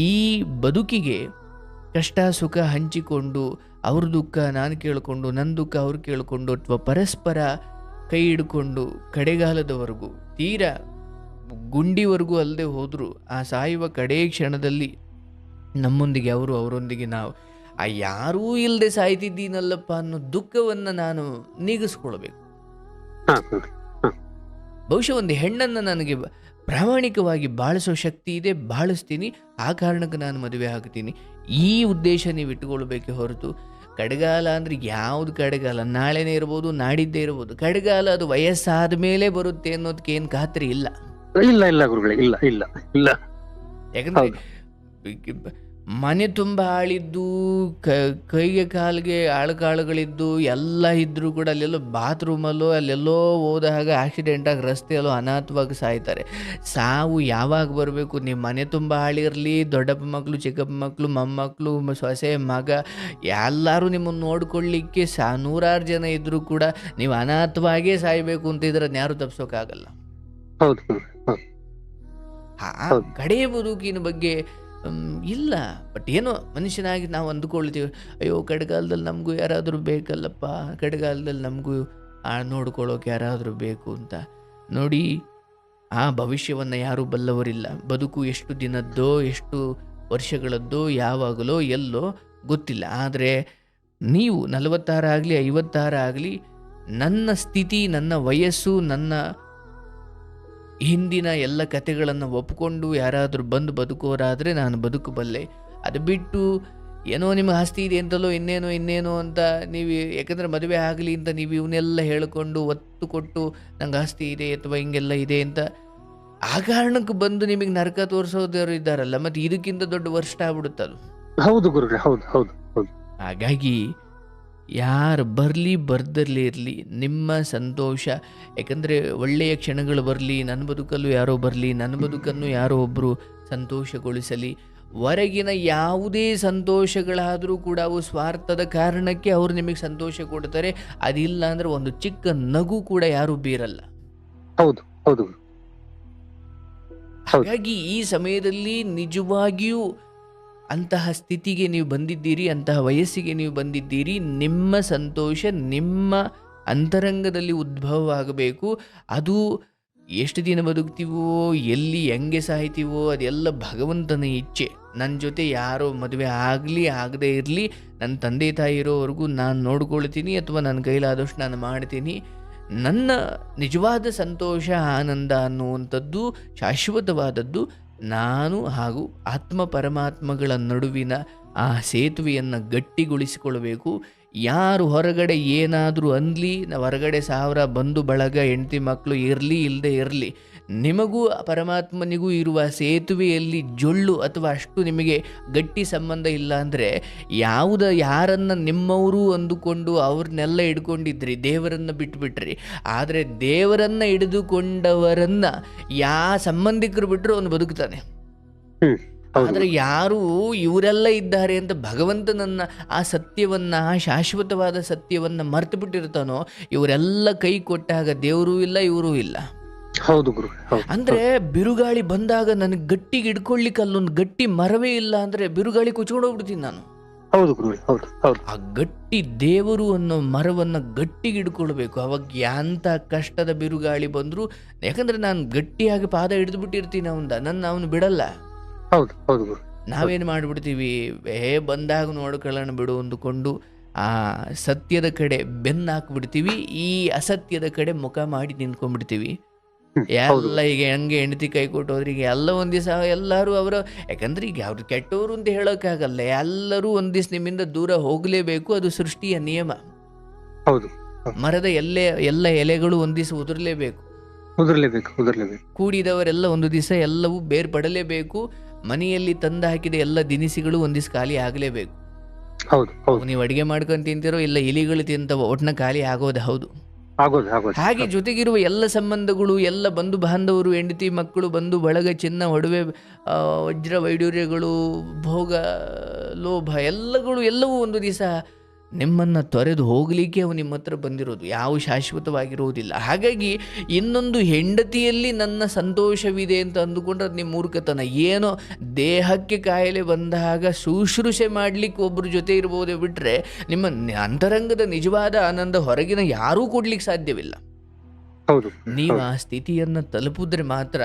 ಈ ಬದುಕಿಗೆ ಕಷ್ಟ ಸುಖ ಹಂಚಿಕೊಂಡು, ಅವ್ರ ದುಃಖ ನಾನು ಕೇಳಿಕೊಂಡು, ನನ್ನ ದುಃಖ ಅವ್ರು ಕೇಳಿಕೊಂಡು, ಅಥವಾ ಪರಸ್ಪರ ಕೈ ಹಿಡ್ಕೊಂಡು ಕಡೆಗಾಲದವರೆಗೂ, ತೀರಾ ಗುಂಡಿವರೆಗೂ ಅಲ್ಲದೆ ಹೋದರೂ ಆ ಸಾಯುವ ಕಡೇ ಕ್ಷಣದಲ್ಲಿ ನಮ್ಮೊಂದಿಗೆ ಅವರು, ಅವರೊಂದಿಗೆ ನಾವು, ಯಾರೂ ಇಲ್ಲದೆ ಸಾಯ್ತಿದ್ದೀನಲ್ಲಪ್ಪ ಅನ್ನೋ ದುಃಖವನ್ನು ನಾನು ನೀಗಿಸ್ಕೊಳ್ಬೇಕು. ಹಾ ಗುರುಗಳೇ. ಹಾ ಬಹುಶಃ ಒಂದು ಹೆಣ್ಣನ್ನು ನನಗೆ ಪ್ರಾಮಾಣಿಕವಾಗಿ ಬಾಳಿಸೋ ಶಕ್ತಿ ಇದೆ, ಬಾಳಿಸ್ತೀನಿ, ಆ ಕಾರಣಕ್ಕೆ ನಾನು ಮದುವೆ ಆಗ್ತೀನಿ, ಈ ಉದ್ದೇಶ ನೀವು ಇಟ್ಟುಕೊಳ್ಬೇಕೆ ಹೊರತು ಕಡೆಗಾಲ ಅಂದರೆ ಯಾವುದು ಕಡೆಗಾಲ, ನಾಳೆನೇ ಇರ್ಬೋದು, ನಾಡಿದ್ದೇ ಇರ್ಬೋದು. ಕಡೆಗಾಲ ಅದು ವಯಸ್ಸಾದ ಮೇಲೆ ಬರುತ್ತೆ ಅನ್ನೋದಕ್ಕೆ ಏನು ಖಾತ್ರಿ ಇಲ್ಲ. ಇಲ್ಲ ಇಲ್ಲ ಗುರುಗಳೇ, ಇಲ್ಲ ಇಲ್ಲ ಇಲ್ಲ. ಯಾಕಂದರೆ ಹೌದು. ಮನೆ ತುಂಬ ಆಳಿದ್ದು, ಕೈಗೆ ಕಾಲಿಗೆ ಆಳುಕಾಳುಗಳಿದ್ದು ಎಲ್ಲ ಇದ್ದರೂ ಕೂಡ ಅಲ್ಲೆಲ್ಲೋ ಬಾತ್ರೂಮಲ್ಲೋ ಅಲ್ಲೆಲ್ಲೋ ಹೋದಾಗ ಆಕ್ಸಿಡೆಂಟಾಗಿ ರಸ್ತೆಯಲ್ಲೋ ಅನಾಥವಾಗಿ ಸಾಯ್ತಾರೆ. ಸಾವು ಯಾವಾಗ ಬರಬೇಕು? ನಿಮ್ಮ ಮನೆ ತುಂಬ ಆಳಿರಲಿ, ದೊಡ್ಡಪ್ಪ ಮಕ್ಕಳು, ಚಿಕ್ಕಪ್ಪ ಮಕ್ಕಳು, ಮೊಮ್ಮಕ್ಕಳು, ಸೊಸೆ, ಮಗ ಎಲ್ಲರೂ ನಿಮ್ಮನ್ನು ನೋಡ್ಕೊಳ್ಳಿಕ್ಕೆ ನೂರಾರು ಜನ ಇದ್ದರೂ ಕೂಡ ನೀವು ಅನಾಥವಾಗೇ ಸಾಯಬೇಕು ಅಂತ ಇದ್ರೆ ಅದನ್ನ ಯಾರೂ ತಪ್ಪಿಸೋಕ್ಕಾಗಲ್ಲ. ಹೌದು ಗುರುಗಳೇ, ಹೌದು. ಹೌದು. ಕಡೆಯ ಬದುಕಿನ ಬಗ್ಗೆ ಇಲ್ಲ. ಬಟ್ ಏನೋ ಮನುಷ್ಯನಾಗಿ ನಾವು ಅಂದುಕೊಳ್ತೀವಿ, ಅಯ್ಯೋ ಕಡೆಗಾಲದಲ್ಲಿ ನಮಗೂ ಯಾರಾದರೂ ಬೇಕಲ್ಲಪ್ಪ, ಕಡೆಗಾಲದಲ್ಲಿ ನಮಗೂ ನೋಡ್ಕೊಳ್ಳೋಕೆ ಯಾರಾದರೂ ಬೇಕು ಅಂತ. ನೋಡಿ, ಆ ಭವಿಷ್ಯವನ್ನು ಯಾರೂ ಬಲ್ಲವರಿಲ್ಲ. ಬದುಕು ಎಷ್ಟು ದಿನದ್ದೋ, ಎಷ್ಟು ವರ್ಷಗಳದ್ದೋ, ಯಾವಾಗಲೋ ಎಲ್ಲೋ ಗೊತ್ತಿಲ್ಲ. ಆದರೆ ನೀವು 46 ಆಗಲಿ 56 ಆಗಲಿ, ನನ್ನ ಸ್ಥಿತಿ, ನನ್ನ ವಯಸ್ಸು, ನನ್ನ ಹಿಂದಿನ ಎಲ್ಲ ಕತೆಗಳನ್ನು ಒಪ್ಪಿಕೊಂಡು ಯಾರಾದರೂ ಬಂದು ಬದುಕೋರಾದರೆ ನಾನು ಬದುಕಬಲ್ಲೆ. ಅದು ಬಿಟ್ಟು ಏನೋ ನಿಮಗೆ ಆಸ್ತಿ ಇದೆ ಅಂತಲೋ ಇನ್ನೇನೋ ಅಂತ ನೀವು, ಯಾಕಂದರೆ ಮದುವೆ ಆಗಲಿ ಅಂತ ನೀವು ಇವನ್ನೆಲ್ಲ ಹೇಳಿಕೊಂಡು ಒತ್ತು ಕೊಟ್ಟು ನಂಗೆ ಆಸ್ತಿ ಇದೆ ಅಥವಾ ಹಿಂಗೆಲ್ಲ ಇದೆ ಅಂತ ಆ ಕಾರಣಕ್ಕೆ ಬಂದು ನಿಮಗೆ ನರಕ ತೋರಿಸೋದವರು ಇದ್ದಾರಲ್ಲ, ಮತ್ತು ಇದಕ್ಕಿಂತ ದೊಡ್ಡ ವರ್ಷ ಆಗ್ಬಿಡುತ್ತಲ್ಲ. ಹೌದು ಗುರುಗಳೇ, ಹೌದು ಹೌದು ಹೌದು. ಹಾಗಾಗಿ ಯಾರು ಬರಲಿ ಬರ್ದಲ್ಲೇ ಇರಲಿ, ನಿಮ್ಮ ಸಂತೋಷ, ಯಾಕಂದರೆ ಒಳ್ಳೆಯ ಕ್ಷಣಗಳು ಬರಲಿ, ನನ್ನ ಬದುಕಲ್ಲೂ ಯಾರೋ ಬರಲಿ, ನನ್ನ ಬದುಕನ್ನು ಯಾರೋ ಒಬ್ಬರು ಸಂತೋಷಗೊಳಿಸಲಿ. ಹೊರಗಿನ ಯಾವುದೇ ಸಂತೋಷಗಳಾದರೂ ಕೂಡ ಅವು ಸ್ವಾರ್ಥದ ಕಾರಣಕ್ಕೆ ಅವರು ನಿಮಗೆ ಸಂತೋಷ ಕೊಡ್ತಾರೆ. ಅದಿಲ್ಲ ಅಂದರೆ ಒಂದು ಚಿಕ್ಕ ನಗು ಕೂಡ ಯಾರೂ ಬೀರಲ್ಲ. ಹೌದು ಹೌದು. ಹಾಗಾಗಿ ಈ ಸಮಯದಲ್ಲಿ ನಿಜವಾಗಿಯೂ ಅಂತಹ ಸ್ಥಿತಿಗೆ ನೀವು ಬಂದಿದ್ದೀರಿ, ಅಂತಹ ವಯಸ್ಸಿಗೆ ನೀವು ಬಂದಿದ್ದೀರಿ. ನಿಮ್ಮ ಸಂತೋಷ ನಿಮ್ಮ ಅಂತರಂಗದಲ್ಲಿ ಉದ್ಭವವಾಗಬೇಕು. ಅದು ಎಷ್ಟು ದಿನ ಬದುಕ್ತೀವೋ, ಎಲ್ಲಿ ಹೆಂಗೆ ಸಾಯ್ತೀವೋ ಅದೆಲ್ಲ ಭಗವಂತನ ಇಚ್ಛೆ. ನನ್ನ ಜೊತೆ ಯಾರೋ ಮದುವೆ ಆಗಲಿ ಆಗದೇ ಇರಲಿ, ನನ್ನ ತಂದೆ ತಾಯಿ ಇರೋವರೆಗೂ ನಾನು ನೋಡ್ಕೊಳ್ತೀನಿ, ಅಥವಾ ನನ್ನ ಕೈಲಾದಷ್ಟು ನಾನು ಮಾಡ್ತೀನಿ. ನನ್ನ ನಿಜವಾದ ಸಂತೋಷ, ಆನಂದ ಅನ್ನುವಂಥದ್ದು ಶಾಶ್ವತವಾದದ್ದು. ನಾನು ಹಾಗೂ ಆತ್ಮ ಪರಮಾತ್ಮಗಳ ನಡುವಿನ ಆ ಸೇತುವೆಯನ್ನು ಗಟ್ಟಿಗೊಳಿಸಿಕೊಳ್ಳಬೇಕು. ಯಾರು ಹೊರಗಡೆ ಏನಾದರೂ ಅನ್ನಲಿ, ಹೊರಗಡೆ 1000 ಬಂಧು ಬಳಗ, ಹೆಂಡತಿ ಮಕ್ಕಳು ಇರಲಿ ಇಲ್ಲದೆ ಇರಲಿ, ನಿಮಗೂ ಪರಮಾತ್ಮನಿಗೂ ಇರುವ ಸೇತುವೆಯಲ್ಲಿ ಜೊಳ್ಳು ಅಥವಾ ಅಷ್ಟು ನಿಮಗೆ ಗಟ್ಟಿ ಸಂಬಂಧ ಇಲ್ಲ ಅಂದರೆ, ಯಾರನ್ನು ನಿಮ್ಮವರು ಅಂದುಕೊಂಡು ಅವ್ರನ್ನೆಲ್ಲ ಹಿಡ್ಕೊಂಡಿದ್ರಿ, ದೇವರನ್ನು ಬಿಟ್ಟುಬಿಟ್ರಿ. ಆದರೆ ದೇವರನ್ನು ಹಿಡಿದುಕೊಂಡವರನ್ನು ಸಂಬಂಧಿಕರು ಬಿಟ್ಟರು ಅವನು ಬದುಕ್ತಾನೆ. ಆದರೆ ಯಾರು ಇವರೆಲ್ಲ ಇದ್ದಾರೆ ಅಂತ ಭಗವಂತನನ್ನ, ಆ ಸತ್ಯವನ್ನ, ಆ ಶಾಶ್ವತವಾದ ಸತ್ಯವನ್ನ ಮರ್ತು ಬಿಟ್ಟಿರ್ತಾನೋ, ಇವರೆಲ್ಲ ಕೈ ಕೊಟ್ಟಾಗ ದೇವರೂ ಇಲ್ಲ, ಇವರೂ ಇಲ್ಲ. ಹೌದು ಗುರು. ಅಂದ್ರೆ ಬಿರುಗಾಳಿ ಬಂದಾಗ ನನಗೆ ಗಟ್ಟಿಗೆ ಹಿಡ್ಕೊಳ್ಳಿಕ್ಕೆ ಅಲ್ಲೊಂದು ಗಟ್ಟಿ ಮರವೇ ಇಲ್ಲ ಅಂದ್ರೆ ಬಿರುಗಾಳಿ ಕುಚ್ಕೊಂಡು ಹೋಗ್ಬಿಡ್ತೀನಿ ನಾನು. ಹೌದು ಗುರು, ಹೌದು ಹೌದು. ಆ ಗಟ್ಟಿ ದೇವರು ಅನ್ನೋ ಮರವನ್ನ ಗಟ್ಟಿಗೆ ಹಿಡ್ಕೊಳ್ಬೇಕು. ಅವಾಗ ಎಂತ ಕಷ್ಟದ ಬಿರುಗಾಳಿ ಬಂದ್ರು, ಯಾಕಂದ್ರೆ ನಾನು ಗಟ್ಟಿಯಾಗಿ ಪಾದ ಹಿಡಿದು ಬಿಟ್ಟಿರ್ತೀನಿ ಅವನು ಬಿಡಲ್ಲ. ಹೌದು ಹೌದು ಗುರು. ನಾವೇನು ಮಾಡಿಬಿಡ್ತೀವಿ, ಬಂದಾಗ ನೋಡ್ಕೊಳ್ಳೋಣ ಬಿಡು ಅಂದುಕೊಂಡು ಆ ಸತ್ಯದ ಕಡೆ ಬೆನ್ನು ಹಾಕ್ಬಿಡ್ತೀವಿ, ಈ ಅಸತ್ಯದ ಕಡೆ ಮುಖ ಮಾಡಿ ನಿಂತ್ಕೊಂಡ್ಬಿಡ್ತೀವಿ. ಎಲ್ಲ ಈಗ ಹೆಂಗೆ ಹೆಂಡತಿ ಕೈ ಕೊಟ್ಟೋದ್ರೆ ಈಗ ಎಲ್ಲ ಒಂದ್ ದಿವಸ ಎಲ್ಲರೂ ಅವರು, ಯಾಕಂದ್ರೆ ಈಗ ಅವ್ರು ಕೆಟ್ಟವರು ಅಂತ ಹೇಳೋಕ್ಕಾಗಲ್ಲ, ಎಲ್ಲರೂ ಒಂದ್ ದಿವಸ ನಿಮ್ಮಿಂದ ದೂರ ಹೋಗ್ಲೇಬೇಕು. ಅದು ಸೃಷ್ಟಿಯ ನಿಯಮ. ಹೌದು. ಮರದ ಎಲ್ಲ ಎಲೆಗಳು ಒಂದ್ ದಿವಸ ಉದುರ್ಲೇಬೇಕು. ಕೂಡಿದವರೆಲ್ಲ ಒಂದು ದಿವಸ ಎಲ್ಲವೂ ಬೇರ್ಪಡಲೇಬೇಕು. ಮನೆಯಲ್ಲಿ ತಂದು ಹಾಕಿದ ಎಲ್ಲ ದಿನಸಿಗಳು ಒಂದ್ ದಿವಸ ಖಾಲಿ ಆಗಲೇಬೇಕು. ನೀವು ಅಡಿಗೆ ಮಾಡ್ಕೊಂಡು ತಿಂತಿರೋ ಇಲ್ಲ ಇಲಿಗಳು ತಿಂತವ, ಒಟ್ನ ಖಾಲಿ ಆಗೋದು. ಹೌದು, ಹಾಗೆ ಜೊತೆಗಿರುವ ಎಲ್ಲ ಸಂಬಂಧಗಳು, ಎಲ್ಲ ಬಂಧು ಬಾಂಧವರು, ಹೆಂಡತಿ ಮಕ್ಕಳು, ಬಂಧು ಬಳಗ, ಚಿನ್ನ ಒಡವೆ, ವಜ್ರ ವೈಡೂರ್ಯಗಳು, ಭೋಗ, ಲೋಭ ಎಲ್ಲವೂ ಒಂದು ದಿವಸ ನಿಮ್ಮನ್ನು ತೊರೆದು ಹೋಗಲಿಕ್ಕೆ ಅವು ನಿಮ್ಮ ಹತ್ರ ಬಂದಿರೋದು. ಯಾವ ಶಾಶ್ವತವಾಗಿರುವುದಿಲ್ಲ. ಹಾಗಾಗಿ ಇನ್ನೊಂದು ಹೆಂಡತಿಯಲ್ಲಿ ನನ್ನ ಸಂತೋಷವಿದೆ ಅಂತ ಅಂದುಕೊಂಡ್ರೆ ಅದು ನಿಮ್ಮ ಮೂರ್ಖತನ. ಏನೋ ದೇಹಕ್ಕೆ ಕಾಯಿಲೆ ಬಂದಾಗ ಶುಶ್ರೂಷೆ ಮಾಡಲಿಕ್ಕೆ ಒಬ್ಬರ ಜೊತೆ ಇರ್ಬೋದೇ ಬಿಟ್ಟರೆ ನಿಮ್ಮ ಅಂತರಂಗದ ನಿಜವಾದ ಆನಂದ ಹೊರಗಿನ ಯಾರೂ ಕೊಡ್ಲಿಕ್ಕೆ ಸಾಧ್ಯವಿಲ್ಲ. ನೀವು ಆ ಸ್ಥಿತಿಯನ್ನು ತಲುಪಿದ್ರೆ ಮಾತ್ರ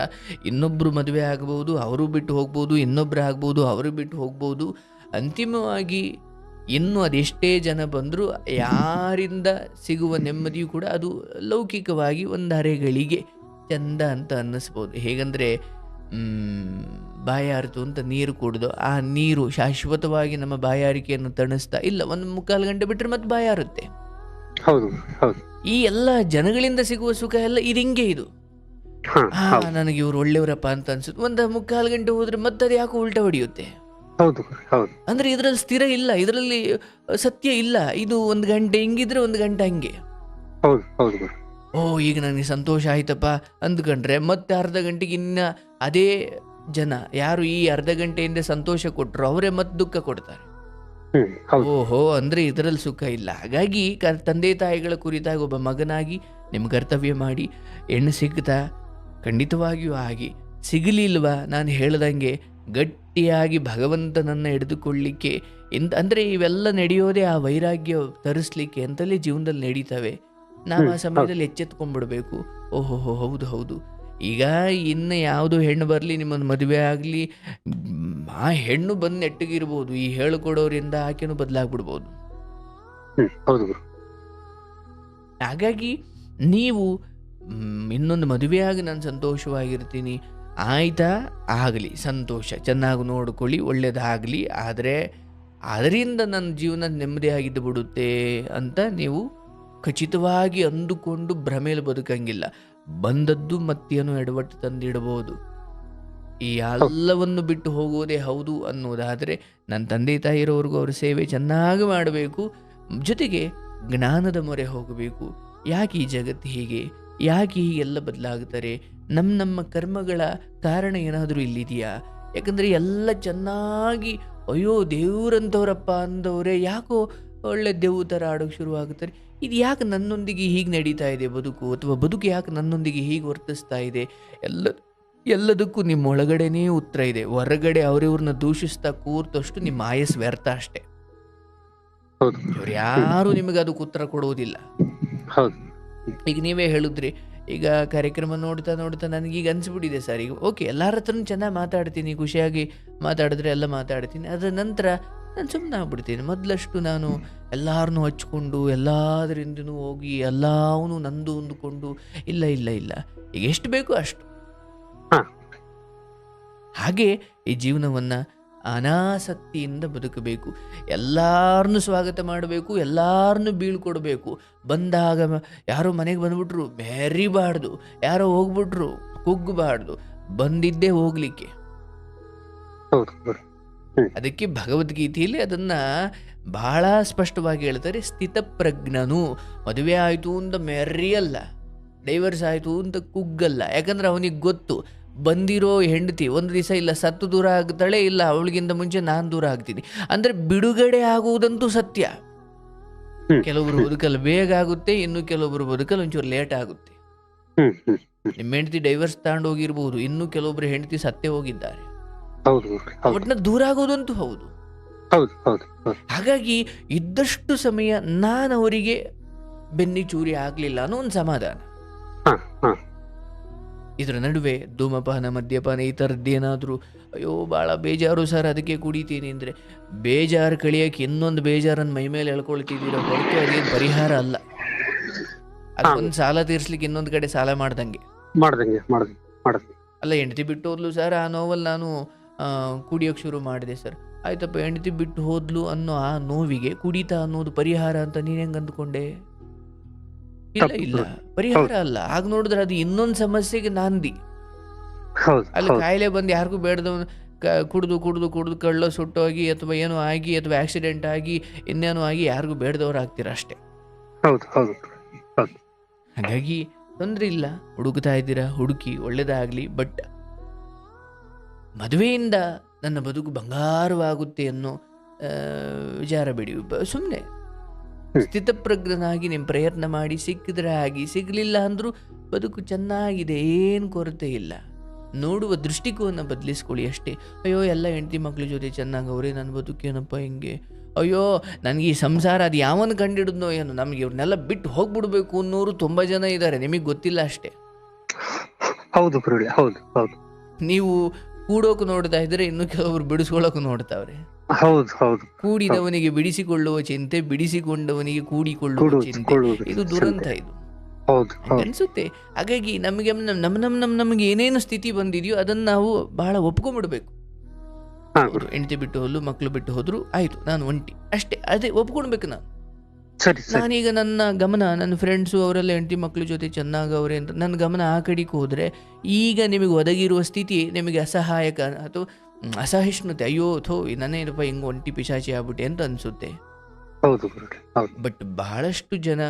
ಇನ್ನೊಬ್ಬರು ಮದುವೆ ಆಗಬಹುದು, ಅವರು ಬಿಟ್ಟು ಹೋಗ್ಬೋದು, ಇನ್ನೊಬ್ಬರು ಆಗ್ಬೋದು, ಅವರು ಬಿಟ್ಟು ಹೋಗ್ಬೋದು. ಅಂತಿಮವಾಗಿ ಇನ್ನು ಅದೆಷ್ಟೇ ಜನ ಬಂದರೂ ಯಾರಿಂದ ಸಿಗುವ ನೆಮ್ಮದಿಯೂ ಕೂಡ ಅದು ಲೌಕಿಕವಾಗಿ ಒಂದು ಅರೆಗಳಿಗೆ ಚಂದ ಅಂತ ಅನ್ನಿಸ್ಬೋದು. ಹೇಗಂದರೆ ಬಾಯಾರಿತು ಅಂತ ನೀರು ಕುಡಿದು ಆ ನೀರು ಶಾಶ್ವತವಾಗಿ ನಮ್ಮ ಬಾಯಾರಿಕೆಯನ್ನು ತಣಿಸ್ತಾ ಇಲ್ಲ, ಒಂದು 3/4 ಗಂಟೆ ಬಿಟ್ಟರೆ ಮತ್ತೆ ಬಾಯಾರುತ್ತೆ. ಈ ಎಲ್ಲ ಜನಗಳಿಂದ ಸಿಗುವ ಸುಖ ಎಲ್ಲ ಹಿಂಗೆ ಇದು. ನನಗೆ ಇವ್ರು ಒಳ್ಳೆಯವರಪ್ಪ ಅಂತ ಅನ್ಸುತ್ತೆ, ಒಂದು 3/4 ಗಂಟೆ ಹೋದ್ರೆ ಮತ್ತೆ ಅದು ಯಾಕೋ ಉಲ್ಟಾ ಹೊಡೆಯುತ್ತೆ. ಅಂದ್ರೆ ಇದರಲ್ಲಿ ಸ್ಥಿರ ಇಲ್ಲ, ಇದರಲ್ಲಿ ಸತ್ಯ ಇಲ್ಲ. ಇದು 1 ಗಂಟೆ ಹಿಂಗಿದ್ರೆ 1 ಗಂಟೆ ಹಂಗೆ. ಓ ಈಗ ನನಗೆ ಸಂತೋಷ ಆಯ್ತಪ್ಪ ಅಂದ್ಕೊಂಡ್ರೆ ಮತ್ತೆ ಅರ್ಧ ಗಂಟೆಗೆ ಇನ್ನ ಅದೇ ಜನ ಯಾರು ಈ ಅರ್ಧ ಗಂಟೆಯಿಂದ ಸಂತೋಷ ಕೊಟ್ಟರು ಅವರೇ ಮತ್ತೆ ದುಃಖ ಕೊಡ್ತಾರೆ. ಓಹೋ, ಅಂದ್ರೆ ಇದರಲ್ಲಿ ಸುಖ ಇಲ್ಲ. ಹಾಗಾಗಿ ತಂದೆ ತಾಯಿಗಳ ಕುರಿತಾಗಿ ಒಬ್ಬ ಮಗನಾಗಿ ನಿಮ್ಮ ಕರ್ತವ್ಯ ಮಾಡಿ, ಹೆಣ್ಣು ಸಿಗ್ತಾ ಖಂಡಿತವಾಗಿಯೂ ಆಗಿ, ಸಿಗಲಿಲ್ವಾ ನಾನು ಹೇಳ್ದಂಗೆ ಗಟ್ಟಿಯಾಗಿ ಭಗವಂತನನ್ನು ಹಿಡಿದುಕೊಳ್ಳಿಕ್ಕೆ ಅಂದರೆ ಇವೆಲ್ಲ ನಡೆಯೋದೇ ಆ ವೈರಾಗ್ಯ ತರಿಸ್ಲಿಕ್ಕೆ ಅಂತಲೇ ಜೀವನದಲ್ಲಿ ನಡೀತವೆ. ನಾವು ಆ ಸಮಯದಲ್ಲಿ ಎಚ್ಚೆತ್ಕೊಂಡ್ಬಿಡ್ಬೇಕು. ಓಹೋ ಹೌದು ಹೌದು, ಈಗ ಇನ್ನು ಯಾವುದೋ ಹೆಣ್ಣು ಬರಲಿ, ನಿಮ್ಮೊಂದು ಮದುವೆ ಆಗಲಿ, ಆ ಹೆಣ್ಣು ಬಂದು ನೆಟ್ಟಗಿರ್ಬೋದು, ಈ ಹೇಳಿಕೊಡೋರಿಂದ ಆಕೆನೂ ಬದಲಾಗ್ಬಿಡ್ಬೋದು. ಹಾಗಾಗಿ ನೀವು ಇನ್ನೊಂದು ಮದುವೆಯಾಗಿ ನಾನು ಸಂತೋಷವಾಗಿರ್ತೀನಿ, ಆಯ್ತಾ, ಆಗಲಿ, ಸಂತೋಷ, ಚೆನ್ನಾಗಿ ನೋಡ್ಕೊಳ್ಳಿ, ಒಳ್ಳೇದಾಗಲಿ. ಆದರೆ ಅದರಿಂದ ನನ್ನ ಜೀವನ ನೆಮ್ಮದಿಯಾಗಿದ್ದು ಬಿಡುತ್ತೆ ಅಂತ ನೀವು ಖಚಿತವಾಗಿ ಅಂದುಕೊಂಡು ಭ್ರಮೇಲಿ ಬದುಕಂಗಿಲ್ಲ. ಬಂದದ್ದು ಮತ್ತೇನೋ ಎಡವಟ್ಟು ತಂದಿಡಬಹುದು. ಈ ಎಲ್ಲವನ್ನು ಬಿಟ್ಟು ಹೋಗೋದೇ ಹೌದು ಅನ್ನೋದಾದರೆ ನನ್ನ ತಂದೆ ತಾಯಿರೋರ್ಗೂ ಅವ್ರ ಸೇವೆ ಚೆನ್ನಾಗಿ ಮಾಡಬೇಕು. ಜೊತೆಗೆ ಜ್ಞಾನದ ಮೊರೆ ಹೋಗಬೇಕು. ಯಾಕೆ ಈ ಜಗತ್ತು ಹೀಗೆ, ಯಾಕೆ ಹೀಗೆಲ್ಲ ಬದಲಾಗ್ತಾರೆ, ನಮ್ಮ ಕರ್ಮಗಳ ಕಾರಣ ಏನಾದರೂ ಇಲ್ಲಿದೆಯಾ? ಯಾಕಂದರೆ ಎಲ್ಲ ಚೆನ್ನಾಗಿ ಅಯ್ಯೋ ದೇವ್ರಂಥವ್ರಪ್ಪ ಅಂದವರೇ ಯಾಕೋ ಒಳ್ಳೆ ದೇವು ಥರ ಆಡೋಕ್ಕೆ ಶುರುವಾಗುತ್ತಾರೆ. ಇದು ಯಾಕೆ ನನ್ನೊಂದಿಗೆ ಹೀಗೆ ನಡೀತಾ ಇದೆ ಬದುಕು, ಅಥವಾ ಬದುಕು ಯಾಕೆ ನನ್ನೊಂದಿಗೆ ಹೀಗೆ ವರ್ತಿಸ್ತಾ ಇದೆ? ಎಲ್ಲದಕ್ಕೂ ನಿಮ್ಮ ಒಳಗಡೆನೇ ಉತ್ತರ ಇದೆ. ಹೊರಗಡೆ ಅವರಿವ್ರನ್ನ ದೂಷಿಸ್ತಾ ಕೂರ್ತಷ್ಟು ನಿಮ್ಮ ಆಯಸ್ ವ್ಯರ್ಥ ಅಷ್ಟೇ. ಇವ್ರು ಯಾರು ನಿಮಗೆ ಅದಕ್ಕೆ ಉತ್ತರ ಕೊಡುವುದಿಲ್ಲ. ಈಗ ನೀವೇ ಹೇಳಿದ್ರಿ, ಈಗ ಕಾರ್ಯಕ್ರಮ ನೋಡ್ತಾ ನೋಡ್ತಾ ನನಗೀಗ ಅನಿಸ್ಬಿಟ್ಟಿದೆ ಸರ್, ಈಗ ಓಕೆ ಎಲ್ಲರ ಹತ್ರನೂ ಚೆನ್ನಾಗಿ ಮಾತಾಡ್ತೀನಿ, ಖುಷಿಯಾಗಿ ಮಾತಾಡಿದ್ರೆ ಎಲ್ಲ ಮಾತಾಡ್ತೀನಿ, ಅದರ ನಂತರ ನಾನು ಸುಮ್ಮನೆ ಆಗ್ಬಿಡ್ತೀನಿ. ಮೊದಲಷ್ಟು ನಾನು ಎಲ್ಲರನ್ನೂ ಹಚ್ಕೊಂಡು ಎಲ್ಲದರಿಂದನೂ ಹೋಗಿ ಎಲ್ಲವೂ ನಂದು ಅಂದುಕೊಂಡು ಇಲ್ಲ ಇಲ್ಲ ಇಲ್ಲ, ಈಗ ಎಷ್ಟು ಬೇಕೋ ಅಷ್ಟು. ಹಾಗೆ ಈ ಜೀವನವನ್ನು ಅನಾಸಕ್ತಿಯಿಂದ ಬದುಕಬೇಕು. ಎಲ್ಲರನ್ನೂ ಸ್ವಾಗತ ಮಾಡಬೇಕು, ಎಲ್ಲರನ್ನೂ ಬೀಳ್ಕೊಡ್ಬೇಕು. ಬಂದಾಗ ಯಾರೋ ಮನೆಗೆ ಬಂದ್ಬಿಟ್ರು ಮೆರಿಬಾರ್ದು, ಯಾರೋ ಹೋಗ್ಬಿಟ್ರು ಕುಗ್ಗಬಾರ್ದು, ಬಂದಿದ್ದೇ ಹೋಗ್ಲಿಕ್ಕೆ. ಅದಕ್ಕೆ ಭಗವದ್ಗೀತೆಯಲ್ಲಿ ಅದನ್ನ ಬಹಳ ಸ್ಪಷ್ಟವಾಗಿ ಹೇಳ್ತಾರೆ. ಸ್ಥಿತಪ್ರಜ್ಞನು ಮದುವೆ ಆಯಿತು ಅಂತ ಮೆರಿಯಲ್ಲ, ಡೈವರ್ಸ್ ಆಯಿತು ಅಂತ ಕುಗ್ಗಲ್ಲ. ಯಾಕಂದ್ರೆ ಅವನಿಗೆ ಗೊತ್ತು, ಬಂದಿರೋ ಹೆಂಡತಿ ಒಂದು ದಿವಸ ಇಲ್ಲ ಸತ್ತು ದೂರ ಆಗ್ತಾಳೆ, ಇಲ್ಲ ಅವಳಿಗಿಂತ ಮುಂಚೆ ನಾನು ದೂರ ಆಗ್ತೀನಿ. ಅಂದರೆ ಬಿಡುಗಡೆ ಆಗುವುದಂತೂ ಸತ್ಯ. ಕೆಲವೊಬ್ರು ಬದುಕಲು ಬೇಗ ಆಗುತ್ತೆ, ಇನ್ನು ಕೆಲವೊಬ್ರು ಬದುಕಲು ಒಂಚೂರು ಲೇಟ್ ಆಗುತ್ತೆ. ನಿಮ್ಮ ಹೆಂಡತಿ ಡೈವರ್ಸ್ ತಗೊಂಡು ಹೋಗಿರ್ಬೋದು, ಇನ್ನು ಕೆಲವೊಬ್ರು ಹೆಂಡತಿ ಸತ್ತೇ ಹೋಗಿದ್ದಾರೆ. ಒಟ್ಟಿನ ದೂರ ಆಗೋದಂತೂ ಹೌದು. ಹಾಗಾಗಿ ಇದ್ದಷ್ಟು ಸಮಯ ನಾನು ಅವರಿಗೆ ಬೆನ್ನಿ ಚೂರಿ ಆಗ್ಲಿಲ್ಲ ಅನ್ನೋ ಒಂದು ಸಮಾಧಾನ. ಇದರ ನಡುವೆ ಧೂಮಪಾನ, ಮದ್ಯಪಾನ ಈ ಥರದ್ದೇನಾದರೂ ಅಯ್ಯೋ ಭಾಳ ಬೇಜಾರು ಸರ್ ಅದಕ್ಕೆ ಕುಡಿತೀನಿ ಅಂದರೆ, ಬೇಜಾರು ಕಳಿಯೋಕೆ ಇನ್ನೊಂದು ಬೇಜಾರನ್ನು ಮೈ ಮೇಲೆ ಎಳ್ಕೊಳ್ತಿದ್ದೀರ ಹೊರತು ಅದೇನು ಪರಿಹಾರ ಅಲ್ಲ. ಅದೊಂದು ಸಾಲ ತೀರ್ಸ್ಲಿಕ್ಕೆ ಇನ್ನೊಂದು ಕಡೆ ಸಾಲ ಮಾಡ್ದಂಗೆ. ಅಲ್ಲ, ಹೆಂಡತಿ ಬಿಟ್ಟು ಹೋದ್ಲು ಸರ್, ಆ ನೋವಲ್ಲಿ ನಾನು ಕುಡಿಯೋಕೆ ಶುರು ಮಾಡಿದೆ ಸರ್. ಆಯ್ತಪ್ಪ, ಹೆಂಡತಿ ಬಿಟ್ಟು ಹೋದ್ಲು ಅನ್ನೋ ಆ ನೋವಿಗೆ ಕುಡಿತಾ ಅನ್ನೋದು ಪರಿಹಾರ ಅಂತ ನೀನು ಹೆಂಗೆ ಅಂದ್ಕೊಂಡೆ? ಇಲ್ಲ ಇಲ್ಲ, ಪರಿಹಾರ ಅಲ್ಲ. ಆಗ ನೋಡಿದ್ರೆ ಅದು ಇನ್ನೊಂದು ಸಮಸ್ಯೆಗೆ ನಾಂದಿ. ಅಲ್ಲಿ ಕಾಯಿಲೆ ಬಂದು ಯಾರಿಗೂ ಬೇಡದವನು ಕುಡಿದು ಕುಡಿದು ಕುಡಿದು ಕಳ್ಳ ಸುಟ್ಟೋಗಿ ಅಥವಾ ಏನೋ ಆಗಿ ಅಥವಾ ಆಕ್ಸಿಡೆಂಟ್ ಆಗಿ ಇನ್ನೇನೋ ಆಗಿ ಯಾರಿಗೂ ಬೇಡದವ್ರು ಆಗ್ತೀರ ಅಷ್ಟೇ. ಹಾಗಾಗಿ ತೊಂದರೆ ಇಲ್ಲ, ಹುಡುಕ್ತಾ ಇದ್ದೀರಾ, ಹುಡುಕಿ ಒಳ್ಳೇದಾಗಲಿ. ಬಟ್ ಮದುವೆಯಿಂದ ನನ್ನ ಬದುಕು ಬಂಗಾರವಾಗುತ್ತೆ ಅನ್ನೋ ವಿಚಾರ ಬಿಡಿ. ಸುಮ್ಮನೆ ಸ್ಥಿತಪ್ರಜ್ಞನಾಗಿ ನಿಮ್ಮ ಪ್ರಯತ್ನ ಮಾಡಿ, ಸಿಕ್ಕಿದ್ರೆ ಆಗಿ, ಸಿಗಲಿಲ್ಲ ಅಂದರೂ ಬದುಕು ಚೆನ್ನಾಗಿದೆ, ಏನು ಕೊರತೆ ಇಲ್ಲ. ನೋಡುವ ದೃಷ್ಟಿಕೋನ ಬದಲಿಸ್ಕೊಳ್ಳಿ ಅಷ್ಟೇ. ಅಯ್ಯೋ ಎಲ್ಲ ಹೆಂಡತಿ ಮಕ್ಳ ಜೊತೆ ಚೆನ್ನಾಗವ್ರೆ, ನನ್ನ ಬದುಕೇನಪ್ಪ ಹಿಂಗೆ, ಅಯ್ಯೋ ನನಗೆ ಈ ಸಂಸಾರ ಅದು ಯಾವನು ಕಂಡಿಡಿದ್ನೋ ಏನು, ನಮಗೆ ಇವ್ರನ್ನೆಲ್ಲ ಬಿಟ್ಟು ಹೋಗ್ಬಿಡ್ಬೇಕು ಅನ್ನೋರು ತುಂಬ ಜನ ಇದ್ದಾರೆ, ನಿಮಗೆ ಗೊತ್ತಿಲ್ಲ ಅಷ್ಟೇ. ಹೌದು. ನೀವು ಕೂಡೋಕು ನೋಡ್ತಾ ಇದ್ರೆ ಇನ್ನು ಕೆಲವರು ಬಿಡಿಸ್ಕೊಳ್ಳೋಕು ನೋಡ್ತಾವ್ರೆ. ಹೌದು ಹೌದು ಕೂಡಿದವನಿಗೆ ಬಿಡಿಸಿಕೊಳ್ಳುವ ಚಿಂತೆ, ಬಿಡಿಸಿಕೊಂಡವನಿಗೆ ಕೂಡಿಕೊಳ್ಳುವ ಚಿಂತೆ. ಇದು ದುರಂತ ಇದು. ಹೌದು ಹೌದು ಅನ್ಸುತ್ತೆ. ಹಾಗಾಗಿ ನಮಗೆ ನಮಗೆ ಏನೇನು ಸ್ಥಿತಿ ಬಂದಿದೆಯೋ ಅದನ್ನ ನಾವು ಬಹಳ ಒಪ್ಕೊಂಡ್ಬಿಡ್ಬೇಕು. ಹೆಂಡತಿ ಬಿಟ್ಟು ಹೋದ್ಲು, ಮಕ್ಕಳು ಬಿಟ್ಟು ಹೋದ್ರು, ಆಯ್ತು ನಾನು ಒಂಟಿ ಅಷ್ಟೇ, ಅದೇ ಒಪ್ಕೊಳ್ಬೇಕು ನಾನು. ನಾನೀಗ ನನ್ನ ಗಮನ ನನ್ನ ಫ್ರೆಂಡ್ಸು ಅವರೆಲ್ಲ ಹೆಂಡತಿ ಮಕ್ಕಳು ಜೊತೆ ಚೆನ್ನಾಗವ್ರೆ ಅಂತ ನನ್ನ ಗಮನ ಆ ಕಡೆಗೆ ಹೋದ್ರೆ ಈಗ ನಿಮಗೆ ಒದಗಿರುವ ಸ್ಥಿತಿ ನಿಮಗೆ ಅಸಹಾಯಕ ಅಥವಾ ಅಸಹಿಷ್ಣುತೆ. ಅಯ್ಯೋ ಥೋ ನನ್ನೇನಪ್ಪ ಹಿಂಗೆ ಒಂಟಿ ಪಿಶಾಚಿ ಆಗ್ಬಿಟ್ಟೆ ಅಂತ ಅನ್ಸುತ್ತೆ. ಬಟ್ ಬಹಳಷ್ಟು ಜನ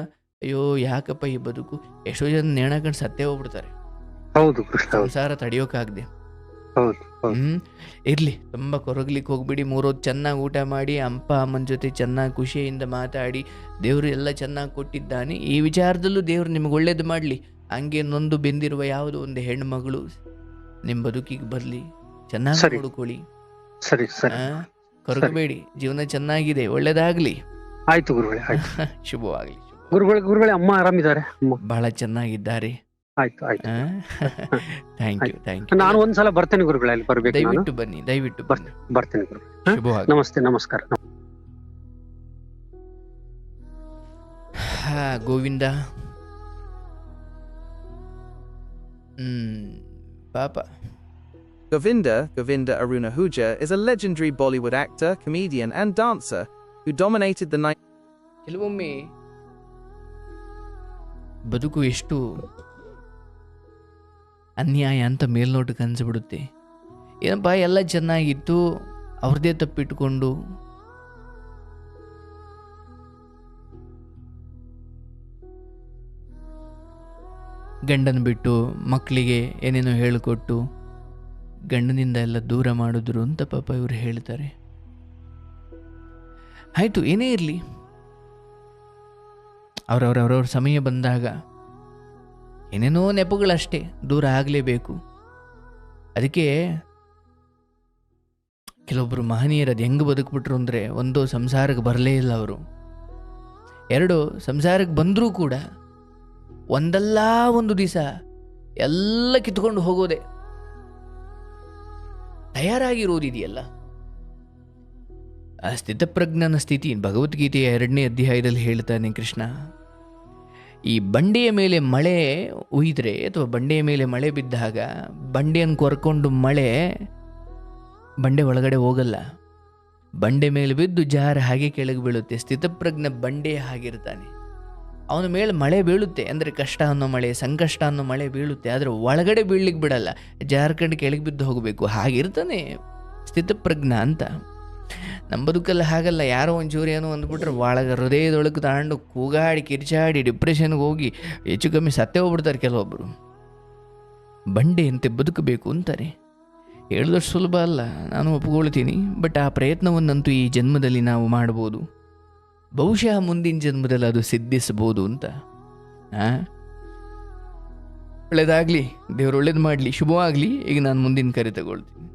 ಅಯ್ಯೋ ಯಾಕಪ್ಪ ಈ ಬದುಕು, ಎಷ್ಟೋ ಜನ ನೇಣಕಂಡು ಸತ್ತೇ ಹೋಗ್ಬಿಡ್ತಾರೆ ಸಂಸಾರ ತಡೆಯೋಕಾಗ್ದೆ. ಇರ್ಲಿ, ತುಂಬಾ ಕೊರಗ್ಲಿಕ್ಕೆ ಹೋಗ್ಬಿಡಿ. 3 ಹೊತ್ತು ಚೆನ್ನಾಗಿ ಊಟ ಮಾಡಿ ಅಪ್ಪ ಅಮ್ಮನ ಜೊತೆ ಚೆನ್ನಾಗಿ ಖುಷಿಯಿಂದ ಮಾತಾಡಿ, ದೇವರು ಎಲ್ಲ ಚೆನ್ನಾಗಿ ಕೊಟ್ಟಿದ್ದಾನೆ, ಈ ವಿಚಾರದಲ್ಲೂ ದೇವ್ರು ನಿಮ್ಗೆ ಒಳ್ಳೇದು ಮಾಡಲಿ. ಹಂಗೆ ನೊಂದು ಬೆಂದಿರುವ ಯಾವುದೋ ಒಂದು ಹೆಣ್ಮಗಳು ನಿಮ್ಮ ಬದುಕಿಗೆ ಬರಲಿ, ಚೆನ್ನಾಗಿ ನೋಡ್ಕೊಳ್ಳಿ, ಕೊರಗಬೇಡಿ, ಜೀವನ ಚೆನ್ನಾಗಿದೆ, ಒಳ್ಳೇದಾಗ್ಲಿ. ಆಯ್ತು ಗುರುಗಳೇ, ಶುಭವಾಗ್ಲಿ. ಗುರುಗಳೇ ಅಮ್ಮ ಆರಾಮಿದ್ದಾರೆ? ಬಹಳ ಚೆನ್ನಾಗಿದ್ದಾರೆ. ಆಯ್ತು ಆಯ್ತು, ಥ್ಯಾಂಕ್ ಯು. ನಾನು ಒಂದ್ಸಲ ಬರ್ತೇನೆ ಗುರುಗಳೇ, ಅಲ್ಲಿ ಬರ್ಬೇಕು. ದಯವಿಟ್ಟು ಬನ್ನಿ, ದಯವಿಟ್ಟು ಬರ್ತೇನೆ ಗುರು. ಶುಭವಾಗ್ಲಿ. ನಮಸ್ತೆ, ನಮಸ್ಕಾರ. ಗೋವಿಂದ. ಪಾಪ. Govinda Aruna Ahuja is a legendary Bollywood actor, comedian and dancer who dominated the night. ಕೆಲವೊಮ್ಮೆ ಬದುಕು ಎಷ್ಟು ಅನ್ಯಾಯ ಅಂತ ಮೇಲ್ನೋಟಕ್ಕೆ ಅನ್ಸ್ಬಿಡುತ್ತೆ. ಏನಪ್ಪ ಎಲ್ಲ ಚೆನ್ನಾಗಿತ್ತು, ಅವ್ರದ್ದೇ ತಪ್ಪಿಟ್ಕೊಂಡು ಗಂಡನ ಬಿಟ್ಟು ಮಕ್ಕಳಿಗೆ ಏನೇನೋ ಹೇಳಿಕೊಟ್ಟು ಗಂಡನಿಂದ ಎಲ್ಲ ದೂರ ಮಾಡಿದ್ರು ಅಂತ ಪಾಪ ಇವರು ಹೇಳ್ತಾರೆ. ಆಯಿತು, ಏನೇ ಇರಲಿ, ಅವ್ರವ್ರ ಸಮಯ ಬಂದಾಗ ಏನೇನೋ ನೆಪಗಳಷ್ಟೇ, ದೂರ ಆಗಲೇಬೇಕು. ಅದಕ್ಕೆ ಕೆಲವೊಬ್ಬರು ಮಹನೀಯರು ಅದು ಹೆಂಗೆ ಬದುಕ್ಬಿಟ್ರು ಅಂದರೆ, ಒಂದು ಸಂಸಾರಕ್ಕೆ ಬರಲೇ ಇಲ್ಲ ಅವರು, 2 ಸಂಸಾರಕ್ಕೆ ಬಂದರೂ ಕೂಡ ಒಂದಲ್ಲ ಒಂದು ದಿವಸ ಎಲ್ಲ ಕಿತ್ಕೊಂಡು ಹೋಗೋದೆ. ತಯಾರಾಗಿರೋದಿದೆಯಲ್ಲ ಆ ಸ್ಥಿತಪ್ರಜ್ಞನ ಸ್ಥಿತಿ. ಭಗವದ್ಗೀತೆಯ 2ನೇ ಅಧ್ಯಾಯದಲ್ಲಿ ಹೇಳ್ತಾನೆ ಕೃಷ್ಣ, ಈ ಬಂಡೆಯ ಮೇಲೆ ಮಳೆ ಉಯ್ದರೆ ಅಥವಾ ಬಂಡೆಯ ಮೇಲೆ ಮಳೆ ಬಿದ್ದಾಗ ಬಂಡೆಯನ್ನು ಕೊರ್ಕೊಂಡು ಬಂಡೆ ಒಳಗಡೆ ಹೋಗಲ್ಲ, ಬಂಡೆ ಮೇಲೆ ಬಿದ್ದು ಜಾರ ಹಾಗೆ ಕೆಳಗೆ ಬೀಳುತ್ತೆ. ಸ್ಥಿತಪ್ರಜ್ಞ ಬಂಡೆ ಹಾಗಿರ್ತಾನೆ, ಅವನ ಮೇಲೆ ಮಳೆ ಬೀಳುತ್ತೆ ಅಂದರೆ ಕಷ್ಟ ಅನ್ನೋ ಮಳೆ, ಸಂಕಷ್ಟ ಅನ್ನೋ ಮಳೆ ಬೀಳುತ್ತೆ, ಆದರೆ ಒಳಗಡೆ ಬೀಳ್ಲಿಕ್ಕೆ ಬಿಡಲ್ಲ, ಜಾರ್ಖಂಡ್ ಕೆಳಗೆ ಬಿದ್ದು ಹೋಗಬೇಕು, ಹಾಗಿರ್ತಾನೆ ಸ್ಥಿತಪ್ರಜ್ಞ ಅಂತ. ನಮ್ಮ ಬದುಕಲ್ಲ ಹಾಗಲ್ಲ. ಯಾರೋ ಒಂಚೂರು ಏನೋ ಅಂದ್ಬಿಟ್ರೆ ಒಳಗೆ ಹೃದಯದೊಳಗೆ ತಗೊಂಡು ಕೂಗಾಡಿ ಕಿರ್ಚಾಡಿ ಡಿಪ್ರೆಷನ್ಗೆ ಹೋಗಿ ಹೆಚ್ಚು ಕಮ್ಮಿ ಸತ್ತೇ ಹೋಗ್ಬಿಡ್ತಾರೆ ಕೆಲವೊಬ್ಬರು. ಬಂಡೆಯಂತೆ ಬದುಕಬೇಕು ಅಂತಾರೆ. ಹೇಳಿದಷ್ಟು ಸುಲಭ ಅಲ್ಲ, ನಾನು ಒಪ್ಕೊಳ್ತೀನಿ. ಬಟ್ ಆ ಪ್ರಯತ್ನವನ್ನಂತೂ ಈ ಜನ್ಮದಲ್ಲಿ ನಾವು ಮಾಡ್ಬೋದು, ಬಹುಶಃ ಮುಂದಿನ ಜನ್ಮದಲ್ಲಿ ಅದು ಸಿದ್ಧಿಸ್ಬೋದು ಅಂತ. ಒಳ್ಳೇದಾಗಲಿ, ದೇವ್ರು ಒಳ್ಳೇದು ಮಾಡಲಿ, ಶುಭವಾಗಲಿ. ಈಗ ನಾನು ಮುಂದಿನ ಕರೆ ತಗೊಳ್ತೀನಿ.